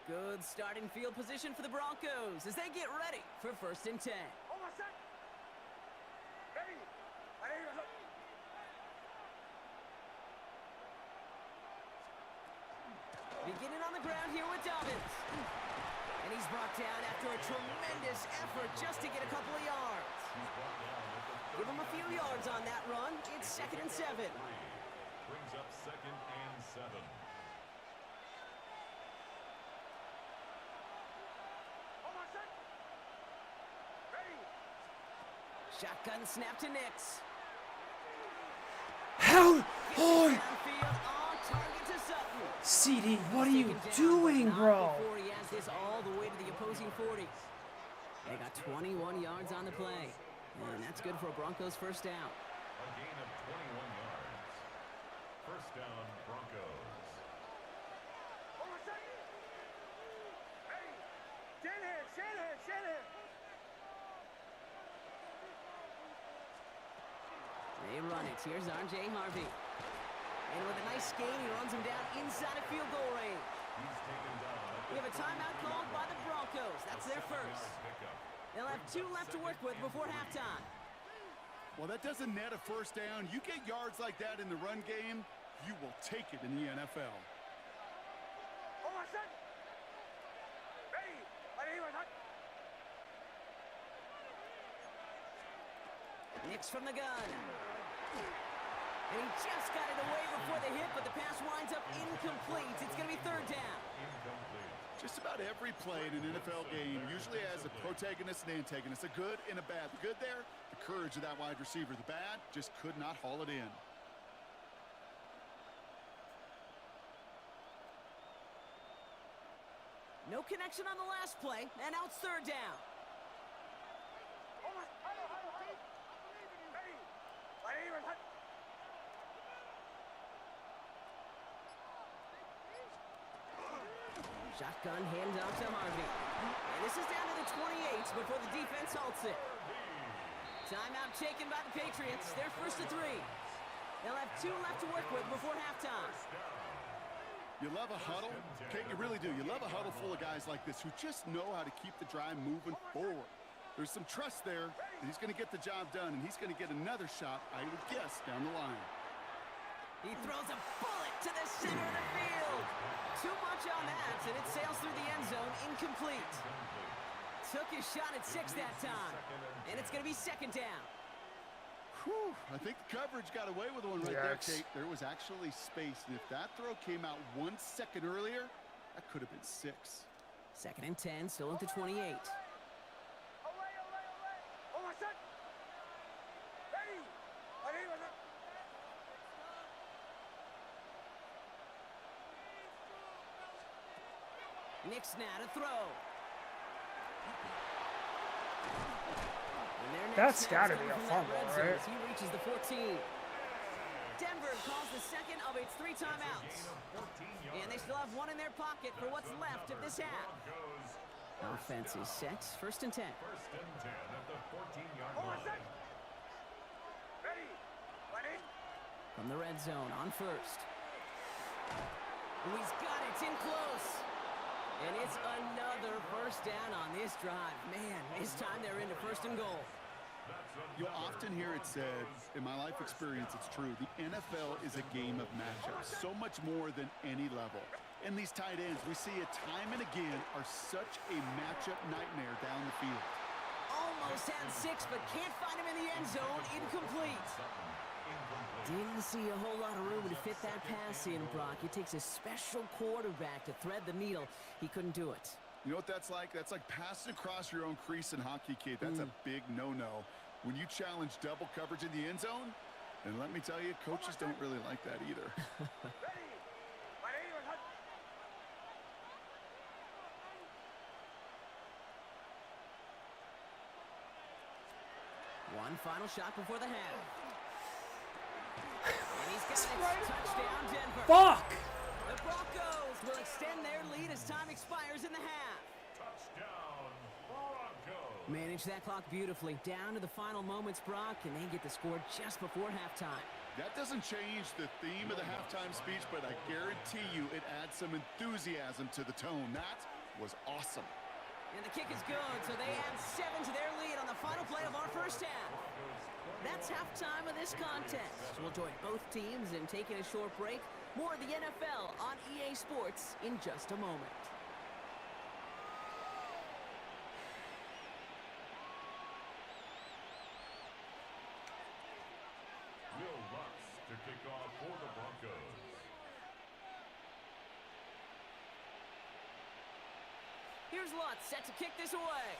Good starting field position for the Broncos as they get ready for 1st and 10. Beginning on the ground here with Dobbins. And he's brought down after a tremendous effort just to get a couple of yards. Give him a few yards on that run. It's 2nd and 7. Brings up 2nd and 7. Shotgun snap to Nix. How? Oh, Downfield on target to Sutton. CD, what are you Taken down, doing, but not bro? Before he has this all the way to the opposing 40. They got 21 yards on the play. And that's good for a Broncos first down. A gain of 21 yards. First down, Broncos. They run it. Here's R.J. Harvey. And with a nice gain, he runs him down inside of field goal range. He's taken down. We have a timeout called by the Broncos. That's their first. They'll have 2 left to work with before halftime. Well, that doesn't net a first down. You get yards like that in the run game, you will take it in the NFL. Nix from the gun. And he just got it away before the hit, but the pass winds up incomplete. It's going to be 3rd down. Just about every play in an NFL game usually has a protagonist and antagonist, a good and a bad. The good there, the courage of that wide receiver. The bad, just could not haul it in. No connection on the last play, and now it's third down. Shotgun handoff to Harvey. And this is down to the 28 before the defense halts it. Timeout taken by the Patriots. They're first to 3. They'll have 2 left to work with before halftime. You love a huddle? Kate, you really do. You love a huddle full of guys like this who just know how to keep the drive moving forward. There's some trust there that he's going to get the job done, and he's going to get another shot, I would guess, down the line. He throws a bullet to the center of the field. Too much on that, and it sails through the end zone, incomplete. Took his shot at 6 that time, and it's going to be second down. Whew, I think the coverage got away with one right there, Kate. There was actually space, and if that throw came out 1 second earlier, that could have been 6. Second and 10, still at the 28. Nick's now to throw. That's got to be a fumble, right? He reaches the 14. Denver calls the second of its 3 timeouts. And they still have 1 in their pocket for what's left of this half. Offense is set. First and 10. First and 10 at the 14-yard line. From the red zone on first. He's got it. It's in close. And it's another first down on this drive. Man, this time they're into first and goal. You'll often hear it said, in my life experience, it's true, the NFL is a game of matchups, so much more than any level. And these tight ends, we see it time and again, are such a matchup nightmare down the field. Almost had 6, but can't find him in the end zone. Incomplete. Didn't see a whole lot of room to fit that pass in, Brock. It takes a special quarterback to thread the needle. He couldn't do it. You know what that's like? That's like passing across your own crease in hockey, Kate. That's a big no-no. When you challenge double coverage in the end zone, and let me tell you, coaches don't really like that either. One final shot before the half. And he's got it. Touchdown, Denver. Fuck! The Broncos will extend their lead as time expires in the half. Touchdown, Broncos. Manage that clock beautifully. Down to the final moments, Brock, and they get the score just before halftime. That doesn't change the theme of the halftime speech, but I guarantee you it adds some enthusiasm to the tone. That was awesome. And the kick is good, so they add 7 to their lead on the final play of our first half. That's halftime of this contest. We'll join both teams in taking a short break. More of the NFL on EA Sports in just a moment. Will Lutz to kick off for the Broncos. Here's Lutz set to kick this away.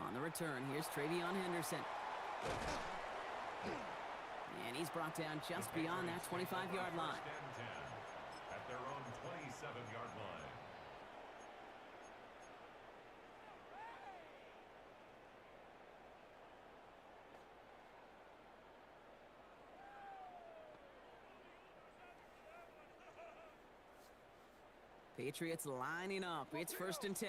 On the return, here's Travion Henderson. And he's brought down just beyond that 25-yard line. At their own 27-yard line. Patriots lining up. It's first and 10.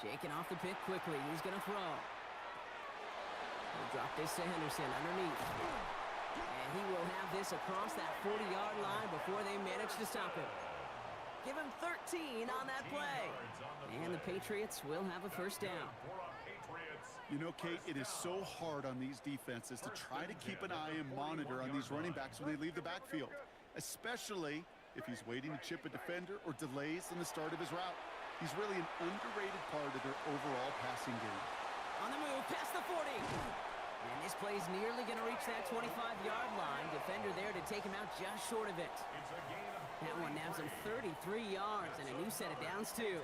Shaking off the pick quickly. He's going to throw. He'll drop this to Henderson underneath. And he will have this across that 40-yard line before they manage to stop him. Give him 13 on that play. And the Patriots will have a first down. You know, Kate, it is so hard on these defenses to try to keep an eye and monitor on these running backs when they leave the backfield, especially if he's waiting to chip a defender or delays in the start of his route. He's really an underrated part of their overall passing game. On the move, past the 40. And this play's nearly going to reach that 25-yard line. Defender there to take him out just short of it. That one nabs him 33 yards and a new set of downs, too.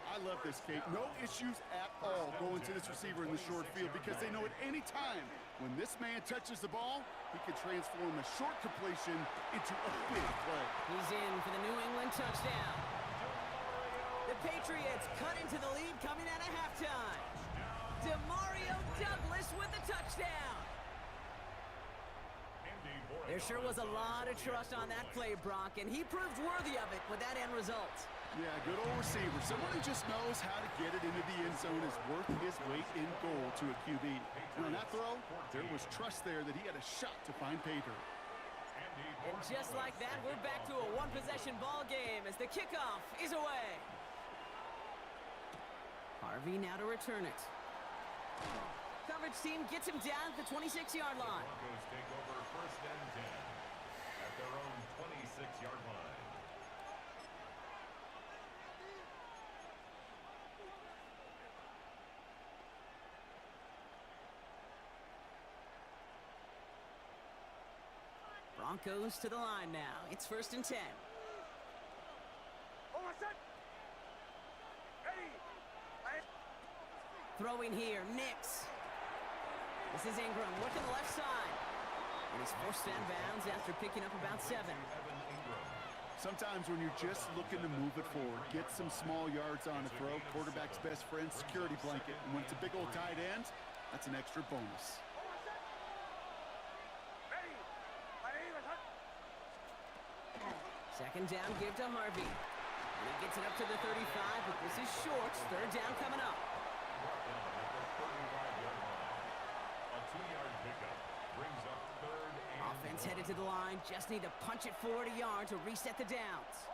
I love this, Kate. No issues at all going to this receiver in the short field because they know at any time When this man touches the ball, he can transform a short completion into a big play. He's in for the New England touchdown. The Patriots cut into the lead coming out of halftime. Demario Douglas with the touchdown. There sure was a lot of trust on that play, Brock, and he proved worthy of it with that end result. Yeah, good old receiver. Someone who just knows how to get it into the end zone is worth his weight in gold to a QB. And on that throw, there was trust there that he had a shot to find pay dirt. And just like that, we're back to a one-possession ball game as the kickoff is away. Harvey now to return it. Coverage team gets him down at the 26-yard line. Broncos take over 1st and 10 at their own 26-yard line. Broncos to the line now. It's 1st and 10. Throwing here, Nix. This is Ingram working the left side. And he's forced out of bounds after picking up about 7. Sometimes when you're just looking to move it forward, get some small yards on a throw, quarterback's best friend, security blanket. And when it's a big old tight end, that's an extra bonus. Second down, give to Harvey. And he gets it up to the 35, but this is short. 3rd down coming up. A 2-yard pickup brings up 3rd and Offense headed to the line. Just need to punch it forward a yard to reset the downs.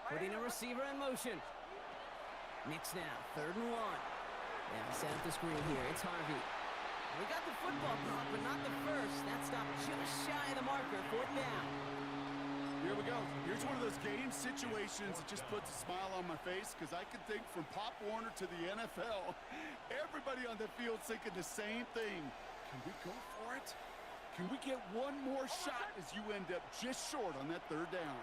Putting a receiver in motion. Nix now, 3rd and 1. Now set up the screen here. It's Harvey. We got the football block, but not the first. That stopped just shy of the marker. 4th down. Here we go. Here's one of those game situations that just puts a smile on my face because I can think from Pop Warner to the NFL, everybody on the field thinking the same thing. Can we go for it? Can we get one more shot as you end up just short on that 3rd down?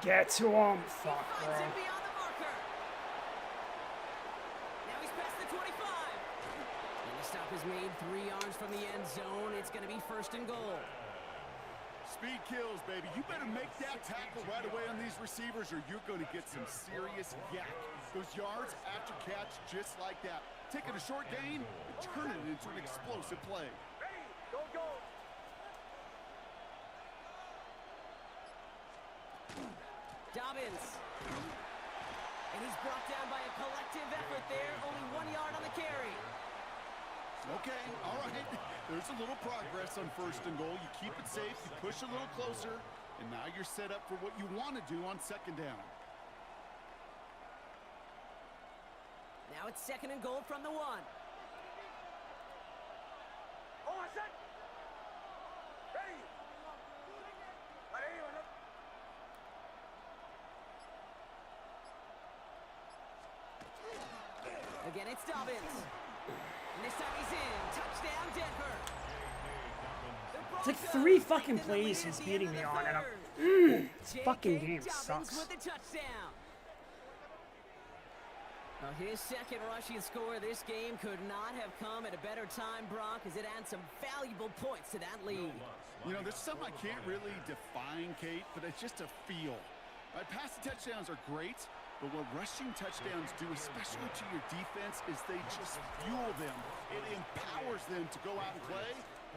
Get to him. Fuck, Finds bro. him beyond the marker. Now he's past the 25. And the stop is made 3 yards from the end zone. It's going to be 1st and goal. Speed kills, baby. You better make that tackle right away on these receivers or you're going to get some serious yak. Those yards after catch just like that. Taking a short gain and turning it into an explosive play. Go. Dobbins. And he's brought down by a collective effort there. Only 1 yard on the carry. Okay, all right. There's a little progress on 1st and goal. You keep it safe, you push a little closer, and now you're set up for what you want to do on 2nd down. Now it's 2nd and goal from the 1. Again, it's Dobbins. And this time he's in. Touchdown, Denver. It's like 3 fucking plays he's beating me on, and I'm... this fucking game sucks. With the touchdown. Well, his 2nd rushing score of this game could not have come at a better time, Brock, as it adds some valuable points to that lead. You know, there's something I can't really define, Kate, but it's just a feel. Right, passing touchdowns are great, but what rushing touchdowns do, especially to your defense, is they just fuel them. It empowers them to go out and play.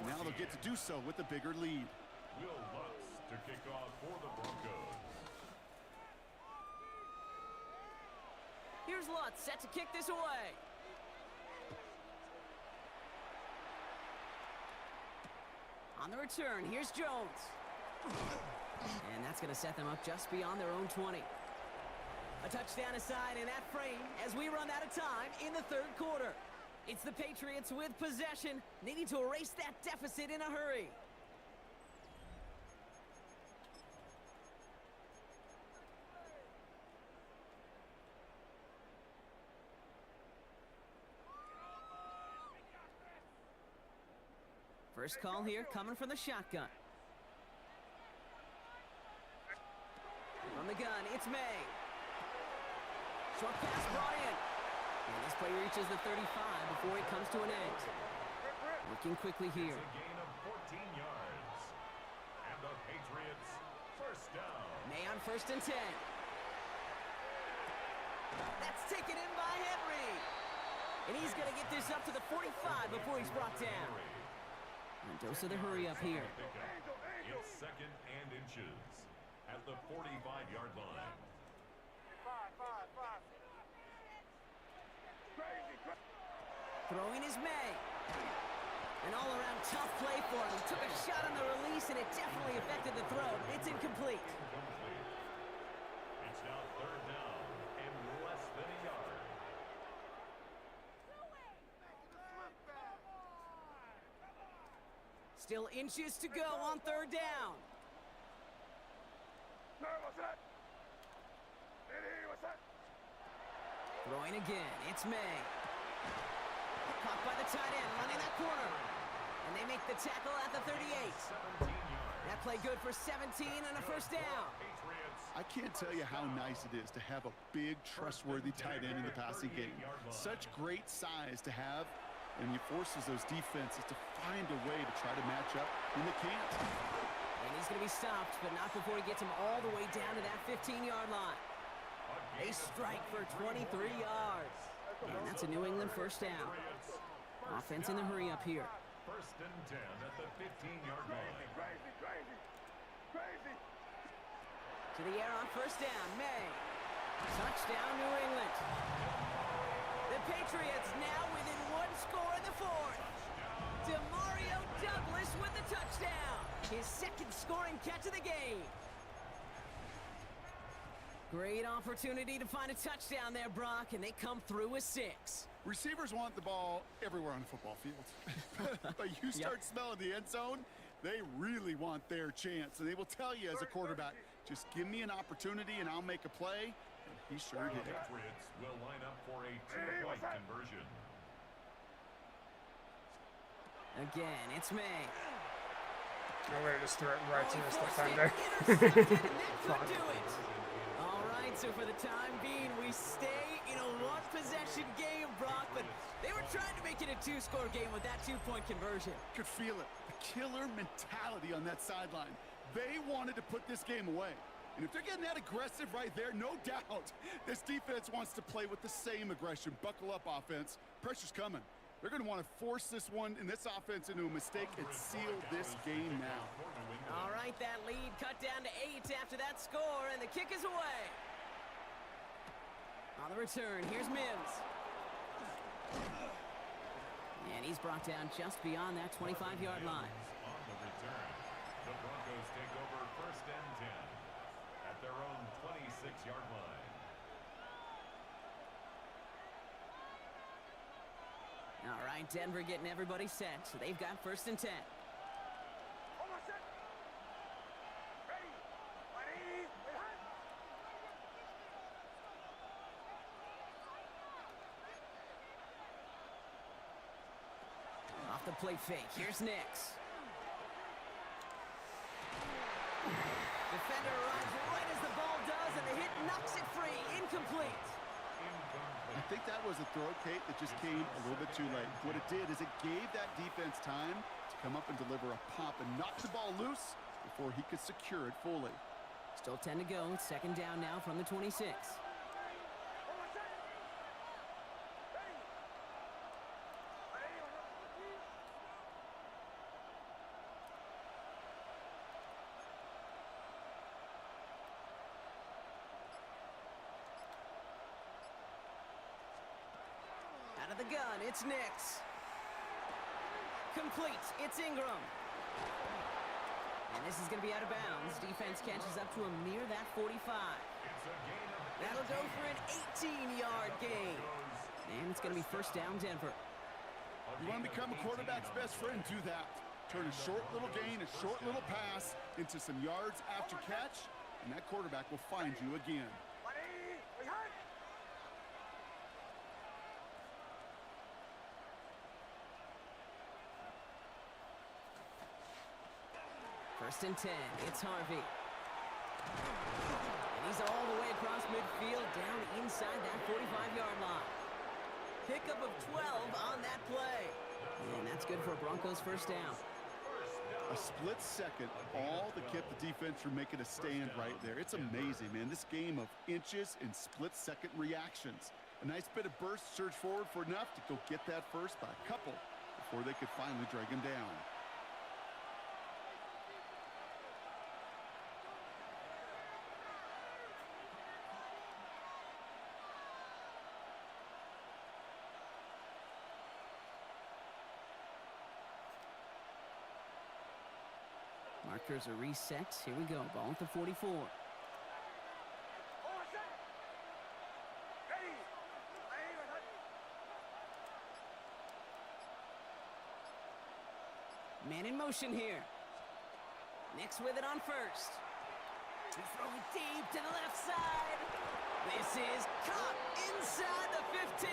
Now they'll get to do so with a bigger lead. Will Lutz to kick off for the Broncos. Here's Lutz set to kick this away. On the return, here's Jones. And that's going to set them up just beyond their own 20. A touchdown aside in that frame as we run out of time in the 3rd quarter. It's the Patriots with possession, needing to erase that deficit in a hurry. First call here coming from the shotgun. From the gun, it's May. Short pass brought in. And this play reaches the 35 before it comes to an end. Working quickly here. It's a gain of 14 yards. And the Patriots first down. May on 1st and 10. That's taken in by Henry. And he's going to get this up to the 45 before he's brought down. And dose of the hurry up here. It's 2nd and inches at the 45-yard line. Throwing is May. An all-around tough play for him. He took a shot on the release, and it definitely affected the throw. It's incomplete. It's now 3rd down and less than a yard. Still inches to go on 3rd down. Throwing again. It's May. Caught by the tight end, running that corner. And they make the tackle at the 38. That play good for 17 and a 1st down. I can't tell you how nice it is to have a big, trustworthy tight end in the passing game. Such great size to have, and he forces those defenses to find a way to try to match up when they can't. And he's going to be stopped, but not before he gets him all the way down to that 15-yard line. A strike for 23 yards. And that's a New England 1st down. Offense in the hurry up here. 1st and 10 at the 15-yard line. To the air on 1st down, May. Touchdown, New England. The Patriots now within 1 score in the 4th. Demario Douglas with the touchdown. His 2nd scoring catch of the game. Great opportunity to find a touchdown there, Brock, and they come through with 6. Receivers want the ball everywhere on the football field. But you start smelling the end zone, they really want their chance. And they will tell you as a quarterback, just give me an opportunity and I'll make a play. And he sure did. The Patriots will line up for a 2-point conversion. Again, it's May. I'm going to just throw it right to this defender. Fuck. All right, so for the time being, we stay in a one-possession game, Brock, but they were trying to make it a 2-score game with that 2-point conversion. Could feel it. The killer mentality on that sideline. They wanted to put this game away. And if they're getting that aggressive right there, no doubt, this defense wants to play with the same aggression. Buckle up, offense. Pressure's coming. They're going to want to force this one and this offense into a mistake and seal this game now. All right, that lead cut down to 8 after that score, and the kick is away. On the return, here's Mims. And he's brought down just beyond that 25-yard line. On the return, the Broncos take over 1st and 10 at their own 26-yard line. All right, Denver getting everybody set, so they've got 1st and 10. Off the play fake, here's Nix. Defender arrives right as the ball does, and the hit knocks it free, incomplete. I think that was a throw, Kate, that just came a little bit too late. What it did is it gave that defense time to come up and deliver a pop and knock the ball loose before he could secure it fully. Still 10 to go. 2nd down now from the 26. Out of the gun, it's Nix. Complete, it's Ingram. And this is going to be out of bounds. Defense catches up to him near that 45. That'll go for an 18-yard gain. And it's going to be 1st down, Denver. You want to become a quarterback's best friend, do that. Turn a short little gain, a short little pass into some yards after catch, and that quarterback will find you again. First and 10, it's Harvey. And he's all the way across midfield, down inside that 45-yard line. Pickup of 12 on that play. And that's good for a Broncos first down. A split second, all that kept the defense from making a stand right there. It's amazing, man. This game of inches and split-second reactions. A nice bit of burst, surge forward for enough to go get that first by a couple before they could finally drag him down. Markers are reset. Here we go. Ball at the 44. Man in motion here. Nix with it on first. To throw it deep to the left side. This is caught inside the 15.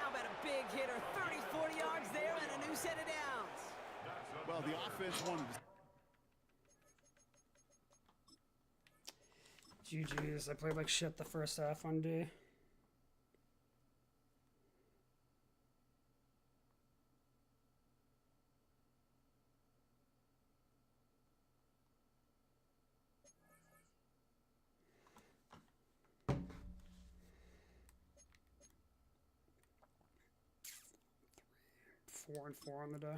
How about a big hitter? 30, 40 yards there and a new set of downs. Well, the offense wanted to... GG's. I played like shit the first half on D. Four and four on the day.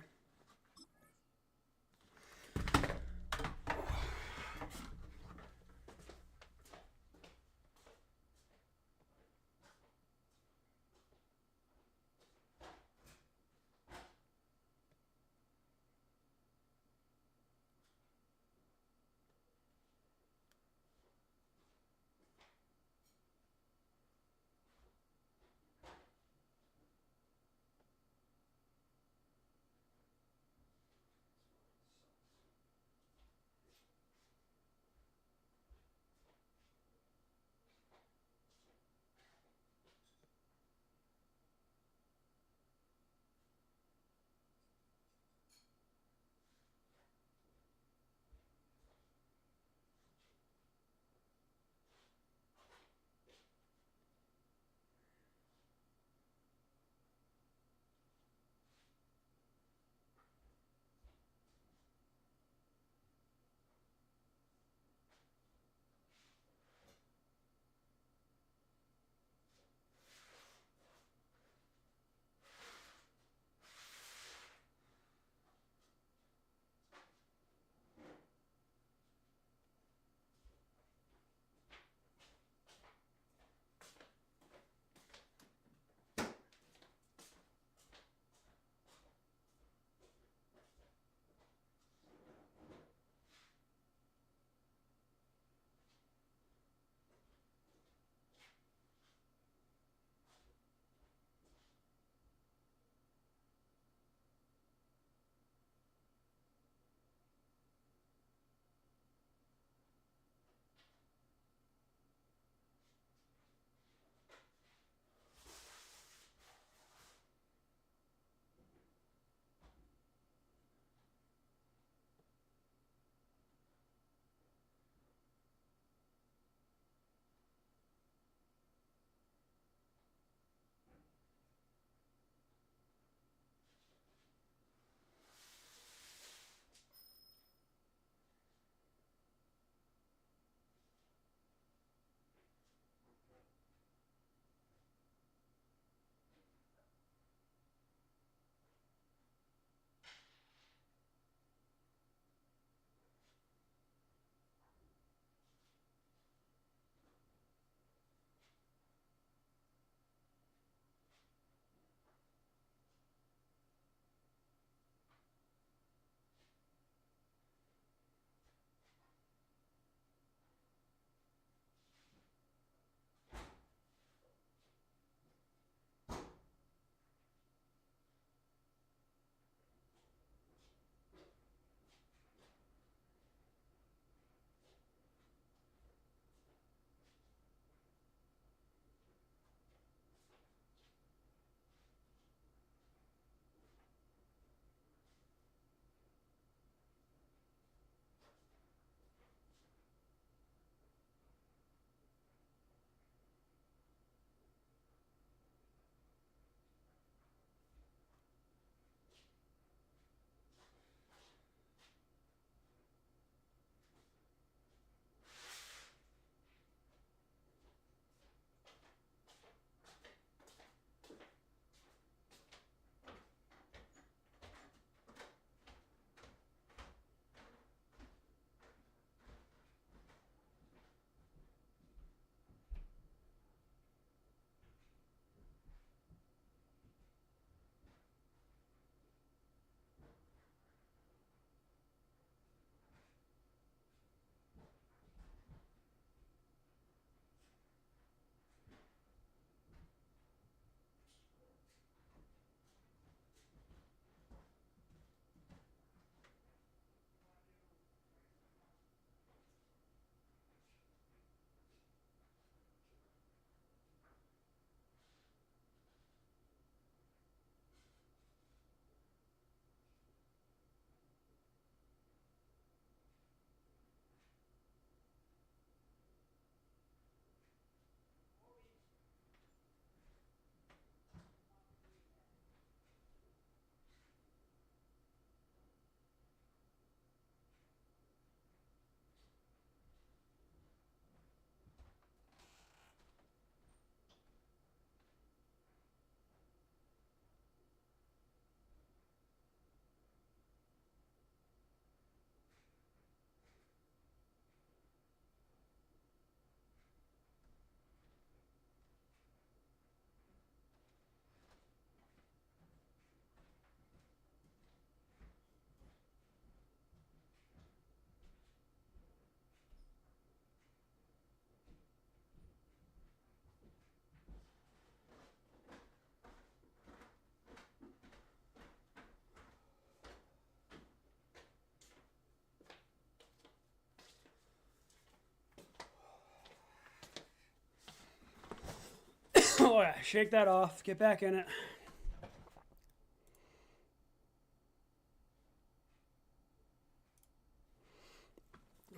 Oh yeah, shake that off. Get back in it.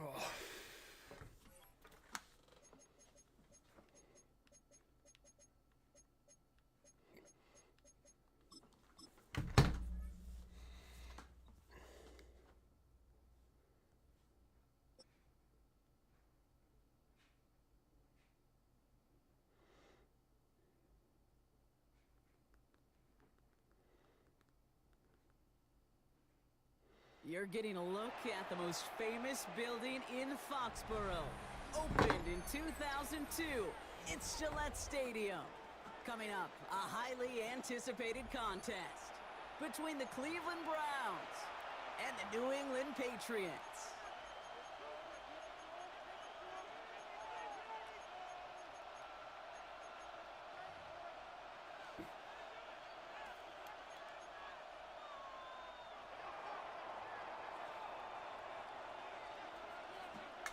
Oh. You're getting a look at the most famous building in Foxborough. Opened in 2002, it's Gillette Stadium. Coming up, a highly anticipated contest between the Cleveland Browns and the New England Patriots.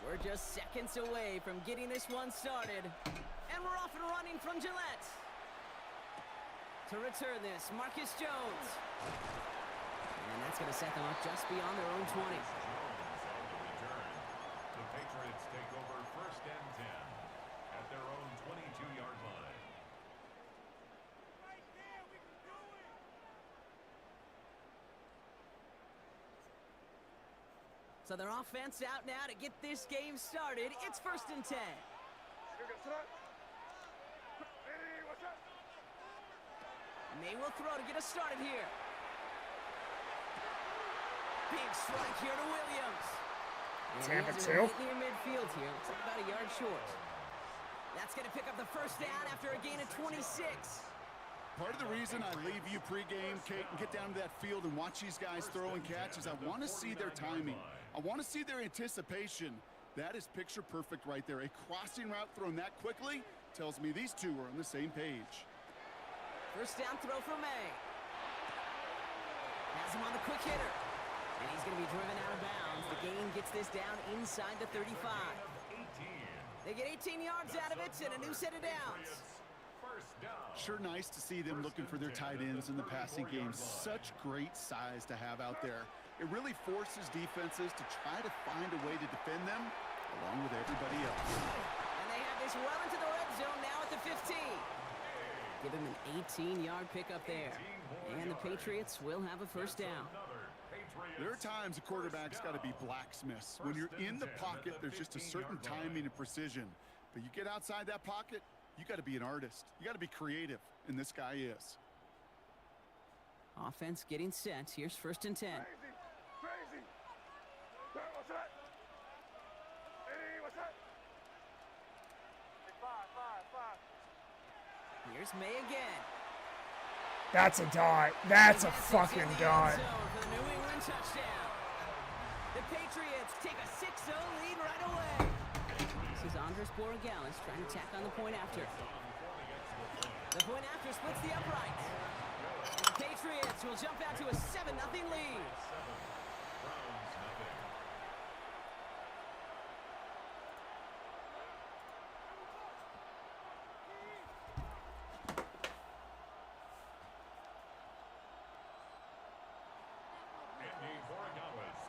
We're just seconds away from getting this one started. And we're off and running from Gillette. To return this, Marcus Jones. And that's going to set them up just beyond their own 20. The Patriots take over 1st and 10 at their own 22-yard line. So their offense out now to get this game started. It's 1st and 10. And they will throw to get us started here. Big strike here to Williams. Tampa And he's 2. right near midfield here. Looks like about a yard short. That's going to pick up the 1st down after a gain of 26. Part of the reason I leave you pregame, Kate, and get down to that field and watch these guys throw and catch is I want to see their timing. I want to see their anticipation. That is picture perfect right there. A crossing route thrown that quickly tells me these two are on the same page. 1st down throw for May. Has him on the quick hitter. And he's going to be driven out of bounds. The gain gets this down inside the 35. They get 18 yards out of it and a new set of downs. Sure nice to see them looking for their tight ends in the passing game. Such great size to have out there. It really forces defenses to try to find a way to defend them along with everybody else. And they have this well into the red zone now at the 15. Give him an 18-yard pickup there. And the Patriots will have a 1st down. There are times a quarterback's got to be blacksmiths. When you're in the pocket, there's just a certain timing and precision. But you get outside that pocket, you got to be an artist. You got to be creative, and this guy is. Offense getting set. Here's 1st and 10. Crazy. What's that? Hey, what's that? Five. Here's May again. That's a dot. That's a fucking dot. For the New England touchdown. The Patriots take a 6-0 lead right away. This is Andres Borregales trying to tack on the point after. The point after splits the upright. And the Patriots will jump out to a 7-0 lead.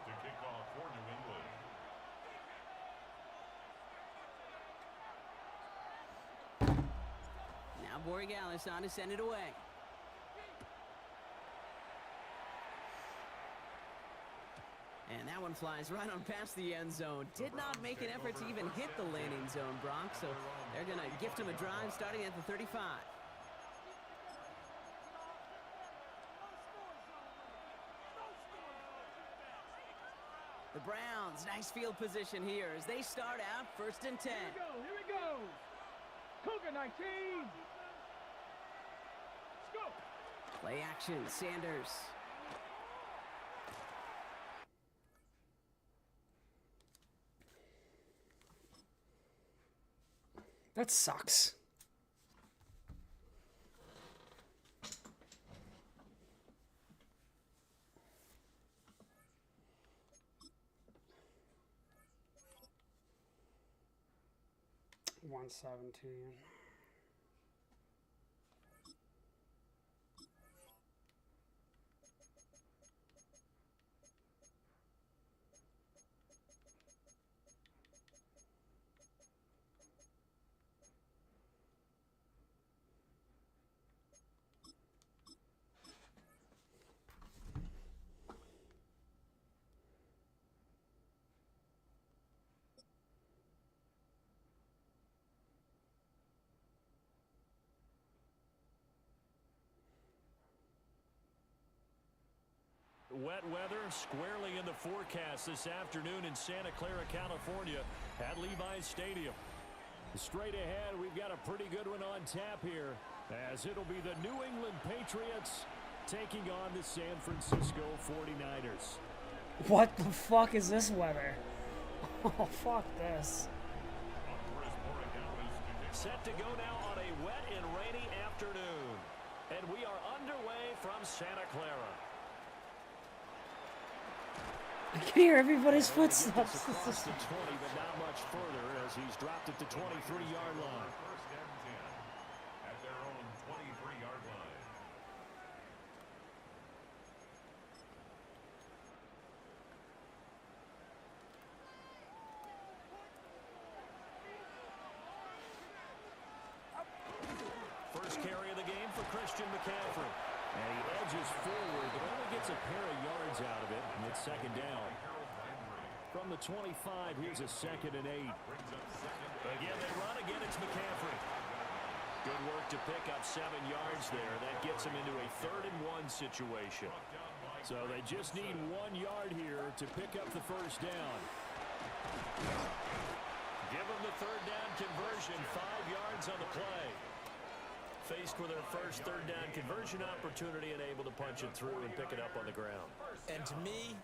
To kick off for New England. Now Borregales on to send it away. And that one flies right on past the end zone. Did not make an effort to even hit the landing zone, Brock. So they're going to gift him a drive starting at the 35. The Browns, nice field position here as they start out 1st and 10. Here we go. Cougar 19. Let's go. Play action, Sanders. That sucks. $117. wet weather squarely in the forecast this afternoon in Santa Clara, California at Levi's Stadium. Straight ahead, we've got a pretty good one on tap here, as it'll be the New England Patriots taking on the San Francisco 49ers. What the fuck is this weather? Oh, fuck this. Set to go now on a wet and rainy afternoon. And we are underway from Santa Clara. I can hear everybody's footsteps. Across the 20, but not much further as he's dropped at the 23-yard line. First and 10 at their own 23-yard line. First carry of the game for Christian McCaffrey. And he edges forward, but only gets a pair of yards out of it, and it's second down. From the 25, here's a 2nd and 8. Again, they run. Again, it's McCaffrey. Good work to pick up 7 yards there. That gets him into a 3rd and 1 situation. So they just need 1 yard here to pick up the first down. Give them the 3rd down conversion. 5 yards on the play. Faced with their first 3rd down conversion opportunity and able to punch it through and pick it up on the ground. And to me,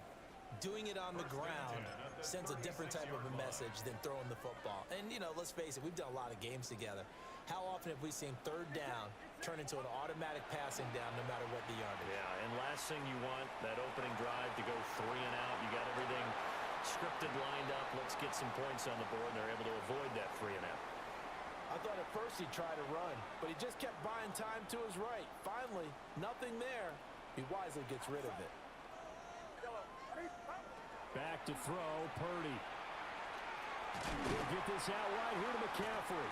doing it on the ground sends a different type of a message than throwing the football. And, you know, let's face it, we've done a lot of games together. How often have we seen 3rd down turn into an automatic passing down no matter what the yardage? Yeah, and last thing you want, that opening drive to go 3 and out. You got everything scripted, lined up. Let's get some points on the board, and they're able to avoid that 3 and out. I thought at first he'd try to run, but he just kept buying time to his right. Finally, nothing there. He wisely gets rid of it. Back to throw, Purdy. He'll get this out right here to McCaffrey.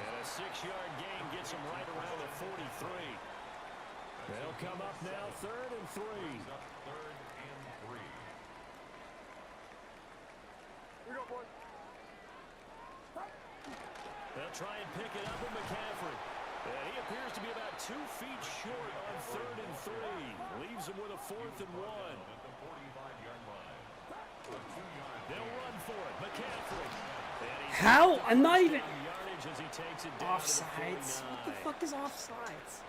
And a 6-yard gain gets him right around the 43. They'll come up now 3rd and 3. 3rd and 3. We go, boys. They'll try and pick it up with McCaffrey. And he appears to be about 2 feet short on 3rd and 3. Leaves him with a 4th and 1. At the 45-yard line. They'll run for it. McCaffrey. How? I'm not even Yardage as he takes it down offsides. To the 49. What the fuck is offsides?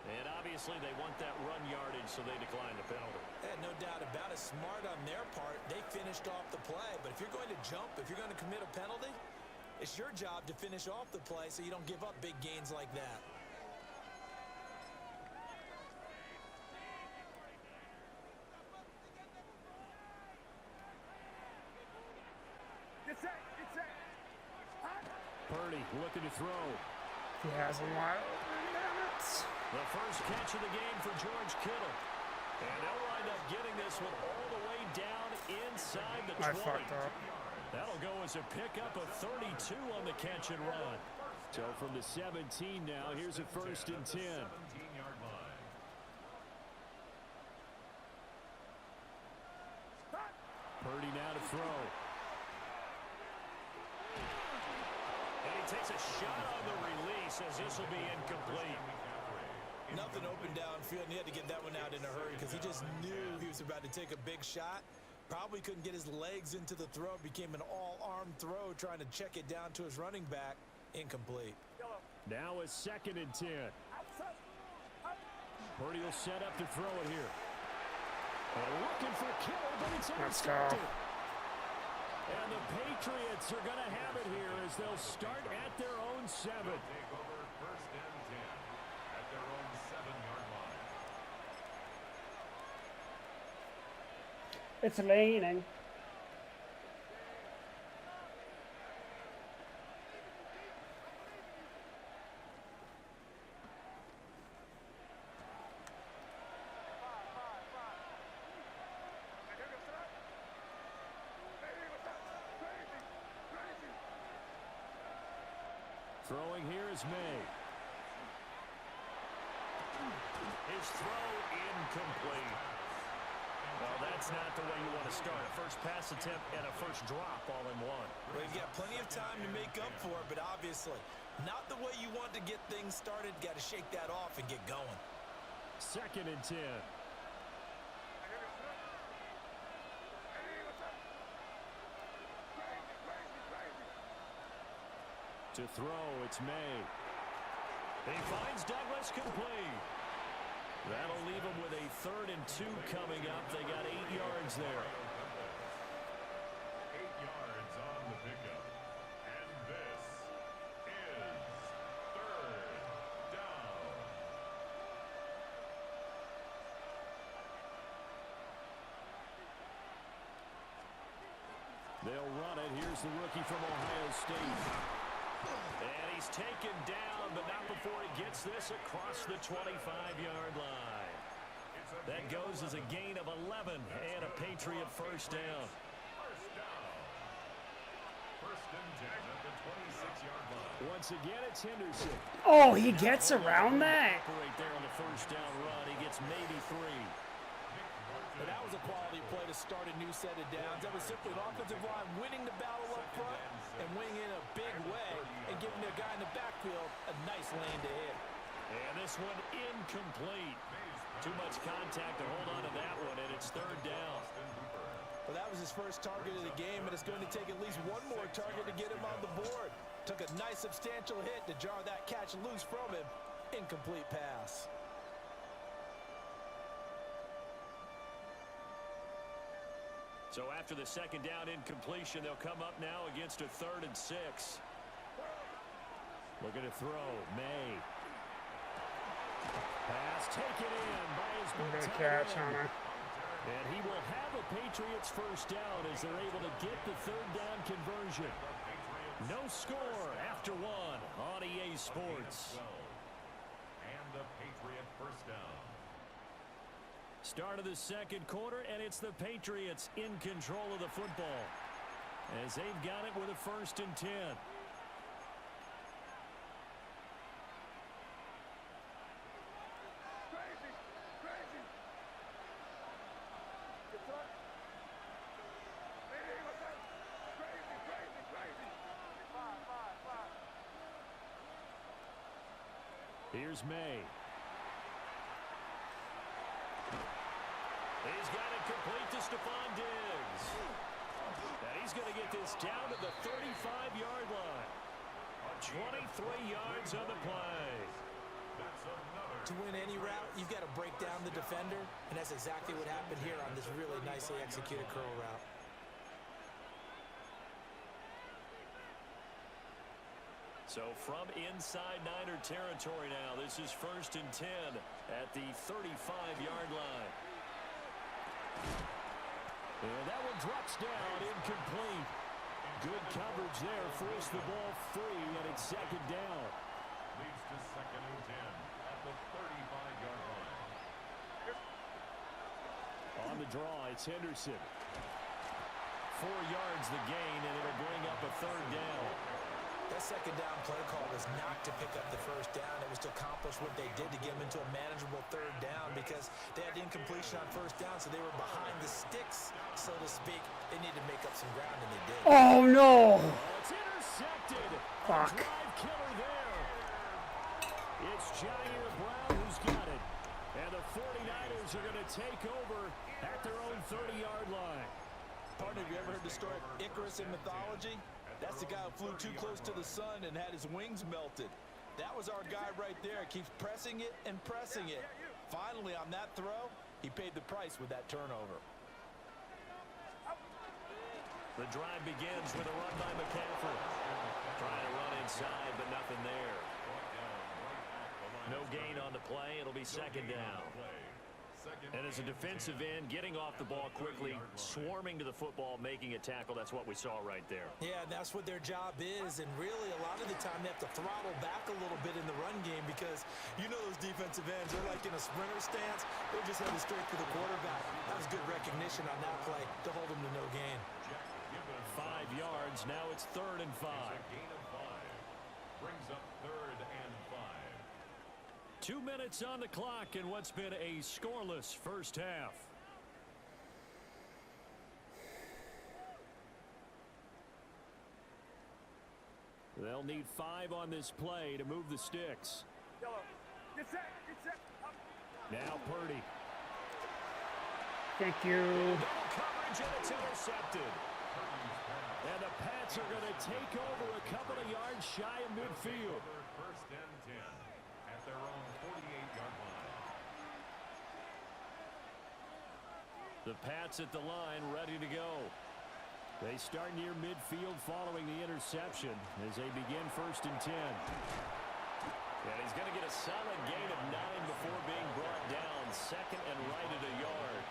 And obviously they want that run yardage, so they decline the penalty. No doubt about it. Smart on their part. They finished off the play. But if you're going to jump, if you're going to commit a penalty, it's your job to finish off the play so you don't give up big gains like that. Get set. Get set. Purdy looking to throw. He has a wide open. Damn it. The first catch of the game for George Kittle. And they'll wind up getting this one all the way down inside the 20. I fucked up. That'll go as a pickup of 32 on the catch and run. So from the 17 now, here's a 1st and 10. 17-yard line. Purdy now to throw. And he takes a shot on the release as this will be incomplete. Nothing open downfield, and he had to get that one out in a hurry because he just knew he was about to take a big shot. Probably couldn't get his legs into the throw. Became an all-arm throw trying to check it down to his running back. Incomplete. Now a 2nd and 10. Purdy will set up to throw it here. Looking for Kittle, but it's intercepted. And the Patriots are going to have it here as they'll start at their own 7. Take over 1st and 10 at their own 7-yard line. It's raining. Throwing here is May. His throw incomplete. Well, that's not the way you want to start. A first pass attempt and a first drop all in one. Well, you've got plenty of time to make up for it, but obviously not the way you want to get things started. Got to shake that off and get going. 2nd and 10. To throw, it's May. He finds Douglas complete. That'll leave him with a 3rd and 2 coming up. They got 8 yards there. 8 yards on the pickup. And this is 3rd down. They'll run it. Here's the rookie from Ohio State. And he's taken down, but not before he gets this across the 25-yard line. That goes as a gain of 11 and a Patriot first down. First down. 1st and 10 at the 26-yard line. Once again, it's Henderson. Oh, he gets around that? Right there on the first down run. He gets maybe 3. But that was a quality play to start a new set of downs. That was simply an offensive line winning the battle up front and winning in a big way and giving the guy in the backfield a nice lane to hit. And this one incomplete. Too much contact to hold on to that one, and it's 3rd down. Well, that was his first target of the game, and it's going to take at least one more target to get him on the board. Took a nice substantial hit to jar that catch loose from him. Incomplete pass. So after the 2nd down incompletion, they'll come up now against a 3rd and 6. Looking to throw. May. Pass taken in by his Good catch, Hunter. And he will have a Patriots first down as they're able to get the 3rd down conversion. No score after 1 on EA Sports. And the Patriot first down. Start of the 2nd quarter, and it's the Patriots in control of the football as they've got it with a 1st and 10. Here's May. He's got it complete to Stephon Diggs. And he's going to get this down to the 35-yard line. 23 yards on the play. To win any route, you've got to break down the defender, and that's exactly what happened here on this really nicely executed curl route. So from inside Niner territory now, this is 1st and 10 at the 35-yard line. And that one drops down, incomplete. Good coverage there, forced the ball free, and it's 2nd down. Leads to 2nd and 10 at the 35-yard line. On the draw, it's Henderson. 4 yards the gain, and it'll bring up a 3rd down. That 2nd down play call was not to pick up the first down. It was to accomplish what they did to get them into a manageable 3rd down because they had incompletion on first down, so they were behind the sticks, so to speak. They needed to make up some ground, and they did. Oh, no. It's intercepted. Fuck. A drive killer there. It's Jair Brown who's got it. And the 49ers are going to take over at their own 30-yard line. Partner, have you ever heard the story of Icarus in mythology? That's the guy who flew too close to the sun and had his wings melted. That was our guy right there. Keeps pressing it and pressing it. Finally, on that throw, he paid the price with that turnover. The drive begins with a run by McCaffrey. Trying to run inside, but nothing there. No gain on the play. It'll be 2nd down. And as a defensive end, getting off the ball quickly, swarming to the football, making a tackle, that's what we saw right there. Yeah, and that's what their job is, and really a lot of the time they have to throttle back a little bit in the run game because you know those defensive ends, they're like in a sprinter stance. They're just headed straight for the quarterback. That was good recognition on that play to hold them to no gain. 5 yards, now it's 3rd and 5. Gain of 5. Brings up 3rd and 5. 2 minutes on the clock in what's been a scoreless first half. They'll need 5 on this play to move the sticks. Yellow. Get set. Get set. Up. Now Purdy. Thank you. Double coverage, and it's intercepted. And the Pats are going to take over a couple of yards shy of midfield. First and 10 at their own 48-yard line. The Pats at the line, ready to go. They start near midfield following the interception as they begin first and 10. And he's going to get a solid gain of 9 before being brought down. Second and right at a yard.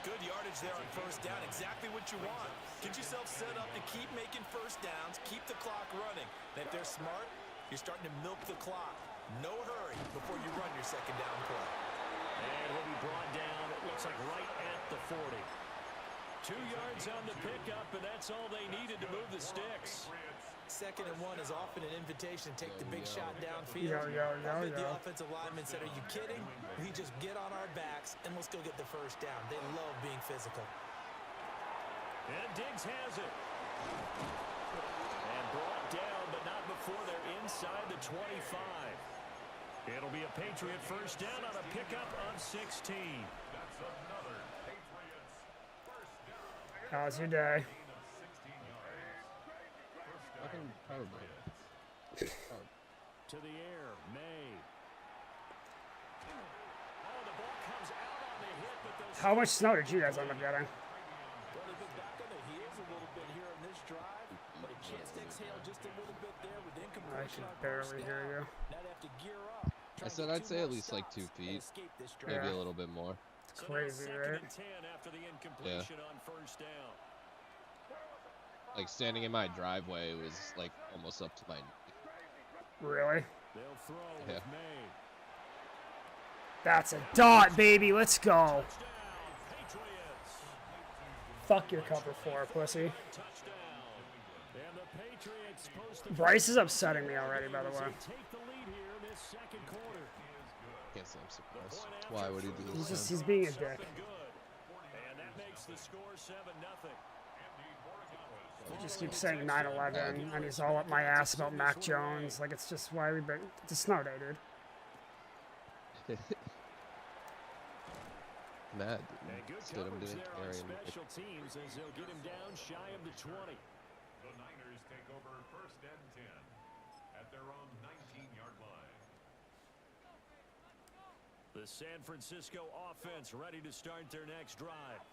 Good yardage there on first down. Exactly what you want. Get yourself set up to keep making first downs, keep the clock running. And if they're smart, you're starting to milk the clock. No hurry before you run your second down play. And he'll be brought down, it looks like right at the 40. 2 yards on the pickup, and that's all they needed to move the sticks. Second and 1 is often an invitation to take the big shot downfield. The offensive lineman said, are you kidding? We just get on our backs, and let's go get the first down. They love being physical. And Diggs has it. And brought down, but not before they're inside the 25. It'll be a Patriot first down on a pickup of 16. That's another Patriots first down. How's your day? To the air, May. Oh, the ball comes out on the hit, but those... How much snow did you guys end up getting? Well, they've been back on the heels a little bit here in this drive, but a chance to exhale just a little bit there with I incomplete. can barely hear you. Now they have to gear up. I said I'd say at least like 2 feet, maybe a little bit more. It's crazy, right? After the incompletion on first down. Like standing in my driveway was like almost up to my knee. Really? They'll throw Yeah. with May. That's a dot, baby. Let's go. Fuck your cover 4, pussy. Bryce is upsetting me already, by the way. Can't say I'm surprised. Why would he do this? He's being a dick. And that makes the score 7-0. He just keeps saying 9/11, and he's all up my ass about Mac Jones. Like, it's just why we been. It's a snow day, dude. Mad. Good Stood him coverage didn't there on carry him. special teams as they'll get him down shy of the 20. The Niners take over first and 10 at their own 19-yard line. The San Francisco offense ready to start their next drive.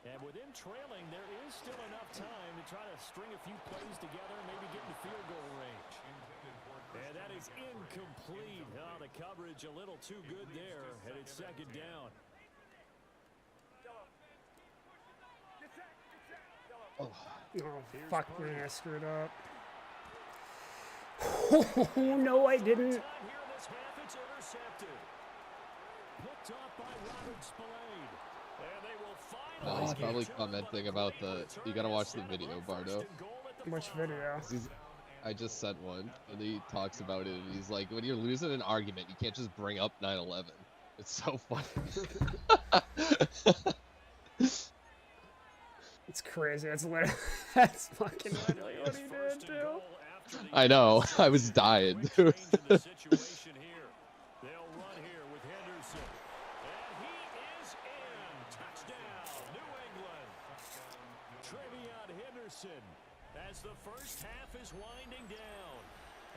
And with him trailing, there is still enough time to try to string a few plays together and maybe get in the field goal range. And that is incomplete. Oh, the coverage a little too good there, and it's second down. Oh, fuck me, I screwed up. Oh, no, I didn't. Here in this half, it's intercepted. Picked off by Robert Spillane. And they will finally He's probably commenting about the. You gotta watch the video, Bardo. Which video? I just sent one, and he talks about it, and he's like, when you're losing an argument, you can't just bring up 9/11. It's so funny. It's crazy. It's literally. That's fucking literally what he did, too. I know. I was dying, dude. As the first half is winding down,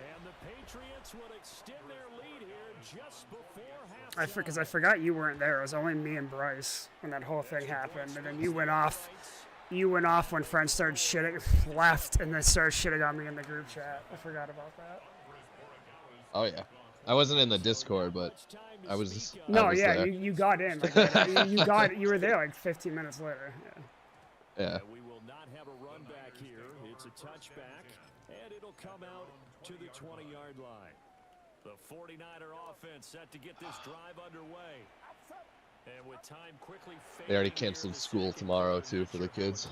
and the Patriots will extend their lead here just before halftime. Because I forgot you weren't there. It was only me and Bryce when that whole thing happened, and then you went off. You went off when friends started shitting, left, and then started shitting on me in the group chat. I forgot about that. Oh yeah, I wasn't in the Discord, but I was. No, I was yeah, there. you got in. Like, you were there like 15 minutes later. Yeah. Yeah. We will not have a run back here. It's a touchback, and it'll come out to the 20-yard line. The 49er offense set to get this drive underway. And with time quickly They already canceled school tomorrow too for the kids.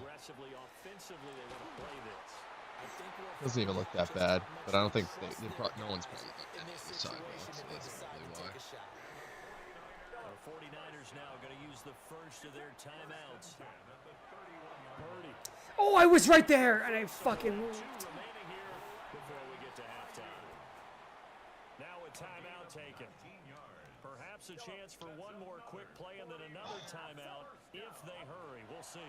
Doesn't even look that bad, but I don't think no one's probably looking at this time. So that's probably why. The 49ers now going to use the first of their timeouts. Purdy. Oh, I was right there, and I fucking moved. Remaining here before we get to halftime. Now a timeout taken. Perhaps perhaps a chance for one more quick play and then another timeout if they hurry. We'll see.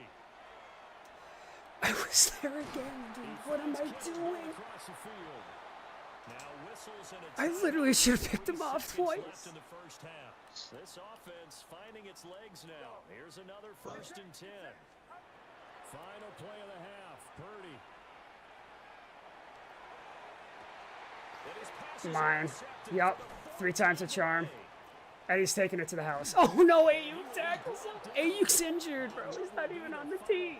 I was there again, dude. What am I doing? Now whistles and I literally should have picked him off twice. Left in the first half. This offense finding its legs now. Here's another 1st and 10. Final play of the half. Purdy. Mine. Yup. 3 times a charm. Eddie's taking it to the house. Oh no, Ayuk tackles him. Ayuk's injured, bro. He's not even on the team.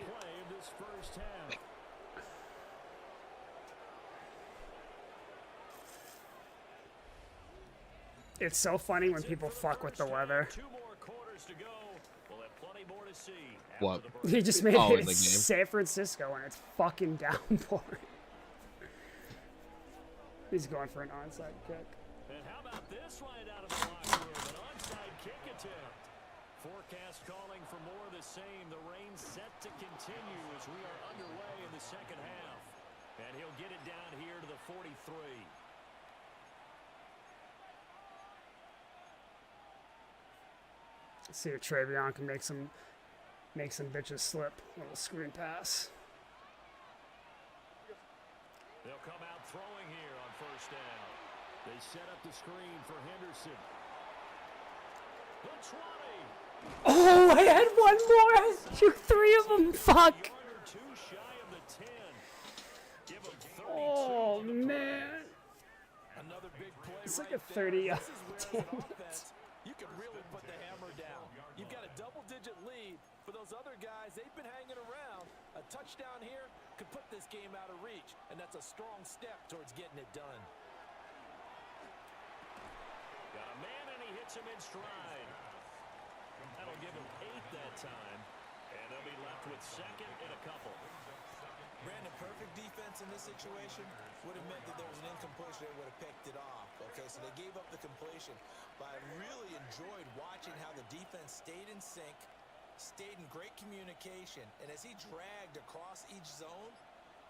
It's so funny when people fuck with the weather. What? He just made Oh, it in the game? San Francisco and it's fucking downpouring. He's going for an onside kick. And how about this right out of the locker room? An onside kick attempt. Forecast calling for more of the same. The rain set to continue as we are underway in the second half. And he'll get it down here to the 43. Let's see if Travion can make some bitches slip. A little screen pass. They'll come out throwing here on 1st down. They set up the screen for Henderson. The 20. Oh, I had one more. I shoot 3 of them. Fuck. Oh man. Another big play. It's like a 30. You can really put the hammer down. You've got a double-digit lead. For those other guys, they've been hanging around. A touchdown here could put this game out of reach, and that's a strong step towards getting it done. Got a man, and he hits him in stride. That'll give him 8 that time, and they'll be left with 2nd and a couple. Brandon, perfect defense in this situation would have meant that there was an incompletion. They would have picked it off. Okay, so they gave up the completion. But I really enjoyed watching how the defense stayed in sync, stayed in great communication. And as he dragged across each zone,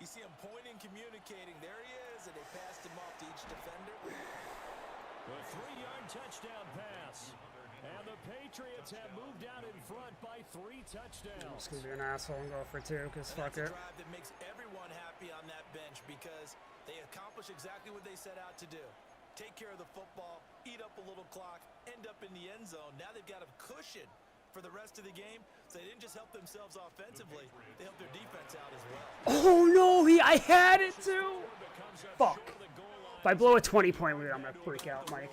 you see him pointing, communicating. There he is, and they passed him off to each defender. A 3-yard touchdown pass. And the Patriots have moved out in front by 3 touchdowns. I'm just going to be an asshole and go for 2 because fuck it. That's a drive that makes everyone happy on that bench because they accomplish exactly what they set out to do. Take care of the football, eat up a little clock, end up in the end zone. Now they've got a cushion for the rest of the game. So they didn't just help themselves offensively, they helped their defense out as well. Oh no, I had it too. Fuck. If I blow a 20-point lead, I'm going to freak out, Mike.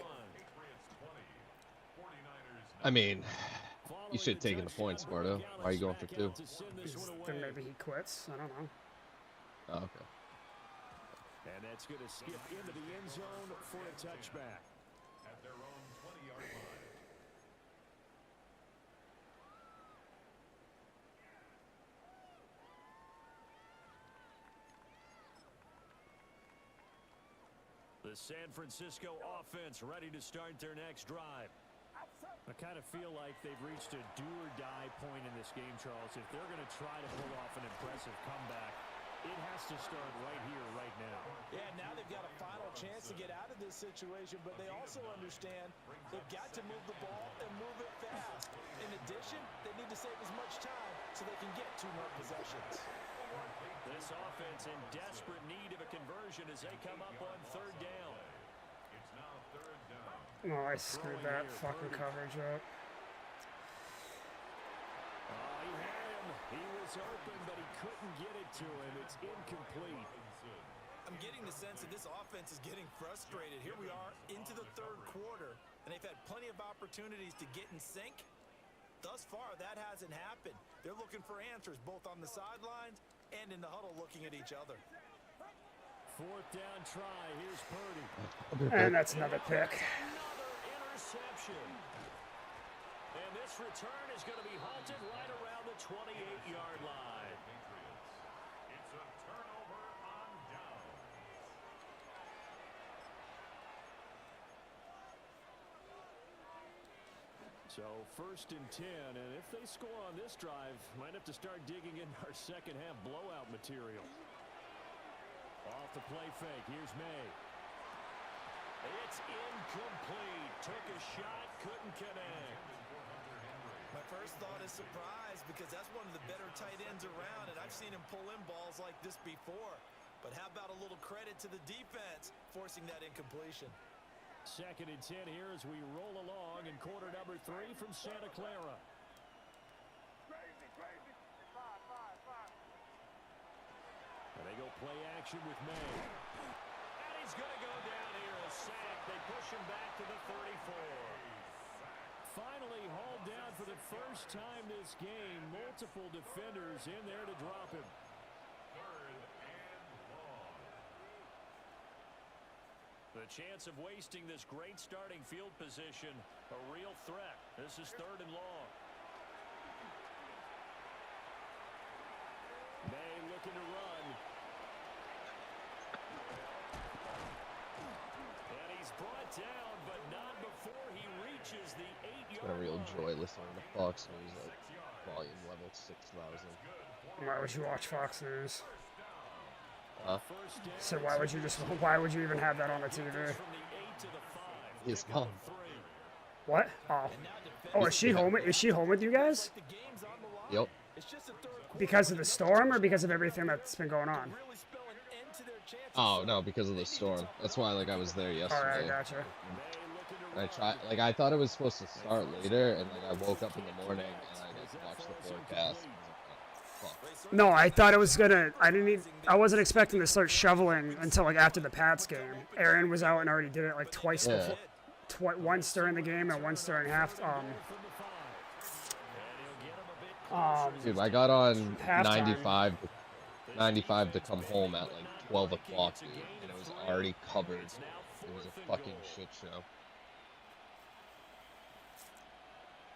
I mean, you should have taken the points, Marto. Why are you going for 2? Then maybe he quits. I don't know. Oh, okay. And that's going to skip into the end zone for a touchback. At their own 20-yard line. The San Francisco offense ready to start their next drive. I kind of feel like they've reached a do-or-die point in this game, Charles. If they're going to try to pull off an impressive comeback, it has to start right here, right now. Yeah, now they've got a final chance to get out of this situation, but they also understand they've got to move the ball and move it fast. In addition, they need to save as much time so they can get 2 more possessions. This offense in desperate need of a conversion as they come up on 3rd down. It's now 3rd down. Oh, I screwed that fucking coverage up. He had him. He was open, but he couldn't get it to him. It's incomplete. I'm getting the sense that this offense is getting frustrated. Here we are into the 3rd quarter, and they've had plenty of opportunities to get in sync. Thus far, that hasn't happened. They're looking for answers both on the sidelines and in the huddle looking at each other. 4th down try. Here's Purdy. And that's another pick. Another interception. And this return is going to be halted right around the 28-yard line. It's a turnover on down. So 1st and 10, and if they score on this drive, might have to start digging in our second half blowout material. Off the play fake, here's May. It's incomplete. Took a shot, couldn't connect. My first thought is surprise because that's one of the better tight ends around, and I've seen him pull in balls like this before. But how about a little credit to the defense forcing that incompletion? 2nd and 10 here as we roll along in quarter number 3 from Santa Clara. Crazy, crazy. Five. And they go play action with May. And he's going to go down here, a sack. They push him back to the 34. Finally hauled down for the first time this game. Multiple defenders in there to drop him. 3rd and long. The chance of wasting this great starting field position, a real threat. This is 3rd and long. May looking to run. And he's brought down, but not before he reaches the 8-yard It's been a real line. joy listening to Fox News at volume level 6,000. Why would you watch Fox News? Huh? So why would you even have that on the TV? His mom. What? Oh, is she home? Is she home with you guys? Yep. Because of the storm or because of everything that's been going on? Oh no, because of the storm. That's why I was there yesterday. Alright, gotcha. And I thought it was supposed to start later, and I woke up in the morning and I just watched the forecast. No, I thought it was gonna. I wasn't expecting to start shoveling until after the Pats game. Aaron was out and already did it twice before. Once during the game and once during half. Dude, I got on halftime. 95 to come home at 12 o'clock, dude, and it was already covered. It was a fucking shit show.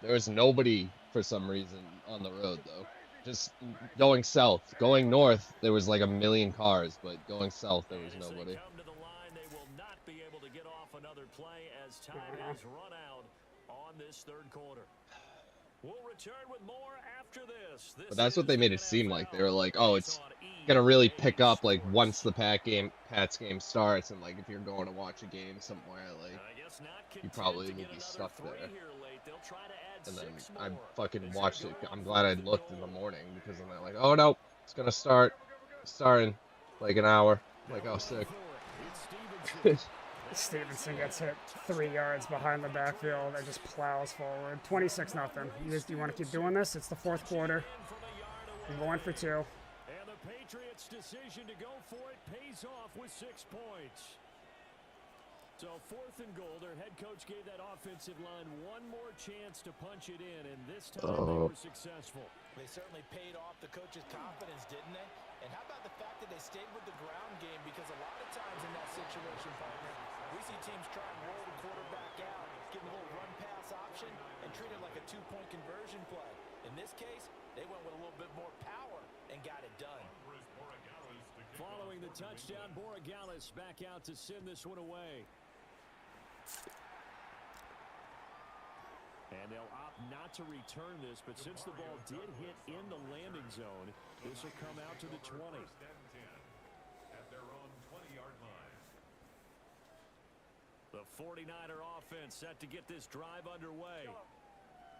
There was nobody for some reason on the road though. Just going south. Going north, there was a million cars, but going south, there was nobody. Come to the line, they will not be able to get off another play as time has run out on this 3rd quarter. We'll return with more after this. But that's what they made it seem like. They were like, oh, it's gonna really pick up once the Pats game starts, and if you're going to watch a game somewhere, you probably will be stuck there. And then I fucking watched it. I'm glad I looked in the morning because I'm like, oh no, it's gonna start. It's starting an hour. I'm like, oh, sick. Stevenson gets hit 3 yards behind the backfield and just plows forward. 26-0. You want to keep doing this? It's the 4th quarter. We're going for 2. And the Patriots' decision to go for it pays off with 6 points. So 4th and goal, their head coach gave that offensive line one more chance to punch it in, and this time they were successful. They certainly paid off the coach's confidence, didn't they? And how about the fact that they stayed with the ground game? Because a lot of times in that situation, partner, we see teams try and roll the quarterback out, give him a little run-pass option, and treat it like a 2-point conversion play. In this case, they went with a little bit more power and got it done. Following the touchdown, Borregales back out to send this one away. And they'll opt not to return this, but since the ball did hit in the landing zone, this will come out to the 20. At their own 20-yard line. The 49er offense set to get this drive underway.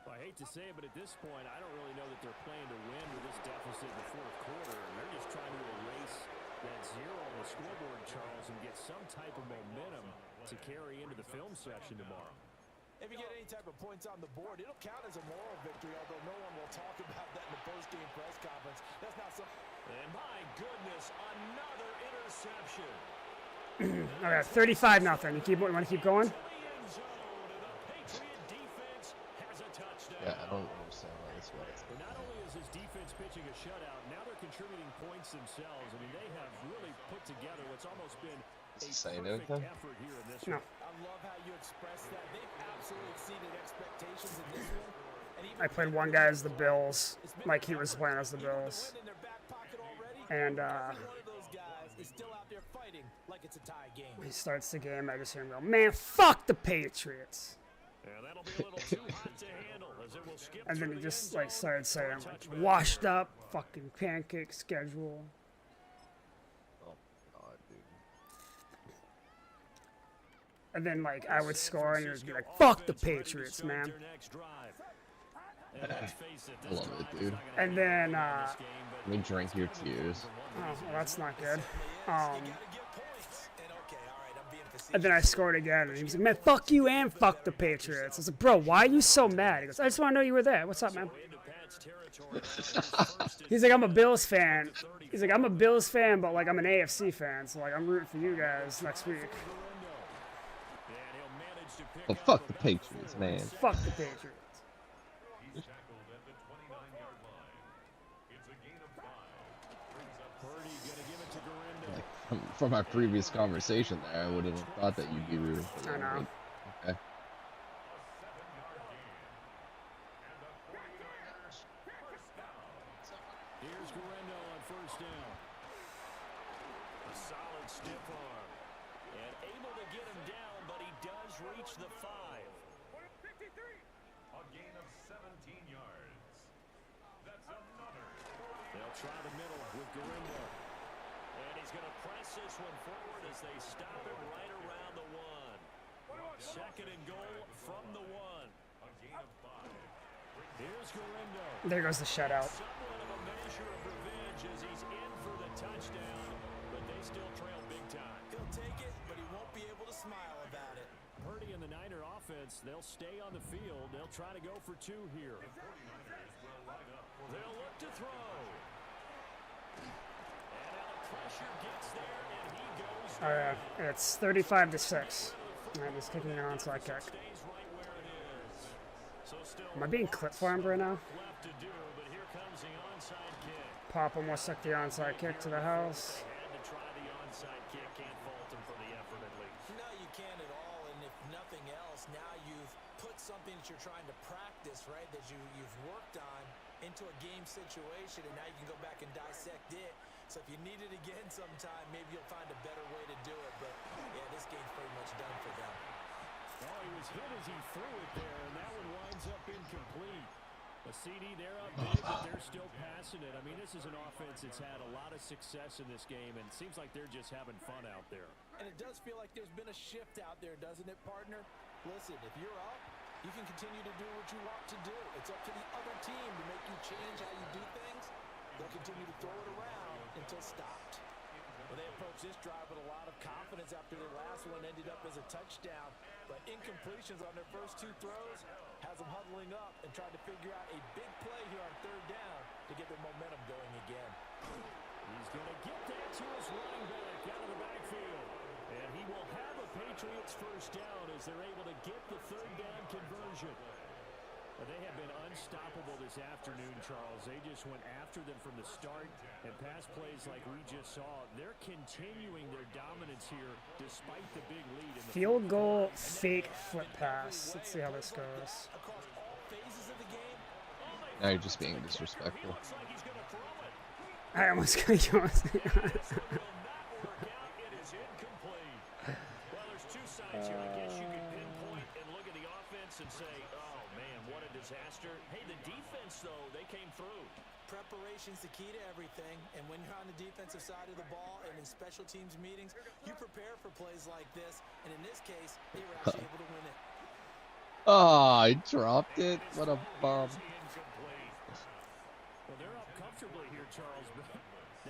I hate to say it, but at this point, I don't really know that they're playing to win with this deficit in the 4th quarter. They're just trying to erase that 0 on the scoreboard, Charles, and get some type of momentum to carry into the film session tomorrow. If you get any type of points on the board, it'll count as a moral victory, although no one will talk about that in the post-game press conference. That's not something. And my goodness, another interception. All right, 35-0. You want to keep going? Yeah, I don't understand why this was. Not only is his defense pitching a shutout, now they're contributing points themselves. I mean, they have really put together what's almost been a perfect effort here in this one. I love how you express that. They've absolutely exceeded expectations in this one. I played one guy as the Bills, like he was playing as the Bills. And he starts the game, I just hear him go, man, fuck the Patriots. And then he just started saying washed up fucking pancake schedule. Oh god, dude. And then, like, I would score, and it would be like, fuck the Patriots, man. I love it, dude. And then, Let me drink your tears. oh, well, that's not good. And then I scored again, and he was like, man, fuck you and fuck the Patriots. I was like, bro, why are you so mad? He goes, I just want to know you were there. What's up, man? He's like, I'm a Bills fan. He's like, I'm a Bills fan, but, like, I'm an AFC fan, so, like, I'm rooting for you guys next week. Well, fuck the Patriots, man. Fuck the Patriots. He's tackled at the 29-yard line. It's a gain of 5. Purdy gonna give it to Gurindo. Like, from our previous conversation there, I wouldn't have thought that you'd be rooting for them. I know. Okay. Here's Gurindo on first down. A solid stiff arm. And able to get him down, but he does reach the 5. A gain of 17 yards. That's another. They'll try the middle with Gurindo. And he's going to press this one forward as they stop it right around the 1. Second and goal from the 1. A gain of 5. Here's Gurindo. There goes the shutout. Somewhat of a measure of revenge as he's in for the touchdown, but they still trail big time. He'll take it, but he won't be able to smile about it. Purdy and the Niner offense, they'll stay on the field. They'll try to go for 2 here. They'll look to throw. And now the pressure gets there, and he goes Oh, yeah. It's 35-6. And he's kicking an onside kick. stays right where it is. So still Am I being clipped for him right now? left to do, but here comes the onside kick. Pop almost took the onside kick to the house. Had to try the onside kick. Can't fault him for the effort at least. No, you can't at all. And if nothing else, now you've put something that you're trying to practice, right, that you've worked on into a game situation, and now you can go back and dissect it. So if you need it again sometime, maybe you'll find a better way to do it. But, yeah, this game's pretty much done for them. Oh, he was hit as he threw it there, and that one winds up incomplete. A CD, they're up big, but they're still passing it. I mean, this is an offense that's had a lot of success in this game, and it seems like they're just having fun out there. And it does feel like there's been a shift out there, doesn't it, partner? Listen, if you're up, you can continue to do what you want to do. It's up to the other team to make you change how you do things. They'll continue to throw it around until stopped. Well, they approached this drive with a lot of confidence after their last one ended up as a touchdown. But incompletions on their first 2 throws has them huddling up and trying to figure out a big play here on 3rd down to get their momentum going again. He's going to get that to his running back out of the backfield. And he will have a Patriots first down as they're able to get the 3rd down conversion. Well, they have been unstoppable this afternoon, Charles. They just went after them from the start, and pass plays like we just saw. They're continuing their dominance here despite the big lead. In the Field goal, fake flip pass. Let's see how this goes. Across all phases of the game, Now you're just being disrespectful. looks like he's going to throw it. I almost got you. Will not work out. It is incomplete. Well, there's 2 sides here. I guess you could pinpoint and look at the offense and say, oh, man, what a disaster. Hey, the defense, though, they came through. preparation's the key to everything. And when you're on the defensive side of the ball and in special teams meetings, you prepare for plays like this. And in this case, they were actually able to win it. Oh, I dropped it. What a bum. Well, they're up comfortably here, Charles, but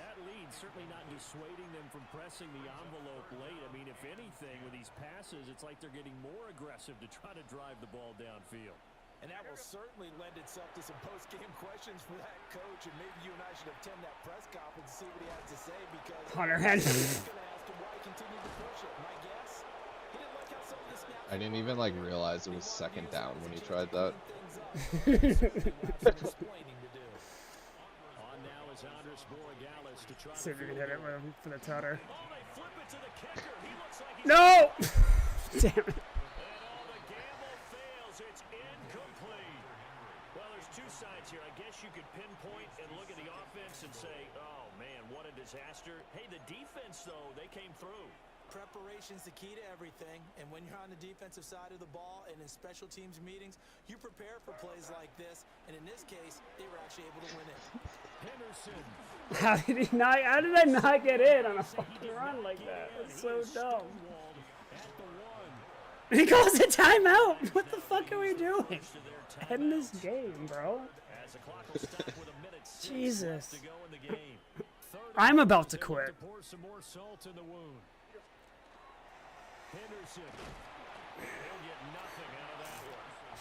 that lead certainly not dissuading them from pressing the envelope late. I mean, if anything, with these passes, it's like they're getting more aggressive to try to drive the ball downfield. And that will certainly lend itself to some post-game questions for that coach. And maybe you and I should attend that press conference and see what he has to say, because Hunter Henry. he's going to ask him why he continued to push it. My guess, he didn't like how some of the snaps. I didn't even like realize it was second down when he tried that. See if you can hit it with him for the tutter. Oh, they flip it to the kicker. He looks like he's No! Damn it. It's incomplete. Well, there's 2 sides here. I guess you could pinpoint and look at the offense and say, oh, man, what a disaster. Hey, the defense, though, they came through. Preparation's the key to everything. And when you're on the defensive side of the ball and in special teams meetings, you prepare for plays like this. And in this case, they were actually able to win it. Henderson. How did I not get in on a fucking run like that? That's so dumb. At the 1. He calls a timeout. What the fuck are we doing? End this game, bro. Jesus. I'm about to quit.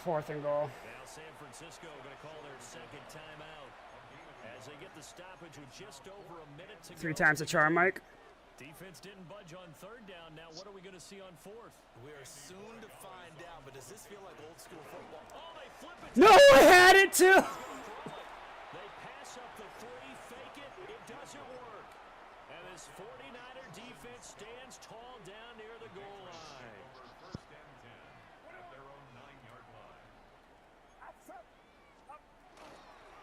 Fourth and goal. Now San Francisco going to call their second timeout as they get the stoppage with just over a minute to go. 3 times the charm, Mike. Defense didn't budge on third down. Now what are we going to see on fourth? We're soon to find out, but does this feel like old school football? Oh, they flip it. No, I had it too. They pass up the three, fake it. It doesn't work. And this 49er defense stands tall down near the goal line. First and 10 at their own 9-yard line.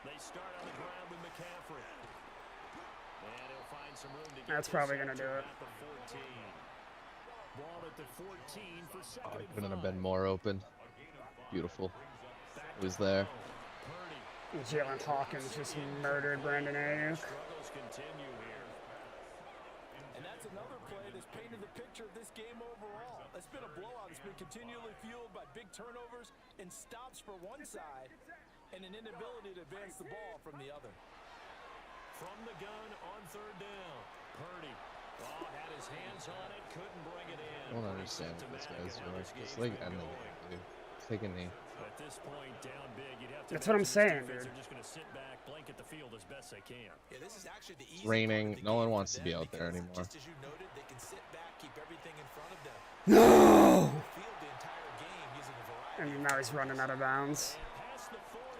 They start on the ground with McCaffrey. And he'll find some room to get That's probably going to do it. at the 14. Ball at the 14 for second and Couldn't have 5. been more open. Beautiful. It was there. Jalen Hawkins just murdered Brandon Ayuk. Struggles continue here. And that's another play that's painted the picture of this game overall. It's been a blowout. It's been continually fueled by big turnovers and stops for one side and an inability to advance the ball from the other. From the gun on third down. Purdy. Oh, had his hands on it. Couldn't bring it in. I don't understand what this guy's doing. Just like end the game, dude. Take a knee. At this point, down big, you'd have to That's what I'm saying, defense dude. are just going to sit back, blanket the field as best they can. Yeah, this is actually the It's easy raining. part of the No one game wants for to be them out there because anymore. Just as you noted, they can sit back, keep everything in front of them. No! Field the entire game using a variety. And now he's running out of bounds.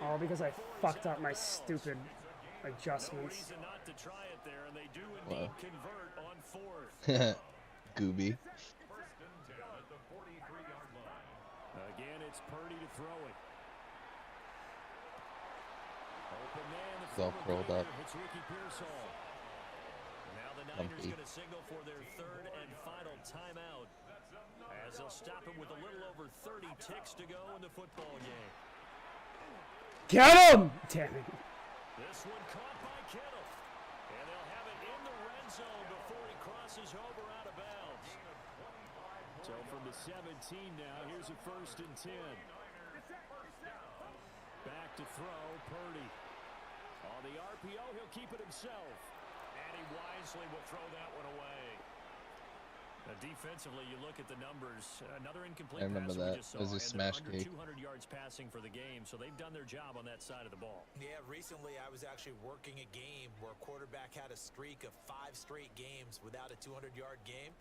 All because I fucked up my stupid No adjustments. reason not to try it there, and they do Wow. indeed convert on fourth. Gooby. First and 10 at the 43-yard line. Again, it's Purdy to throw it. Open man, the It's all former curled up. Gator hits Ricky Pearsall. Now the Niners Lumpy. going to signal for their third and final timeout as they'll stop him with a little over 30 ticks to go in the football game. Get him! Damn it. This one caught by Kittle. And they'll have it in the red zone before he crosses over out of bounds. So from the 17 now, here's a first and 10. Back to throw, Purdy. On the RPO, he'll keep it himself. And he wisely will throw that one away. Defensively, you look at the numbers. Another incomplete I remember pass that. we just saw. It was a and smash they're under cake. 200 yards passing for the game, so they've done their job on that side of the ball. Yeah, recently I was actually working a game where a quarterback had a streak of 5 straight games without a 200-yard game.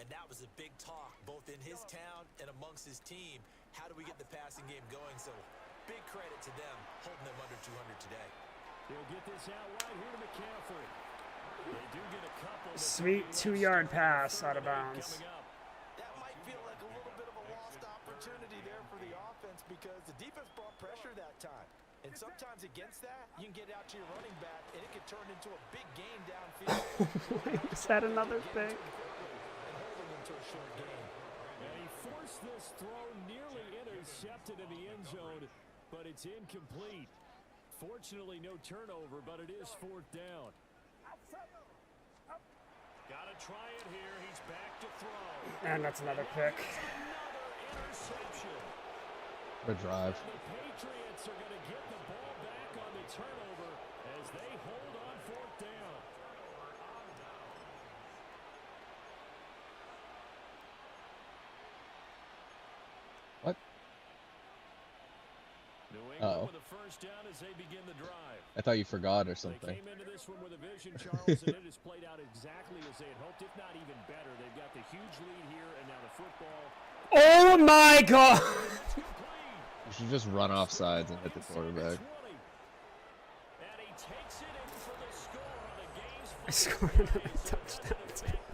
And that was a big talk, both in his town and amongst his team. How do we get the passing game going? So big credit to them, holding them under 200 today. He'll get this out right here to McCaffrey. They do get a couple. Sweet 2-yard pass out of bounds. That might feel like a little bit of a lost opportunity there for the offense because the defense brought pressure that time. And sometimes against that, you can get out to your running back, and it could turn into a big gain downfield. Is that another thing? And holding them to a short gain. And he forced this throw nearly intercepted in the end zone, but it's incomplete. Fortunately, no turnover, but it is fourth down. Gotta try it here. He's back to throw. And that's another pick. Another interception. What a drive. The Patriots are going to get the ball back on the turnover as they hold on fourth down. What? New England Uh-oh. with a first down as they begin the drive. I thought you forgot or They something. came into this one with a vision, Charles, and it has played out exactly as they had hoped, if not even better. They've got the huge lead here, and now the football. Oh my god! You should just run off sides and hit the quarterback. And he takes it in for the score on the game's I scored another touchdown.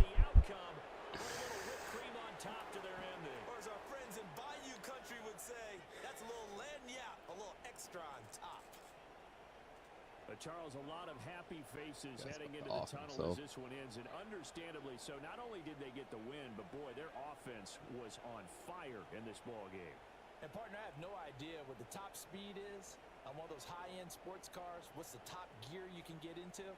the outcome. A little whipped cream on top to their ending. Or as our friends in Bayou country would say, that's a little lagniappe, a little extra on top. Charles, a lot of happy faces That's heading into awesome, the tunnel as this one ends, and understandably so. Not only did they get the win, but boy, their offense was on fire in this ball game. And partner, I have no idea what the top speed is on one of those high-end sports cars. What's the top gear you can get into?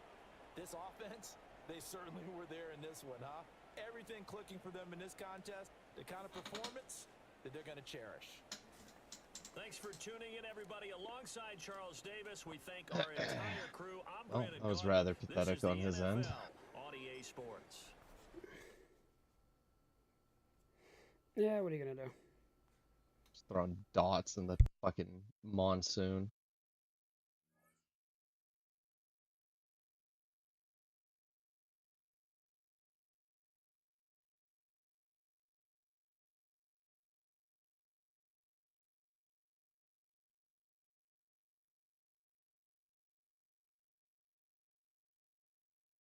This offense, they certainly were there in this one, huh? Everything clicking for them in this contest, the kind of performance, that they're going to cherish. Thanks for tuning in, everybody. Alongside Charles Davis, we thank our entire crew. I'm Well, Brandon that was Gaudin. rather This pathetic is the on his end. NFL on EA Sports. Yeah, what are you gonna do? Just throwing dots in the fucking monsoon.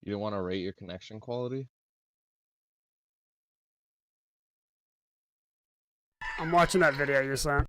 You don't want to rate your connection quality? I'm watching that video you sent.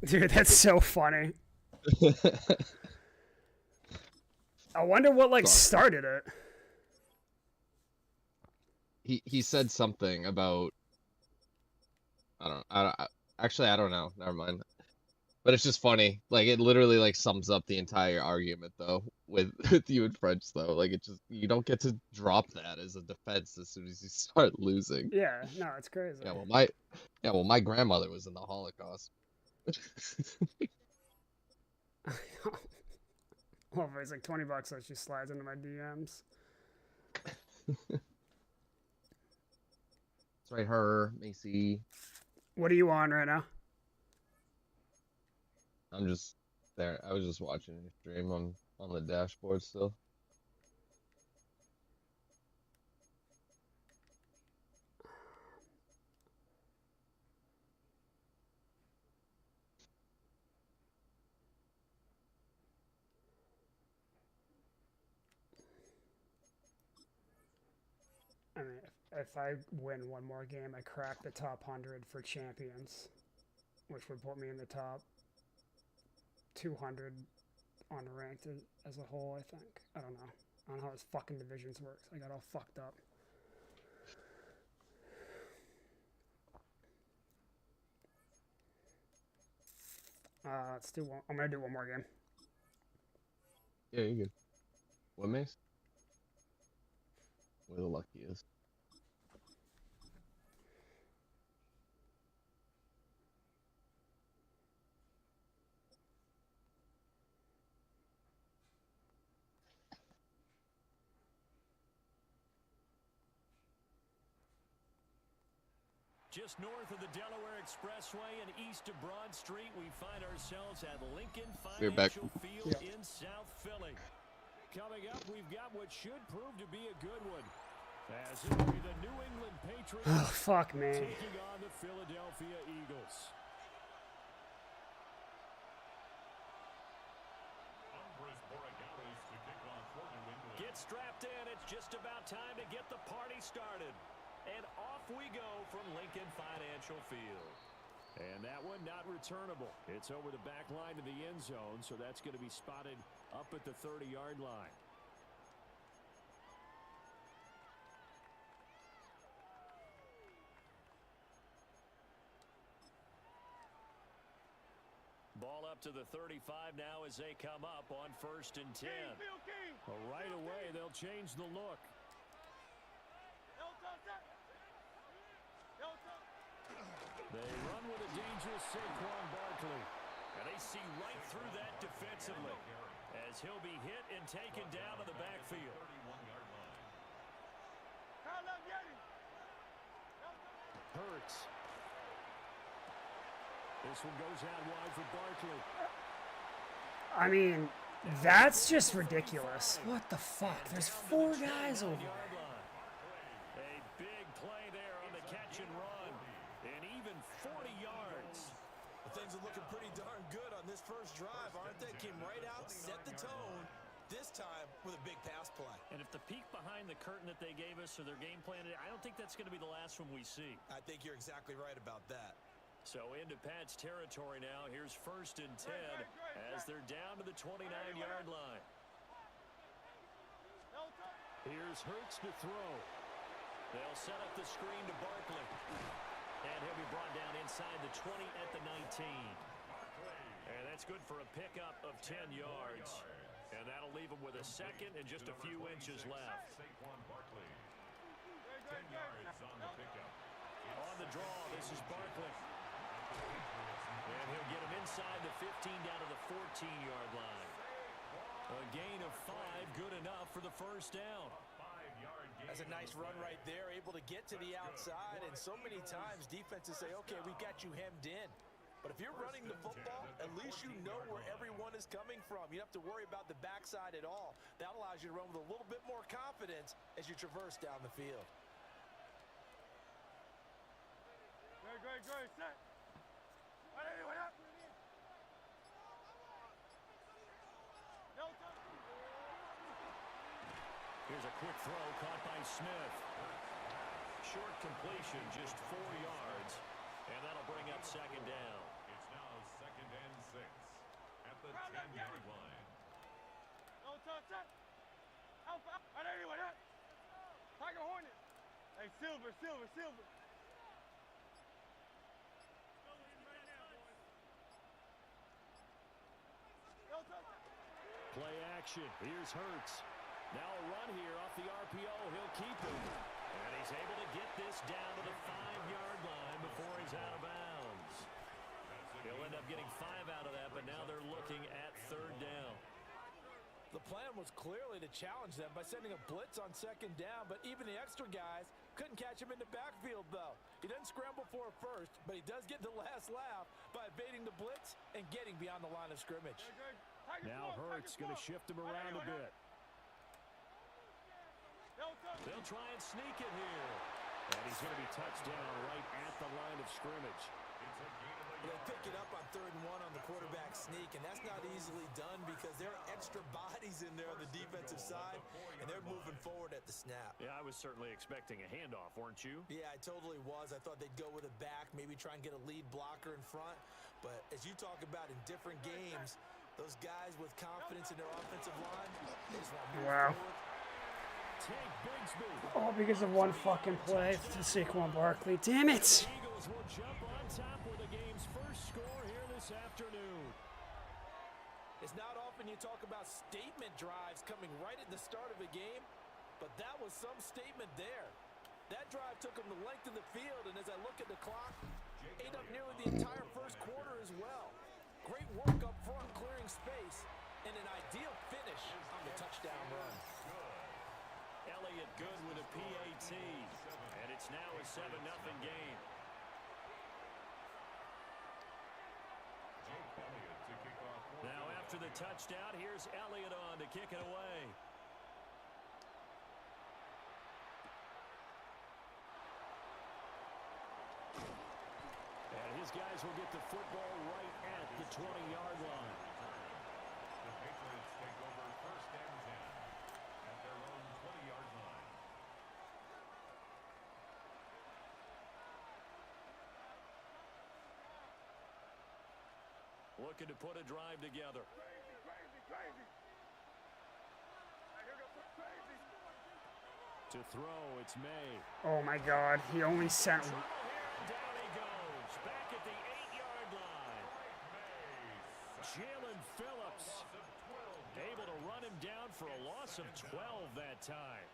Dude, that's so funny. I wonder what like started it. He said something about actually I don't know. Never mind. But it's just funny. Like it literally like sums up the entire argument though with you and French though. Like it just you don't get to drop that as a defense as soon as you start losing. Yeah, no, it's crazy. Yeah, well my grandmother was in the Holocaust. Well, it's like $20, so she slides into my DMs. That's right, her, Macy. What are you on right now? I'm just there. I was just watching your stream on the dashboard still. I mean, if I win one more game, I crack the top 100 for champions, which would put me in the top 200 unranked as a whole, I think. I don't know. I don't know how this fucking divisions works. I got all fucked up. Let's do one. I'm gonna do one more game. Yeah, you're good. What, Mace? Where the lucky is. Just north of the Delaware Expressway and east of Broad Street, we find ourselves at Lincoln Financial Field in South Philly. Coming up, we've got what should prove to be a good one, as it will be the New England Patriots taking on the Philadelphia Eagles. Get strapped in. It's just about time to get the party started. And off we go from Lincoln Financial Field. And that one not returnable. It's over the back line of the end zone, so that's going to be spotted up at the 30-yard line. Ball up to the 35 now as they come up on 1st and 10. Well, right away, they'll change the look. They run with a dangerous Saquon Barkley. And they see right through that defensively. as he'll be hit and taken down to the backfield. Hurts. This one goes out wide for Barkley. I mean, that's just ridiculous. What the fuck? There's 4 guys over there. A big play there on the catch and run. And even 40 yards. Things are looking pretty darn good on this first drive, aren't they? Came right out, set the tone, this time with a big pass play. And if the peek behind the curtain that they gave us or their game plan, I don't think that's going to be the last one we see. I think you're exactly right about that. So into Pat's territory now. Here's 1st and 10 as they're down to the 29-yard line. Here's Hurts to throw. They'll set up the screen to Barkley. And he'll be brought down inside the 20 at the 19. And that's good for a pickup of 10 yards. And that'll leave him with a second and just a few inches left. 10 yards on the pickup. On the draw, this is Barkley. And he'll get him inside the 15 down to the 14-yard line. A gain of 5, good enough for the first down. That's a nice run right there, able to get to the outside, and so many times defenses say, okay, we've got you hemmed in. But if you're running the football, at least you know where everyone is coming from. You don't have to worry about the backside at all. That allows you to run with a little bit more confidence as you traverse down the field. Great, set. Here's a quick throw caught by Smith. Short completion, just 4 yards. And that'll bring up 2nd down. It's now 2nd and 6 at the 10-yard line. Tiger Hornet. Hey, Silver. Play action. Here's Hurts. Now a run here off the RPO. He'll keep it. And he's able to get this down to the 5-yard line before he's out of bounds. He'll end up getting 5 out of that, but now they're looking at 3rd down. The plan was clearly to challenge them by sending a blitz on 2nd down, but even the extra guys couldn't catch him in the backfield, though. He doesn't scramble for a first, but he does get the last laugh by evading the blitz and getting beyond the line of scrimmage. Now Hurts going to shift him around a bit. They'll try and sneak it here. And he's going to be touched down right at the line of scrimmage. They pick it up on 3rd and 1 on the quarterback sneak, and that's not easily done because there are extra bodies in there on the defensive side, and they're moving forward at the snap. Yeah, I was certainly expecting a handoff, weren't you? Yeah, I totally was. I thought they'd go with a back, maybe try and get a lead blocker in front. But as you talk about in different games, those guys with confidence in their offensive line, they just want to move forward. All because of one fucking play to Saquon Barkley. Damn it! Eagles will jump on top with the game's first score here this afternoon. It's not often you talk about statement drives coming right at the start of a game, but that was some statement there. That drive took them the length of the field, and as I look at the clock, ate up nearly the entire first quarter as well. Great work up front, clearing space, and an ideal finish on the touchdown run. Elliott good with a PAT, and it's now a 7-0 game. Now after the touchdown, here's Elliott on to kick it away. And his guys will get the football right at the 20-yard line. The Patriots take over 1st and 10 at their own 20-yard line. Looking to put a drive together. Crazy. To throw, it's May. Oh my god, he only sent... Down he goes, back at the 8-yard line. Jalen Phillips able to run him down for a loss of 12 that time.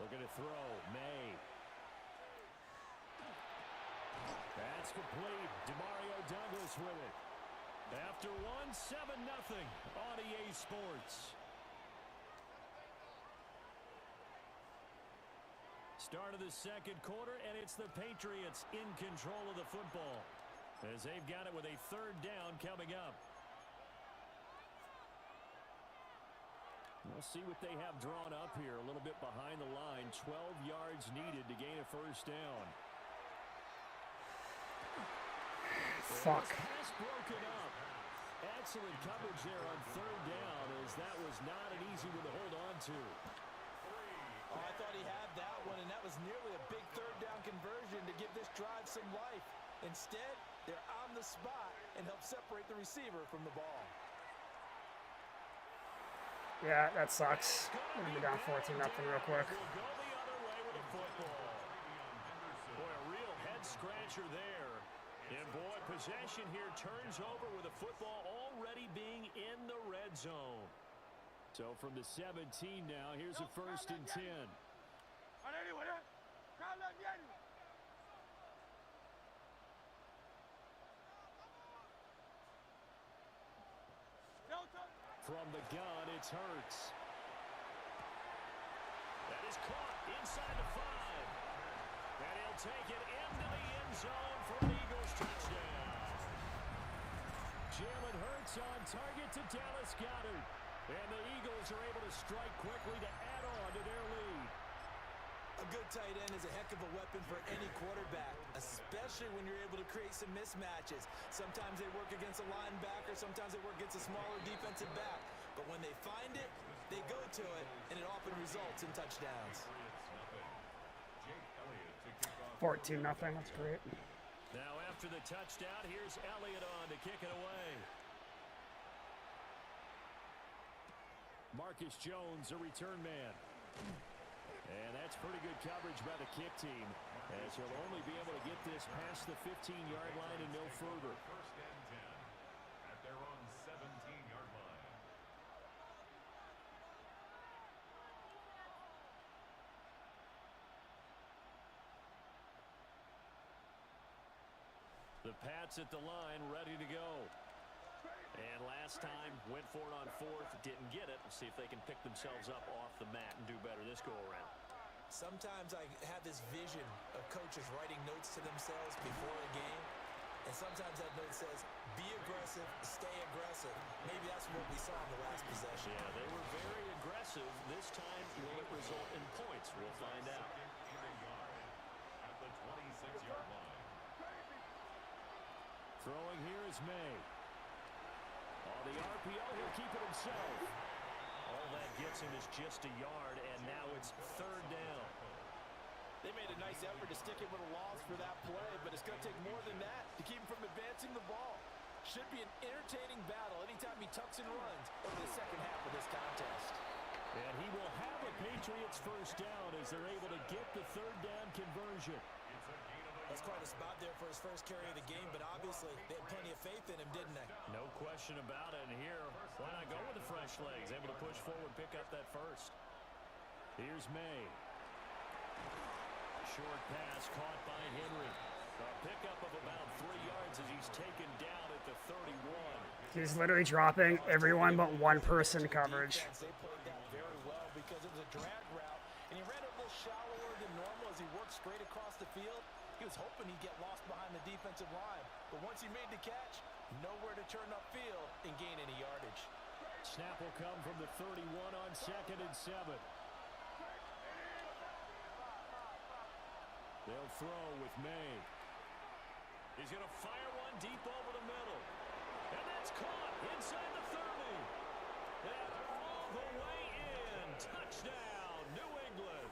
Looking to throw. May. That's complete. DeMario Douglas with it. After one, 7-0 on EA Sports. Start of the second quarter, and it's the Patriots in control of the football as they've got it with a third down coming up. We'll see what they have drawn up here. A little bit behind the line. 12 yards needed to gain a first down. Fuck. Pass broken up. Excellent coverage there on third down, as that was not an easy one to hold on to. Oh, I thought he had that one, and that was nearly a big third down conversion to give this drive some life. Instead, they're on the spot and help separate the receiver from the ball. Yeah, that sucks. We're gonna be down 14-0 real quick. We'll go the other way with the football. Boy, a real head scratcher there. And boy, possession here turns over with the football already being in the red zone. So from the 17 now, here's a 1st and 10. From the gun, it's Hurts. That is caught inside the 5. And he'll take it into the end zone for an Eagles touchdown. Jalen Hurts on target to Dallas Goedert. And the Eagles are able to strike quickly to add on to their lead. A good tight end is a heck of a weapon for any quarterback, especially when you're able to create some mismatches. Sometimes they work against a linebacker, sometimes they work against a smaller defensive back. But when they find it, they go to it, and it often results in touchdowns. 14-0, that's great. Now after the touchdown, here's Elliott on to kick it away. Marcus Jones, a return man. And that's pretty good coverage by the kick team, as he'll only be able to get this past the 15-yard line and no further. 1st and 10 at their own 17-yard line. The Pats at the line, ready to go. And last time, went for it on 4th, didn't get it. We'll see if they can pick themselves up off the mat and do better this go-around. Sometimes I have this vision of coaches writing notes to themselves before a game, and sometimes that note says, be aggressive, stay aggressive. Maybe that's what we saw in the last possession. Yeah, they were very aggressive. This time, will it result in points? We'll find out. At the 26-yard line. Throwing here is May. On the RPO, he'll keep it himself. All that gets him is just a yard, and now it's 3rd down. They made a nice effort to stick him with a loss for that play, but it's going to take more than that to keep him from advancing the ball. Should be an entertaining battle anytime he tucks and runs over the second half of this contest. And he will have a Patriots first down as they're able to get the 3rd down conversion. That's quite a spot there for his first carry of the game, but obviously they had plenty of faith in him, didn't they? No question about it. And here, why not go with the fresh legs? Able to push forward, pick up that first. Here's May. Short pass caught by Henry. A pickup of about 3 yards as he's taken down at the 31. He's literally dropping everyone but one person coverage. They played that very well because it was a drag route, and he ran a little shallower than normal as he worked straight across the field. He was hoping he'd get lost behind the defensive line, but once he made the catch, nowhere to turn upfield and gain any yardage. Snap will come from the 31 on 2nd and 7. They'll throw with May. He's going to fire one deep over the middle. And that's caught inside the 30. And all the way in. Touchdown, New England.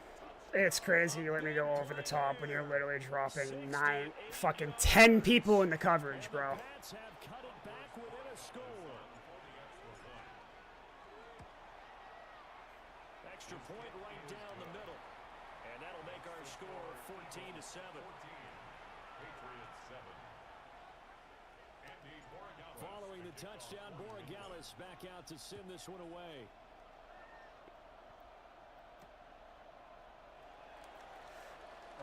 It's crazy you let me go over the top when you're literally dropping 10 people in the coverage, bro. Pats have cut it back within a score. Extra point right down the middle. And that'll make our score 14-7. Patriots 7. Andy Borregales. Following the touchdown, Borregales back out to send this one away.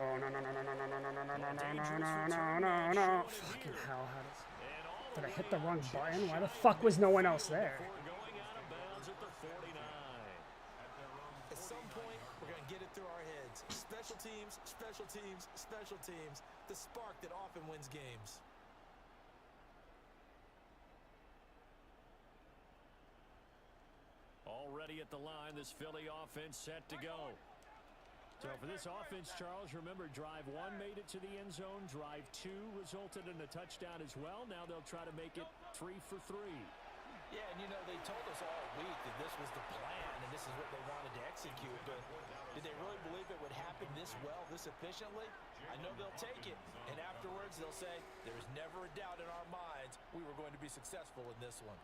Oh, no, no, no, no, no, no, no, no, no, no, no, no, no, no. Fucking hell, how does... Did I hit the wrong button? Why the fuck was no one else there? At some point, we're going to get it through our heads. Special teams, special teams, special teams. The spark that often wins games. Already at the line, this Philly offense set to go. So for this offense, Charles, remember, drive 1 made it to the end zone. Drive 2 resulted in a touchdown as well. Now they'll try to make it 3 for 3. Yeah, and you know, they told us all week that this was the plan and this is what they wanted to execute, but did they really believe it would happen this well, this efficiently? I know they'll take it, and afterwards they'll say, there's never a doubt in our minds we were going to be successful in this one.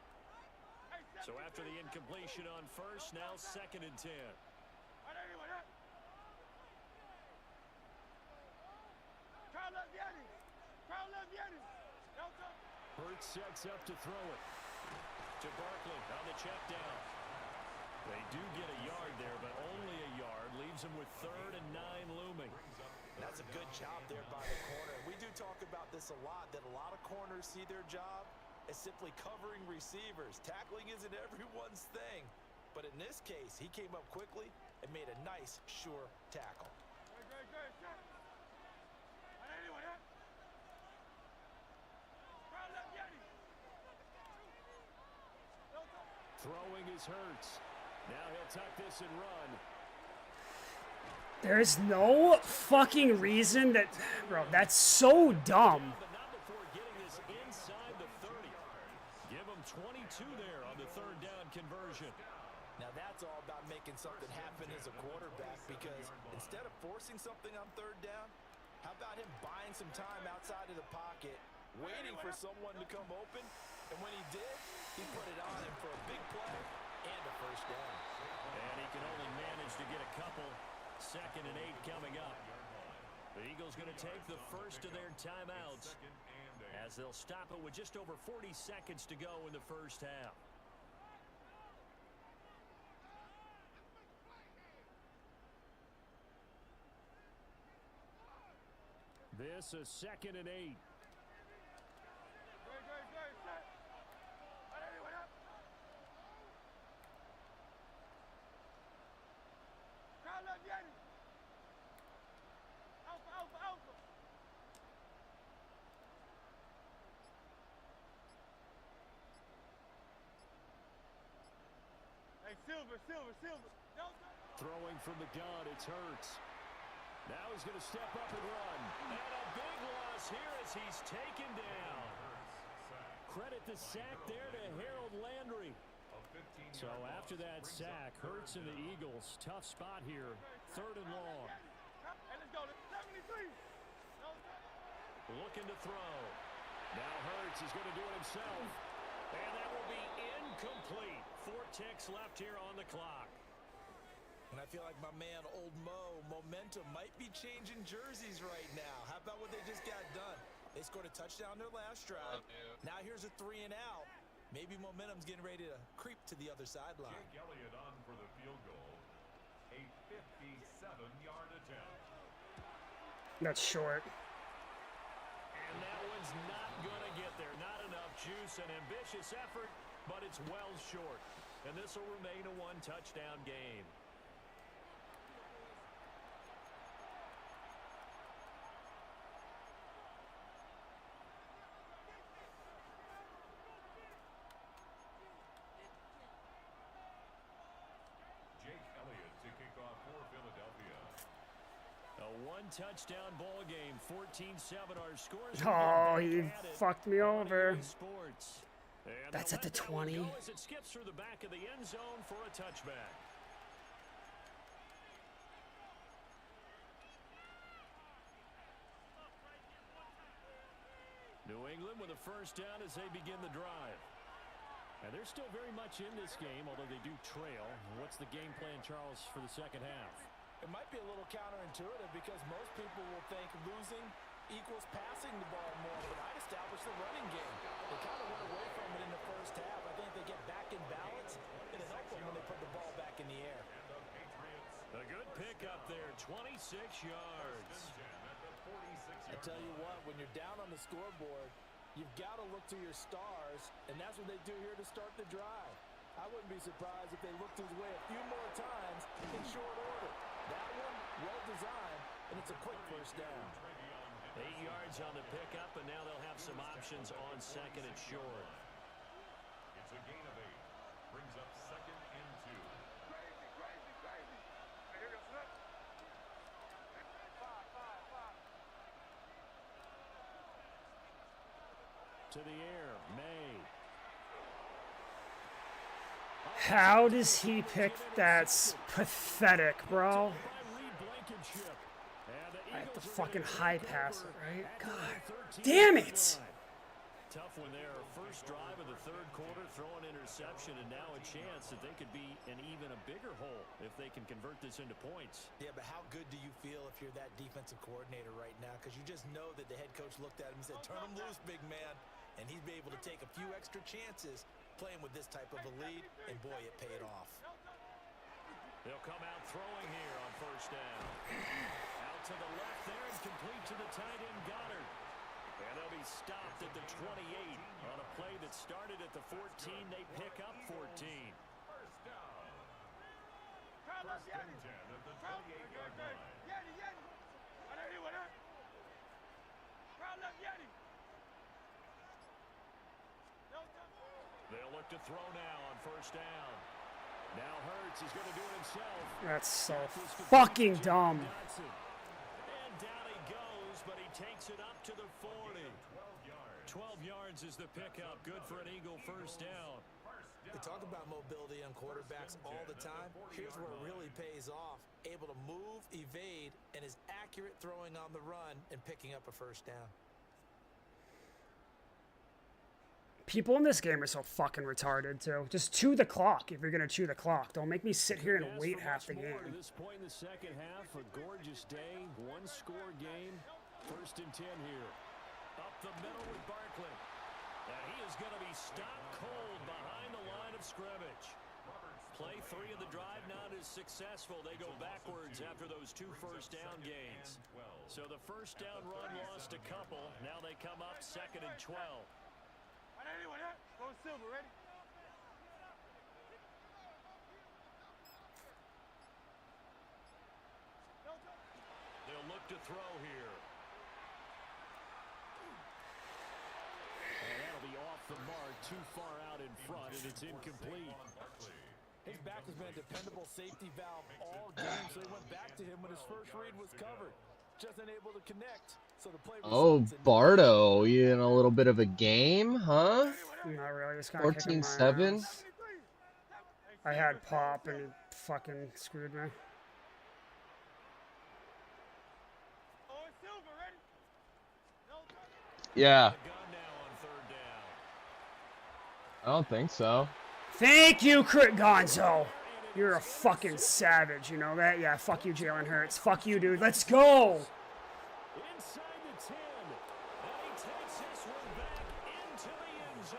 So after the incompletion on first, now 2nd and 10. Hurts sets up to throw it to Barkley on the check down. They do get a yard there, but only a yard. Leaves them with 3rd and 9 looming. That's a good job there by the corner. We do talk about this a lot, that a lot of corners see their job as simply covering receivers. Tackling isn't everyone's thing. But in this case, he came up quickly and made a nice, sure tackle. Throwing is Hurts. Now he'll tuck this and run. There's no fucking reason that... Bro, that's so dumb. But not before getting this inside the 30. Give him 22 there on the 3rd down conversion. Now that's all about making something happen as a quarterback, because instead of forcing something on 3rd down, how about him buying some time outside of the pocket, waiting for someone to come open, and when he did, he put it on him for a big play and a 1st down. And he can only manage to get a couple. 2nd and 8 coming up. The Eagles going to take the first of their timeouts as they'll stop it with just over 40 seconds to go in the first half. This is 2nd and 8. Silver. Throwing from the gun, it's Hurts. Now he's going to step up and run. And a big loss here as he's taken down. Credit the sack there to Harold Landry. So after that sack, Hurts and the Eagles, tough spot here. 3rd and long. Looking to throw. Now Hurts is going to do it himself. And that will be incomplete. 4 ticks left here on the clock. And I feel like my man, Old Mo, momentum might be changing jerseys right now. How about what they just got done? They scored a touchdown their last drive. Now here's a 3 and out. Maybe momentum's getting ready to creep to the other sideline. Jake Elliott on for the field goal. A 57-yard attempt. That's short. And that one's not going to get there. Not enough juice. An ambitious effort, but it's well short. And this will remain a 1-touchdown game. Jake Elliott to kick off for Philadelphia. A 1-touchdown ball game, 14-7 our scores. Oh, he fucked me over. Sports. And That's at the 20. As it skips through the back of the end zone for a touchback. New England with a 1st down as they begin the drive. And they're still very much in this game, although they do trail. What's the game plan, Charles, for the 2nd half? It might be a little counterintuitive because most people will think losing equals passing the ball more, but I'd establish the running game. They kind of went away from it in the 1st half. I think they get back in balance. It'll help them when they put the ball back in the air. A good pickup there, 26 yards. I tell you what, when you're down on the scoreboard, you've got to look to your stars, and that's what they do here to start the drive. I wouldn't be surprised if they looked his way a few more times in short order. That one, well designed, and it's a quick first down. 8 yards on the pickup, and now they'll have some options on second and short. It's a gain of 8. Brings up second and 2. Crazy, crazy, crazy. Hey, here goes that. Five. To the air, May. How does he pick? That's pathetic, bro. I have to fucking high pass it, right? God damn it! Tough one there. First drive of the third quarter, throw an interception, and now a chance that they could be in even a bigger hole if they can convert this into points. Yeah, but how good do you feel if you're that defensive coordinator right now? Because you just know that the head coach looked at him and said, turn him loose, big man. And he'd be able to take a few extra chances playing with this type of a lead, and boy, it paid off. They'll come out throwing here on first down. Out to the left there and complete to the tight end, Goddard. And they'll be stopped at the 28 on a play that started at the 14. They pick up 14. First down. First and 10 at the 28-yard line. They'll look to throw now on first down. Now Hurts is going to do it himself. That's so fucking dumb. And down he goes, but he takes it up to the 40. 12 yards is the pickup. Good for an Eagle first down. We talk about mobility on quarterbacks all the time. Here's where it really pays off. Able to move, evade, and is accurate throwing on the run and picking up a first down. People in this game are so fucking retarded, too. Just chew the clock if you're going to chew the clock. Don't make me sit here and wait half the game. At this point in the second half, a gorgeous day, one-score game. First and 10 here. Up the middle with Barkley. And he is going to be stopped cold behind the line of scrimmage. Play 3 of the drive not as successful. They go backwards after those 2 first down gains. So the first down run lost a couple. Now they come up second and 12. Go Silver, ready? They'll look to throw here. And that'll be off the mark, too far out in front, and it's incomplete. His back has been a dependable safety valve all game, so they went back to him when his first read was covered. Just unable to connect. So the play Bardo, you in a little bit of a game, huh? Not really. Just kind of 14-7. I had Pop and he fucking screwed me. Yeah. I don't think so. Thank you, Crit Gonzo. You're a fucking savage, you know that? Yeah, fuck you, Jalen Hurts. Fuck you, dude. Let's go!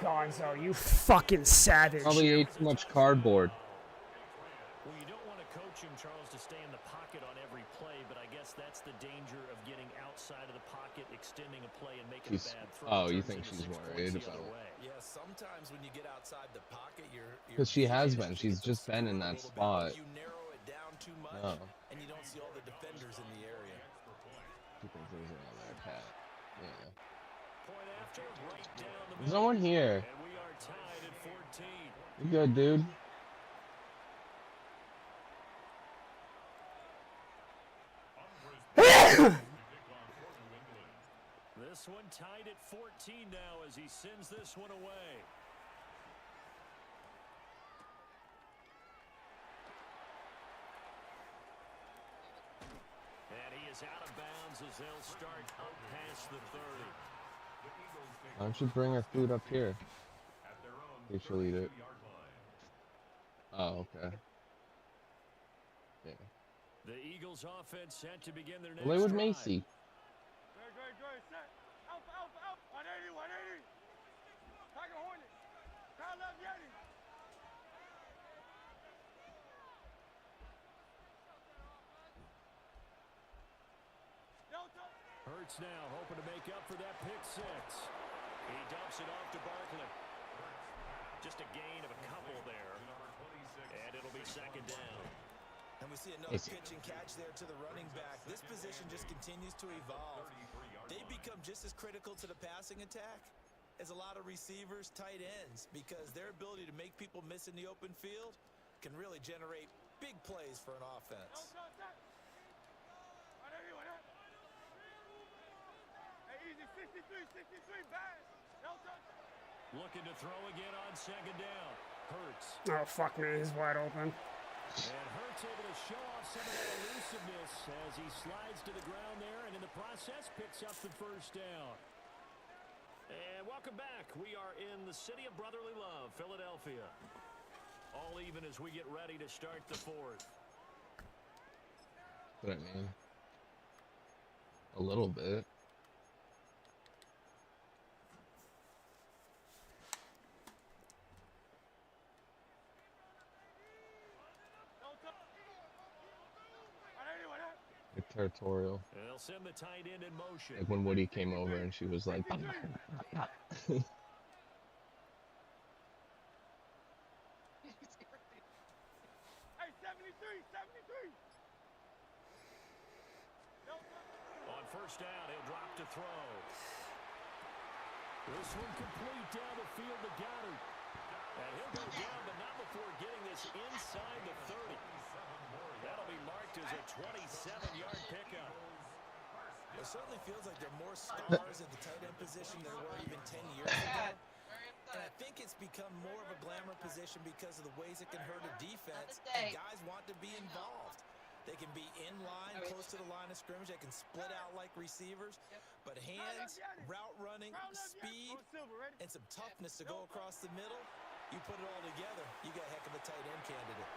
Gonzo, you fucking savage. Probably ate too much cardboard. Well, you don't want to coach him, Charles, to stay in the pocket on every play, but I guess that's the danger of getting outside of the pocket, extending a play, and making a bad throw. Oh, you think she's worried about it? Yeah, sometimes when you get outside the pocket, because she has been. She's just been in that spot. You narrow it down too much, and you don't see all the defenders in the area. She thinks there's another there, Pat. Yeah. Point after, right down the There's no one here. and we are tied at 14. You good, dude? This one tied at 14 now as he sends this one away. And he is out of bounds as they'll start up past the 30. Why don't you bring her food up here? You should eat it. Oh, okay. Yeah. The Eagles offense set to begin their next Play with drive. Macy. Good, set. Alpha, 180. Tiger Hornet. Kyle left Yeti. Hurts now hoping to make up for that pick six. He dumps it off to Barkley. Just a gain of a couple there. And it'll be second down. And we see another pitch and catch there to the running back. This position just continues to evolve. They become just as critical to the passing attack as a lot of receivers, tight ends, because their ability to make people miss in the open field can really generate big plays for an offense. Looking to throw again on second down. Hurts. Oh, fuck me. He's wide open. And Hurts able to show off some of that elusiveness as he slides to the ground there, and in the process picks up the first down. And welcome back. We are in the city of brotherly love, Philadelphia. All even as we get ready to start the fourth. What I mean? A little bit. Like territorial. They'll send the tight end in motion. Like when Woody came over and she was like, Hey, 73, 73. On first down, he'll drop to throw. This one complete down the field to Goddard. And he'll go down, but not before getting this inside the 30. That'll be marked as a 27-yard pickup. It certainly feels like there are more stars at the tight end position than there were even 10 years ago. And I think it's become more of a glamour position because of the ways it can hurt a defense. And guys want to be involved. They can be in line, close to the line of scrimmage. They can split out like receivers. But hands, route running, speed, and some toughness to go across the middle, you put it all together, you got a heck of a tight end candidate.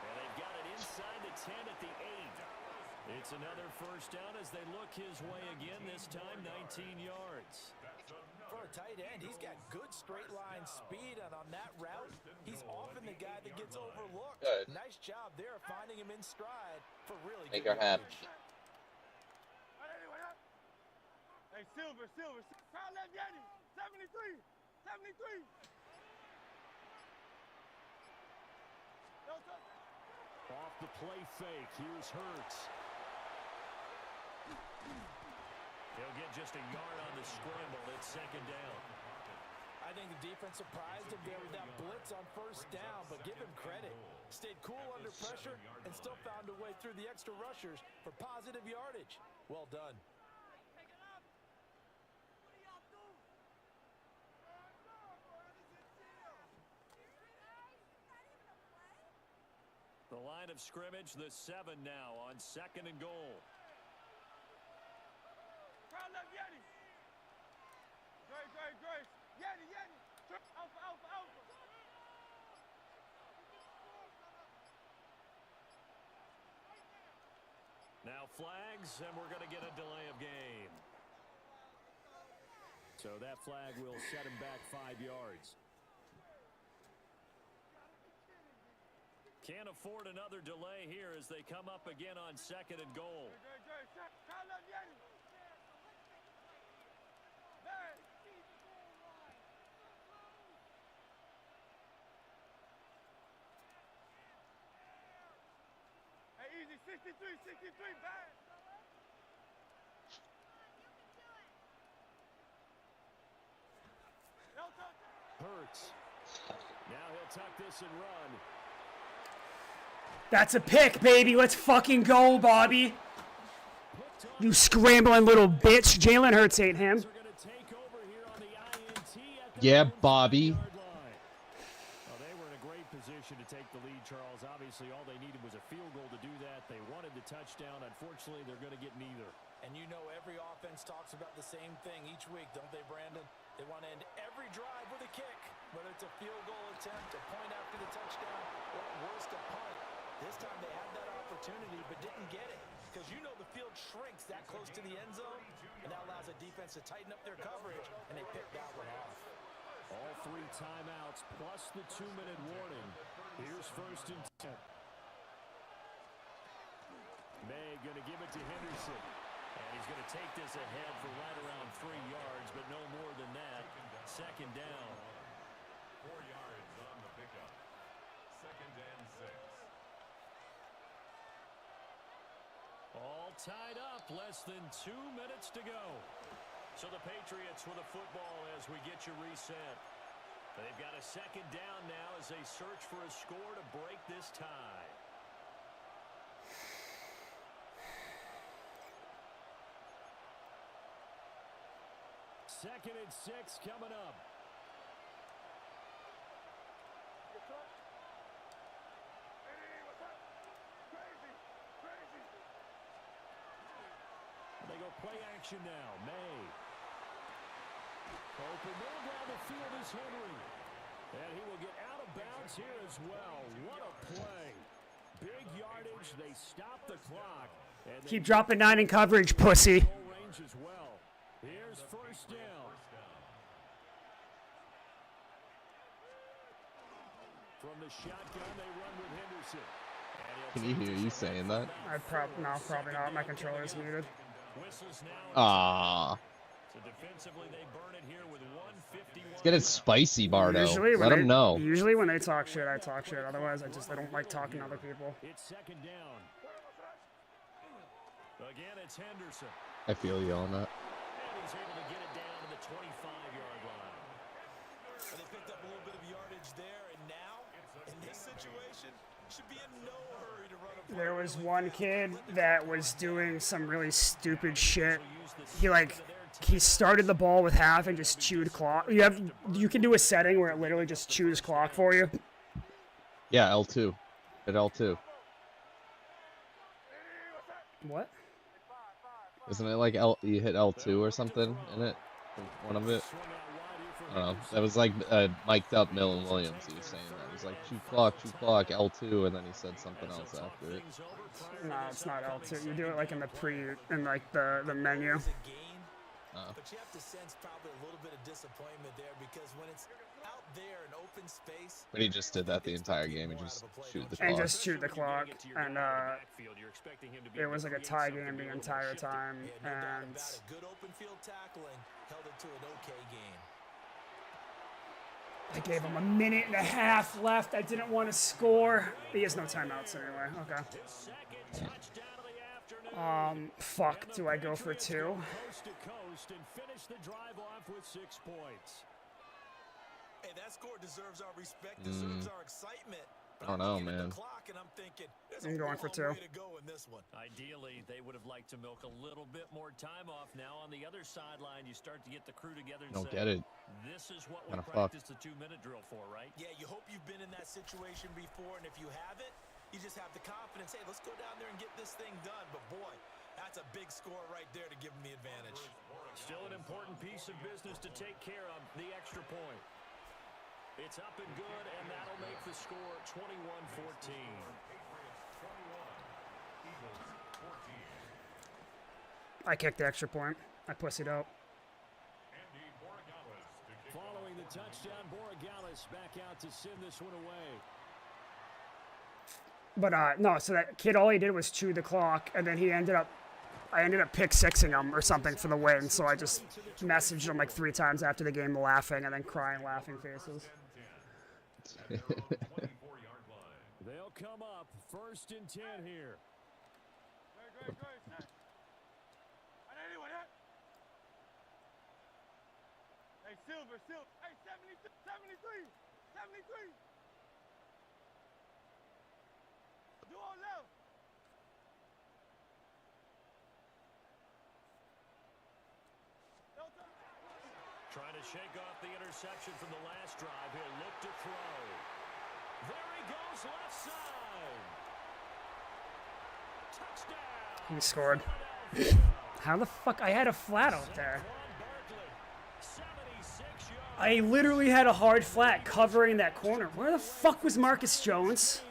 And they've got it inside the 10 at the 8. It's another first down as they look his way again, this time 19 yards. For a tight end, he's got good straight line speed, and on that route, he's often the guy that gets overlooked. Good. Nice job there finding him in stride for really Make good her happy. yardage. Hey, Silver. Crowd left Yanni. 73. Off the play fake, here's Hurts. He'll get just a yard on the scramble. It's second down. I think the defense surprised him there with that blitz on first down, but give him credit. Stayed cool under pressure and still found a way through the extra rushers for positive yardage. Well done. The line of scrimmage, the 7 now on second and goal. Crowd left Yanni. Grace. Yanni. Alpha. Now flags, and we're going to get a delay of game. So that flag will set him back 5 yards. Can't afford another delay here as they come up again on second and goal. Crowd left Yanni. Hey, easy. 63, bad. Hurts. Now he'll tuck this and run. That's a pick, baby. Let's fucking go, Bobby. You scrambling little bitch. Jalen Hurts ain't him. Yeah, Bobby. Well, they were in a great position to take the lead, Charles. Obviously, all they needed was a field goal to do that. They wanted the touchdown. Unfortunately, they're going to get neither. And you know every offense talks about the same thing each week, don't they, Brandon? They want to end every drive with a kick, whether it's a field goal attempt, a point after the touchdown, or at worst, a punt. This time they had that opportunity but didn't get it because you know the field shrinks that close to the end zone, and that allows the defense to tighten up their coverage, and they picked that one off. All 3 timeouts plus the 2-minute warning. Here's first and 10. May going to give it to Henderson. he's going to take this ahead for right around 3 yards, but no more than that. Second down. 4 yards on the pickup. 2nd and 6. All tied up, less than 2 minutes to go. So the Patriots with a football as we get you reset. They've got a 2nd down now as they search for a score to break this tie. Second and 6 coming up. They go play action now. May. Open middle down the field is Henry. And he will get out of bounds here as well. What a play. Big yardage. They stop the clock. And Keep dropping 9 in coverage, pussy. Range as well. Here's first down. From the shotgun, they run with Henderson. Can you hear you saying that? No, probably not. My controller is muted. Ah. So defensively, they burn it here with 151. Let's get it spicy, Bardo. Usually Let them know. Usually when they talk shit, I talk shit. Otherwise, I don't like talking to other people. It's 2nd down. Again, it's Henderson. I feel you on that. And he's able to get it down to the 25-yard line. And they picked up a little bit of yardage there, and now, in this situation, should be in no hurry to run a play. There was one kid that was doing some really stupid shit. He started the ball with half and just chewed clock. You can do a setting where it literally just chews clock for you. Yeah, L2. At L2. What? Isn't it like you hit L2 or something in it? One of it? I don't know. That was like mic'd up Millen Williams. He was saying that. He was like, chew clock, L2, and then he said something else after it. No, it's not L2. You do it like in the the menu. But you have to sense probably a little bit of disappointment there because when it's out there in open space. But he just did that the entire game. He just shoot the clock. And just shoot the clock. And it was like a tie game the entire time. And good open field tackling held it to an okay game. I gave him 1.5 minutes left. I didn't want to score. He has no timeouts anyway. Okay. Fuck. Do I go for 2? Coast to coast and finish the drive off with 6 points. Hey, that score deserves our respect, deserves our excitement. I don't know, man. I'm going for 2. Ideally, they would have liked to milk a little bit more time off. Now on the other sideline, you start to get the crew together and don't say, get it. This is what we practiced the 2-minute drill for, right? Yeah, you hope you've been in that situation before, and if you haven't, you just have the confidence, hey, let's go down there and get this thing done. But boy, that's a big score right there to give them the advantage. Still an important piece of business to take care of, the extra point. It's up and good, and that'll make the score 21-14. I kicked the extra point. I pussied out. Following the touchdown, Borregales back out to send this one away. But no, so that kid, all he did was chew the clock, and then I ended up pick-sixing him or something for the win. So I just messaged him like 3 times after the game, laughing and then crying, laughing faces. They'll come up 1st and 10 here. Hey, Silver. Hey, 73. Do all left. Trying to shake off the interception from the last drive. He'll look to throw. There he goes, left side. Touchdown. He scored. How the fuck? I had a flat out there. I literally had a hard flat covering that corner. Where the fuck was Marcus Jones?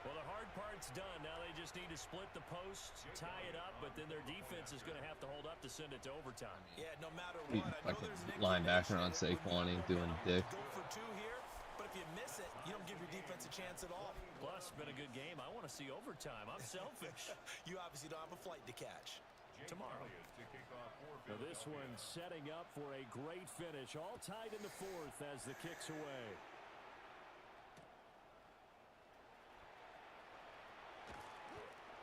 Well, the hard part's done. Now they just need to split the posts, tie it up, but then their defense is going to have to hold up to send it to overtime. Yeah, no matter what. Fucking linebacker on Saquon ain't doing dick. Go for 2 here, but if if you miss it, you don't give your defense a chance at all. Plus, been a good game. I want to see overtime. I'm selfish. You obviously don't have a flight to catch. Tomorrow. Now this one setting up for a great finish. All tied in the fourth as the kick's away.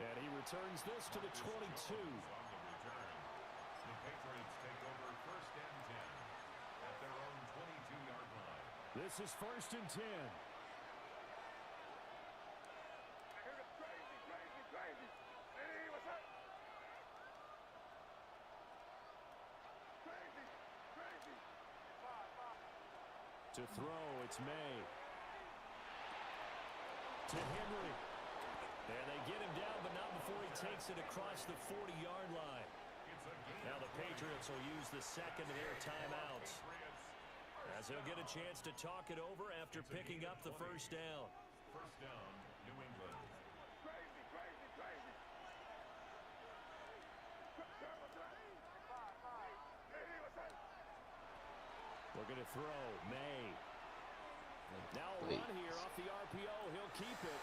And he returns this to the 22. The Patriots take over first and 10 at their own 22-yard line. This is first and 10. To throw, it's May. To Henry. And they get him down, but not before he takes it across the 40-yard line. Now the Patriots will use the second of their timeouts, as they'll get a chance to talk it over after picking up the first down. First down, New England. Looking to throw, May. Now a run here off the RPO. He'll keep it.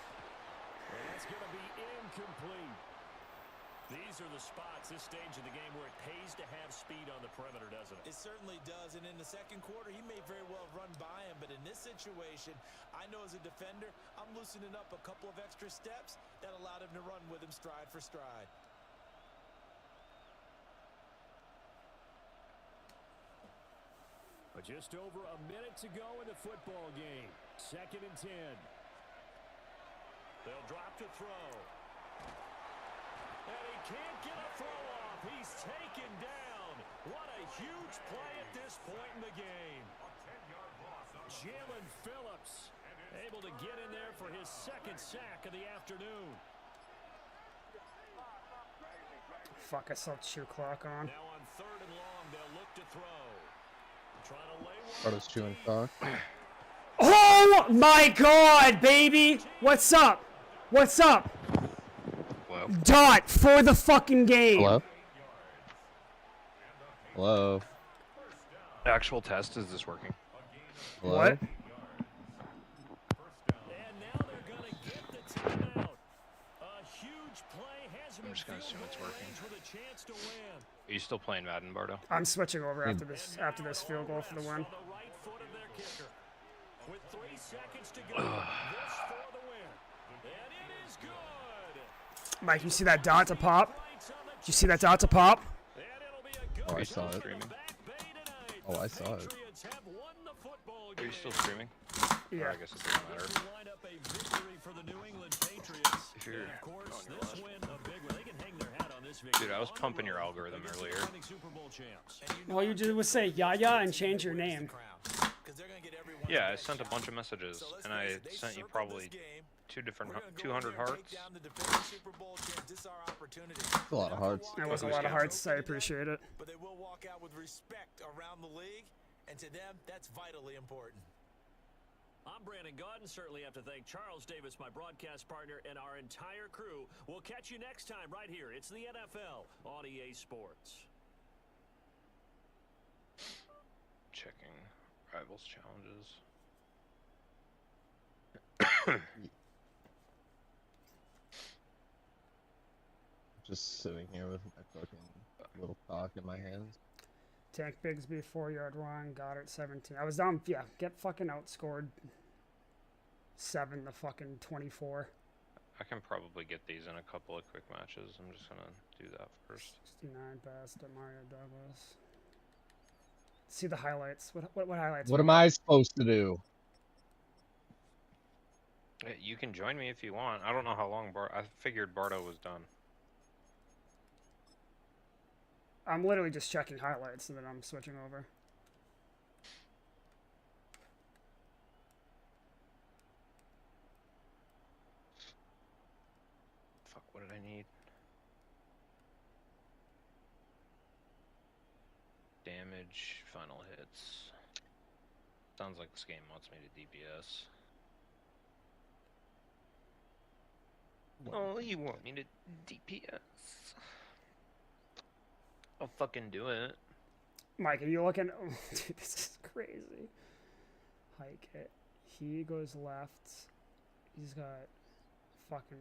And that's going to be incomplete. These are the spots, this stage of the game, where it pays to have speed on the perimeter, doesn't it? It certainly does, and in the second quarter, he may very well run by him, but in this situation, I know as a defender, I'm loosening up a couple of extra steps that allowed him to run with him stride for stride. But just over a minute to go in the football game. Second and 10. They'll drop to throw. And he can't get a throw off. He's taken down. What a huge play at this point in the game. Jalen Phillips able to get in there for his second sack of the afternoon. Fuck, I saw shoe clock on. Now on third and long, they'll look to throw. Trying to lay one. What is chewing clock? Oh my god, baby! What's up? What's up? Hello? Dot for the fucking game. Hello? Hello? Actual test, is this working? Hello? What? And now they're going to get the timeout. A huge play has him I'm just gonna assume it's working. with a chance to win. Are you still playing Maddne, Bardo? I'm switching over after this field goal for the win. On the right foot of their kicker. With 3 seconds to go, this for the win. And it is good. Mike, you see that dot to pop? Did you see that dot to pop? And it'll be a good Oh, I saw it. Streaming. Oh, I saw it. Patriots have won the football Are game. you still streaming? Yeah. Or I guess it doesn't matter. Line up a victory for the New England Patriots. If you're And of course, on your this last win a big one. They can hang their hat on this victory. Dude, I was pumping your algorithm earlier. Super Bowl champs. All you did was say Yaya and change your name. Yeah, I sent a bunch of messages, and I sent you probably 200 hearts. That's a lot of hearts. That was a lot of hearts. I appreciate it. But they will walk out with respect around the league, and to them, that's vitally important. I'm Brandon Gaudin. Certainly have to thank Charles Davis, my broadcast partner, and our entire crew. We'll catch you next time right here. It's the NFL on EA Sports. Checking Rivals challenges. Just sitting here with my fucking little cock in my hands. Tank Bigsby 4-yard run. Goddard 17. I was down. Yeah, get fucking outscored 7 to fucking 24. I can probably get these in a couple of quick matches. I'm just gonna do that first. 69 pass to Mario Douglas. See the highlights. What highlights? What am I supposed to do? You can join me if you want. I don't know how long I figured Bardo was done. I'm literally just checking highlights and then I'm switching over. Fuck, what did I need? Damage, final hits. Sounds like this game wants me to DPS. Oh, you want me to DPS? I'll fucking do it. Mike, are you looking? Oh, dude, this is crazy. Hike it. He goes left. He's got fucking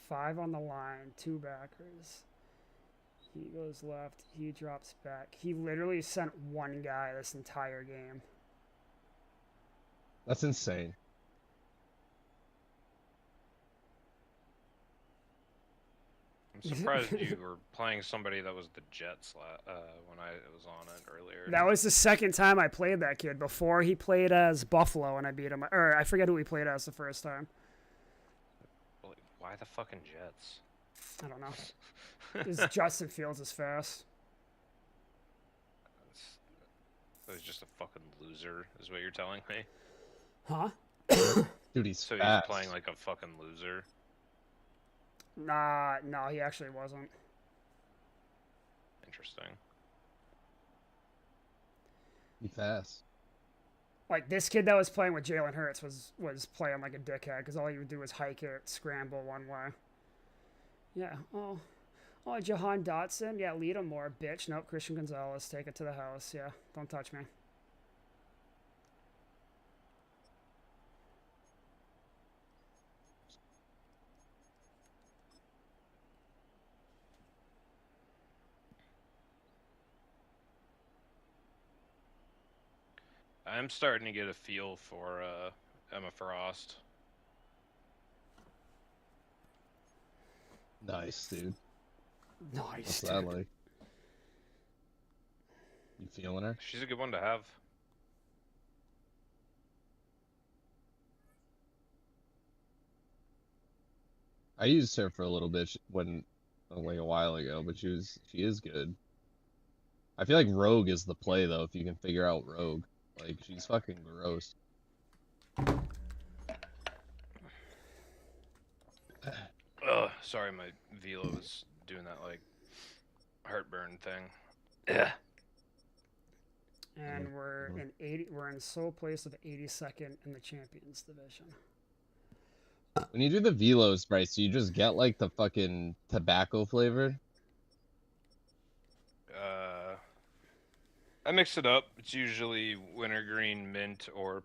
5 on the line, 2 backers. He goes left. He drops back. He literally sent 1 guy this entire game. That's insane. I'm surprised you were playing somebody that was the Jets when I was on it earlier. That was the second time I played that kid. Before he played as Buffalo and I beat him. Or I forget who he played as the first time. Why the fucking Jets? I don't know. Because Justin Fields is fast. He's just a fucking loser, is what you're telling me? Huh? Dude, he's so fast. He's playing like a fucking loser? Nah, no, he actually wasn't. Interesting. He's fast. Like, this kid that was playing with Jalen Hurts was playing like a dickhead because all he would do was hike it, scramble one way. Yeah, oh, Jahan Dotson. Yeah, lead him more, bitch. Nope, Christian Gonzalez. Take it to the house. Yeah, don't touch me. I'm starting to get a feel for Emma Frost. Nice, dude. Nice. What's that like? You feeling her? She's a good one to have. I used her for a little bit when, like a while ago, but she is good. I feel like Rogue is the play though. If you can figure out Rogue, like she's fucking gross. Sorry, my velo was doing that like heartburn thing. Yeah. And we're in sole place of 82nd in the Champions Division. When you do the velos, Bryce, do you just get like the fucking tobacco flavored? I mix it up. It's usually wintergreen, mint, or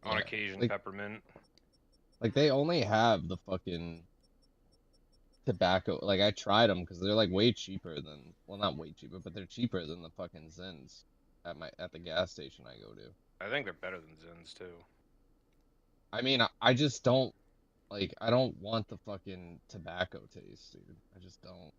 on occasion like, peppermint. Like they only have the fucking tobacco. Like I tried them because they're like way cheaper than, well, not way cheaper, but they're cheaper than the fucking Zins at the gas station I go to. I think they're better than Zins too. I mean, I just don't like. I don't want the fucking tobacco taste, dude. I just don't.